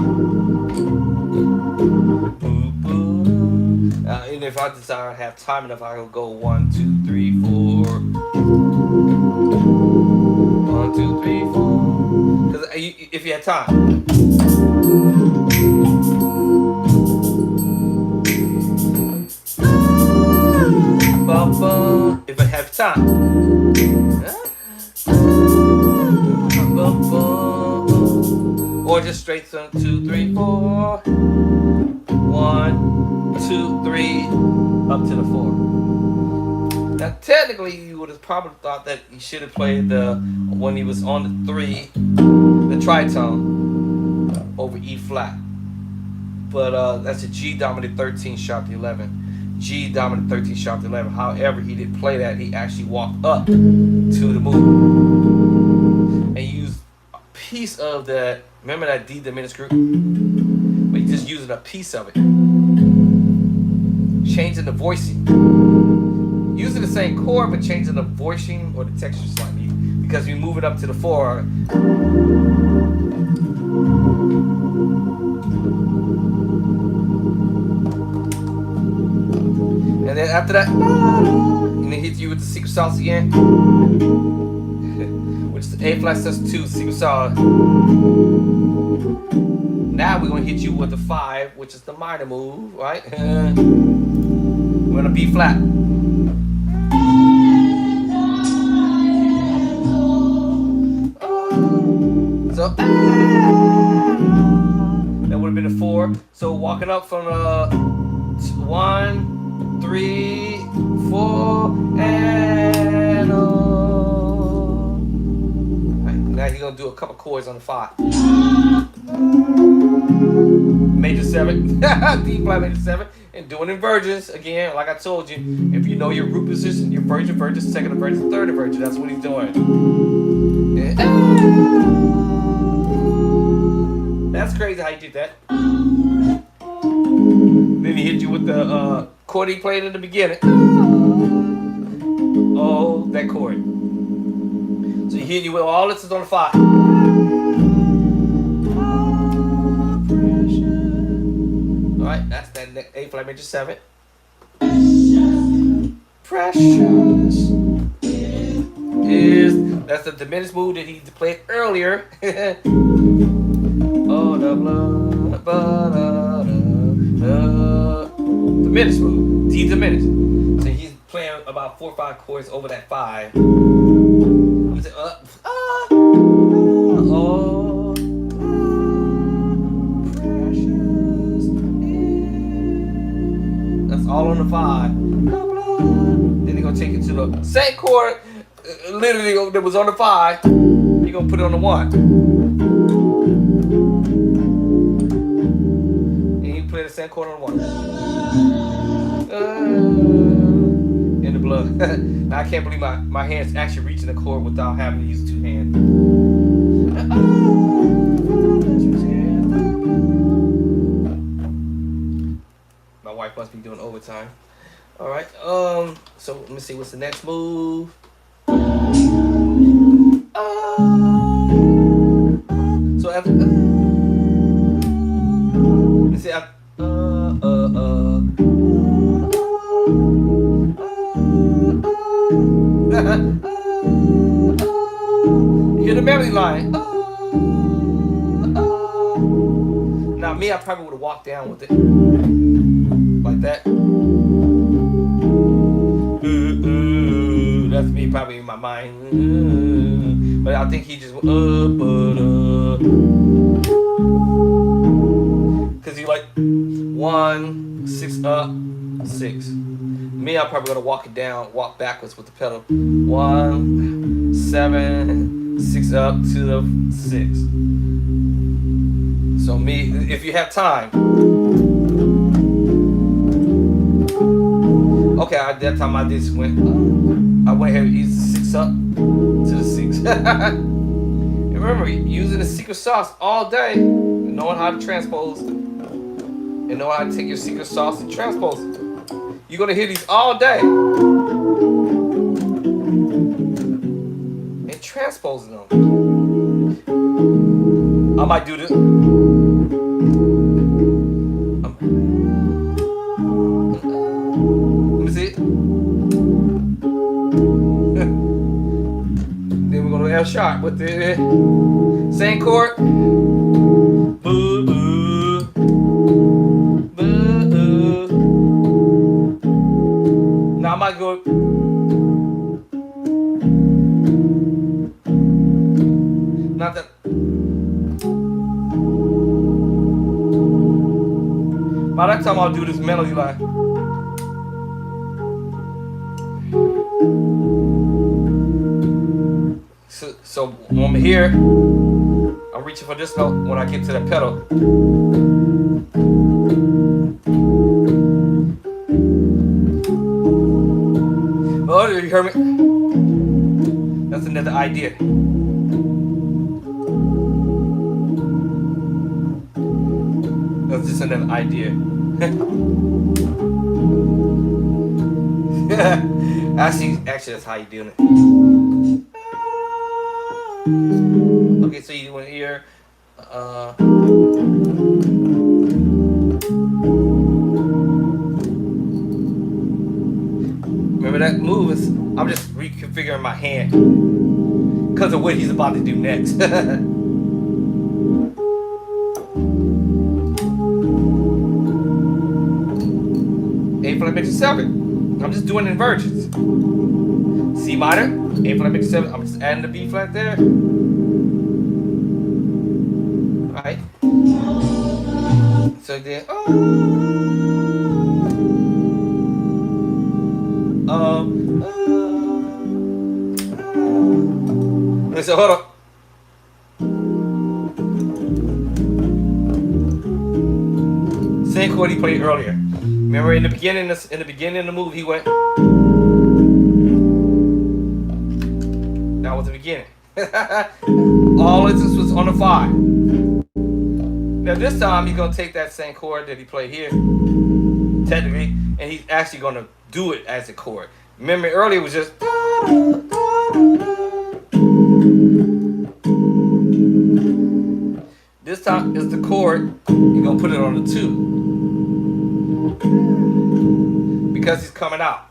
And if I desire to have time enough, I will go 1, 2, 3, 4. 1, 2, 3, 4. Because if you have time. If I have time. Or just straight 1, 2, 3, 4. 1, 2, 3, up to the 4. Now, technically, you would have probably thought that he should have played when he was on the 3, the tritone over E flat. But that's a G dominant 13 sharp to 11. G dominant 13 sharp to 11. However, he didn't play that. He actually walked up to the move and used a piece of that. Remember that D diminished group? But he's just using a piece of it. Changing the voicing. Using the same chord, but changing the voicing or the texture slightly. Because we move it up to the 4. And then after that, and then hit you with the secret sauce again. Which is the A flat sus 2 secret sauce. Now we're gonna hit you with the 5, which is the minor move, right? We're gonna B flat. So that would have been a 4. So walking up from 1, 3, 4, and right, now you're gonna do a couple chords on the 5. Major 7, D flat major 7, and doing inversions again. Like I told you, if you know your root position, your version, second inversion, third inversion, that's what he's doing. And, that's crazy how you did that. Then he hit you with the chord he played in the beginning. Oh, that chord. So he hit you with all this is on the 5. Alright, that's that A flat major 7. Precious is that's the diminished move that he played earlier. Oh, the blood, diminished move, D diminished. So he's playing about 4 or 5 chords over that 5. I'm saying, precious It's all on the 5. Then they're gonna take it to the same chord, literally that was on the 5. You're gonna put it on the 1. And you play the same chord on the 1. In the blood. Now, I can't believe my hands actually reaching the chord without having to use 2 hands. My wife must be doing overtime. All right. So let me see what's the next move. So after let me see. Hear the melody line. Now me, I probably would have walked down with it like that. That's me probably in my mind. But I think he just went cause he like 1, 6 up, 6. Me, I'm probably gonna walk backwards with the pedal. 1, 7, 6 up to the 6. So me, if you have time. Okay, at that time I just went ahead and used the 6 up to the 6. And remember, using the secret sauce all day, knowing how to transpose, and knowing how to take your secret sauce and transpose it. You're gonna hear these all day. And transposing them. I might do this. Let me see it. Then we're gonna F sharp with the same chord. Boo boo. Boo boo. Now I might go. Not that. By that time I'll do this melody line. So when I'm here, I'm reaching for this note when I get to the pedal. Oh, you heard me? That's another idea. That's just another idea. Actually, that's how you doing it. Okay, so you went here. Remember that move is, I'm just reconfiguring my hand because of what he's about to do next. A flat major 7. I'm just doing inversions. C minor, A flat major 7. I'm just adding the B flat there. Alright. So then, so hold up. Same chord he played earlier. Remember in the beginning of the move he went. That was the beginning. All this was on the 5. Now this time he's gonna take that same chord that he played here, technically, and he's actually gonna do it as a chord. Remember earlier it was just. This time is the chord. You're gonna put it on the 2 because he's coming out.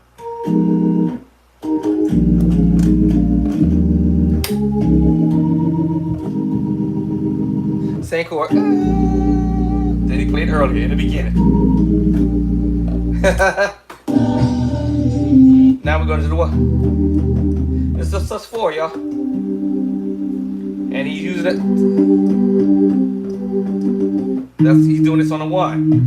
Same chord that he played earlier in the beginning. Now we're going to do what? It's just us 4, y'all. And he's using it. He's doing this on a 1.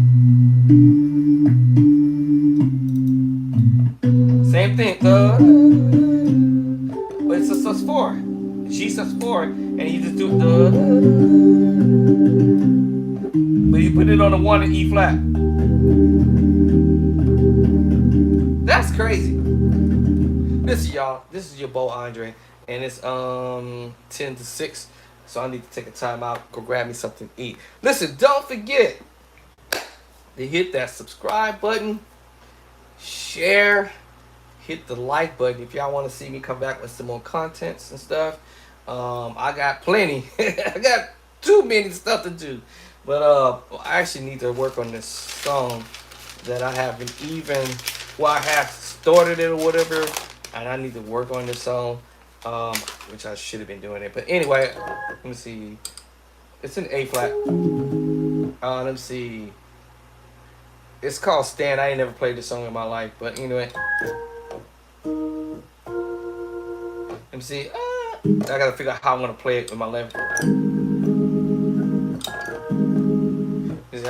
G sus4, and you just do the, but you put it on the 1 and E flat. That's crazy. Listen, y'all. This is your boy Andre, and it's 10 to 6. So I need to take a time out, go grab me something to eat. Listen, don't forget to hit that subscribe button, share, hit the like button if y'all want to see me come back with some more contents and stuff. I got plenty. I got too many stuff to do. But I actually need to work on this song that I haven't even, well, I have started it or whatever, and I need to work on this song, which I should have been doing it. But anyway, let me see. It's an A flat. Let me see. It's called Stand. I ain't never played this song in my life, but anyway. Let me see. I gotta figure out how I'm gonna play it with my left.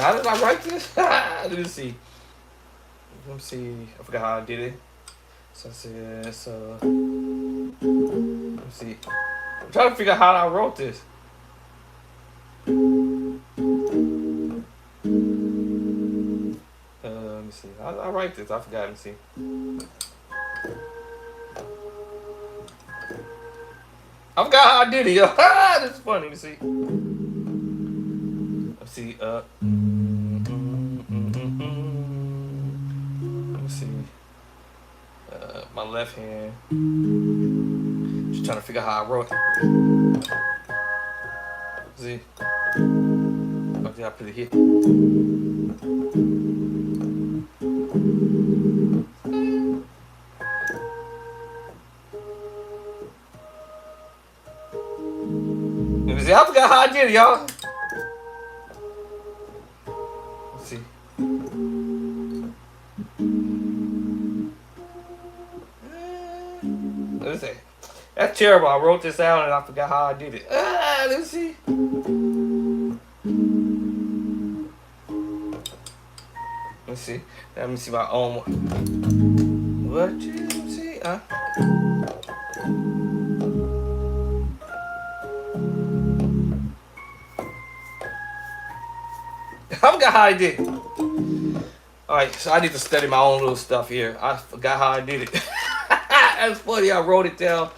How did I write this? Let me see. Let me see. I forgot how I did it. So I said, so. Let me see. I'm trying to figure out how I wrote this. Let me see. How did I write this? I forgot. Let me see. I forgot how I did it, yo. That's funny. Let me see. Let's see. Let me see. My left hand. Just trying to figure out how I wrote it. See. Okay, I put it here. Let me see. I forgot how I did it, y'all. Let's see. Let me see. That's terrible. I wrote this out and I forgot how I did it. Let me see. Let me see. Let me see my own one. What you see? I forgot how I did it. Alright, so I need to study my own little stuff here. I forgot how I did it. That's funny. I wrote it down.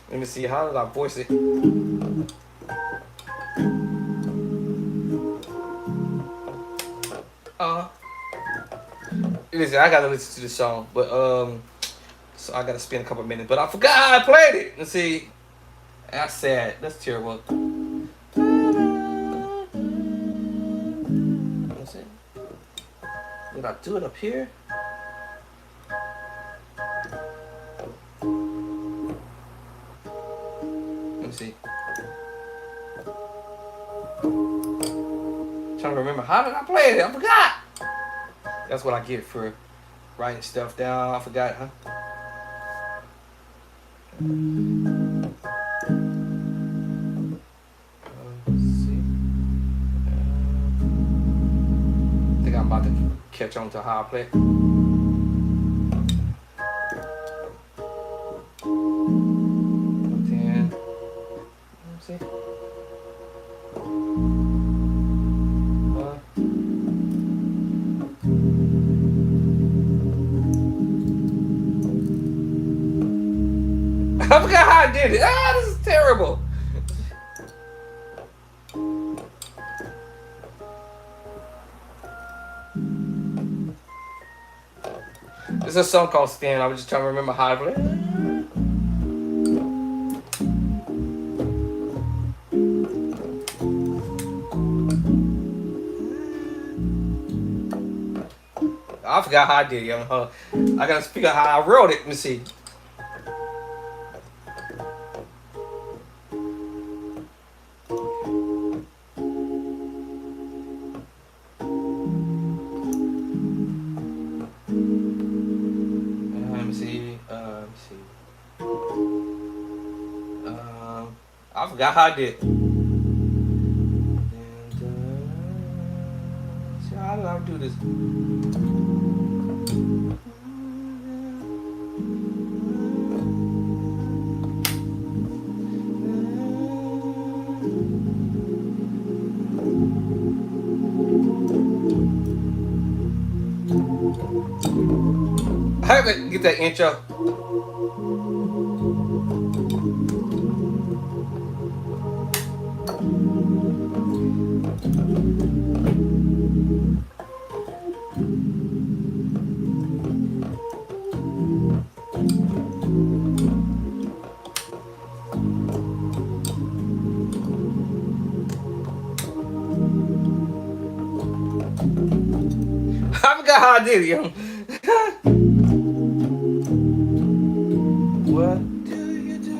Let me see. How did I voice it? Listen, I gotta listen to the song, but so I gotta spend a couple minutes. But I forgot how I played it. Let's see. That's sad. That's terrible. Let's see. Did I do it up here? Let me see. Trying to remember, how did I play it? I forgot. That's what I get for writing stuff down. I forgot, huh? Let's see. I think I'm about to catch on to how I play it. Let's see. I forgot how I did it. This is terrible. There's a song called Stand. I was just trying to remember how I play. I forgot how I did it. I gotta figure out how I wrote it. Let me see. I forgot how I did it. See, how did I do this? I haven't get that intro. I forgot how I did it, yo. What do you do?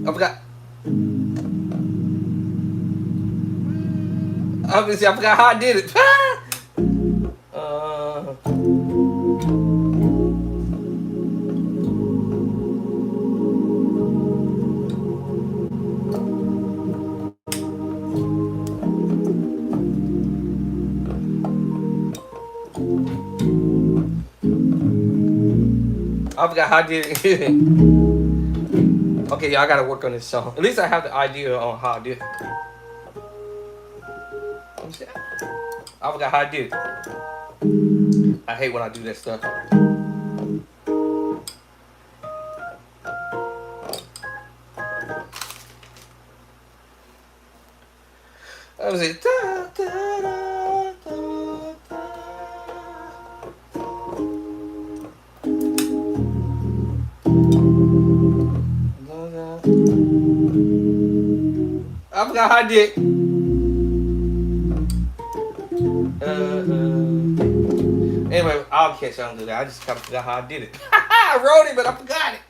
I forgot. Obviously, I forgot how I did it. I forgot how I did it. Okay, y'all gotta work on this song. At least I have the idea on how I did it. I forgot how I did it. I hate when I do that stuff. That was it. Da, da, da, da, da. I forgot how I did. Anyway, I'll catch on to that. I just kind of forgot how I did it. I wrote it, but I forgot it.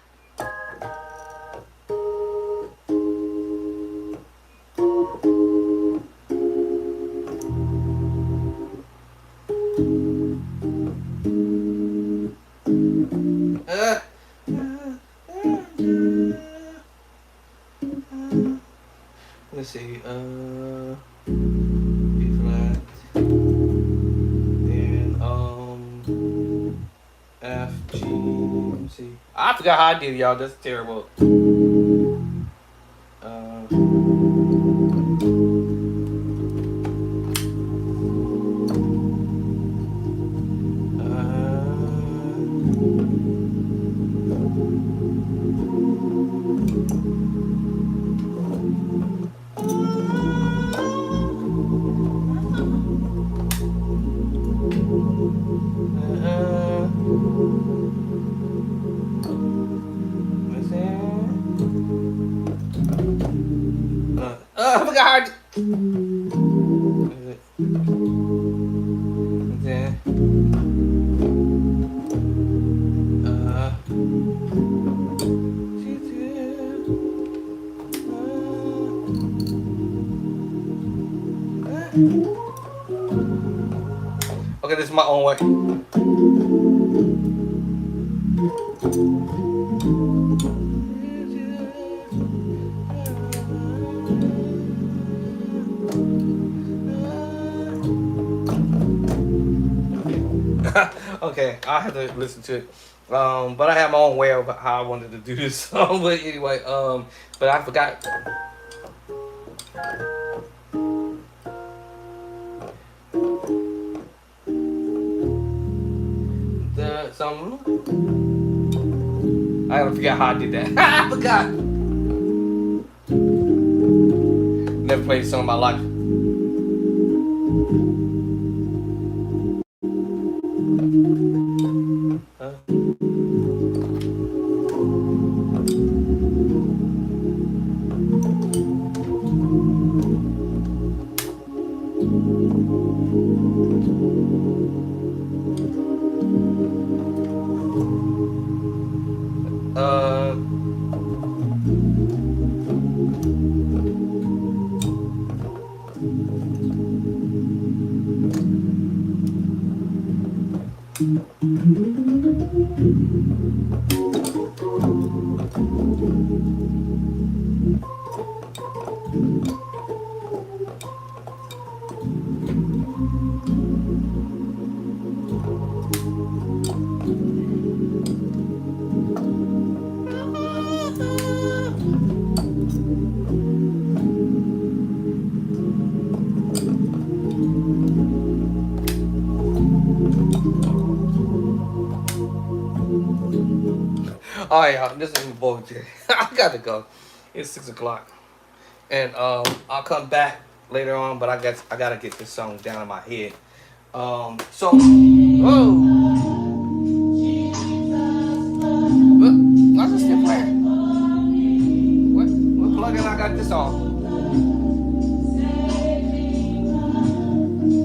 Let's see. B flat. Then F G C. I forgot how I did it, y'all. That's terrible. I forgot how I did. Okay, this is my own way. Okay, I have to listen to it. But I have my own way of how I wanted to do this song. But anyway, but I forgot. I gotta figure out how I did that. I forgot. Never played a song in my life. All right, y'all. This is my boy Jay. I got to go. It's 6 o'clock, and I'll come back later on. But I gotta get this song down in my head. So whoa, why is it still playing? What plug-in I got this on?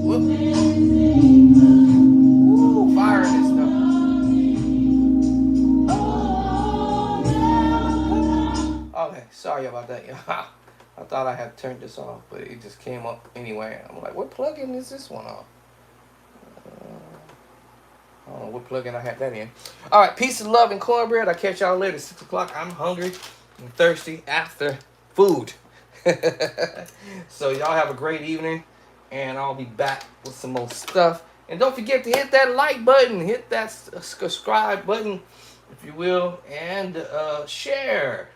Woo, fire in this stuff. Okay, sorry about that, y'all. I thought I had turned this off, but it just came up anyway. I'm like, what plug-in is this one on? I don't know what plug-in I had that in. All right, peace and love and cornbread. I'll catch y'all later. 6 o'clock. I'm hungry and thirsty after food. So y'all have a great evening, and I'll be back with some more stuff. And don't forget to hit that like button, hit that subscribe button, if you will, and share.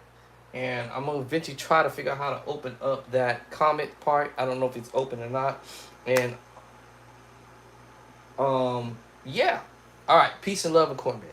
And I'm gonna eventually try to figure out how to open up that comment part. I don't know if it's open or not. And yeah. All right. Peace and love and cornbread.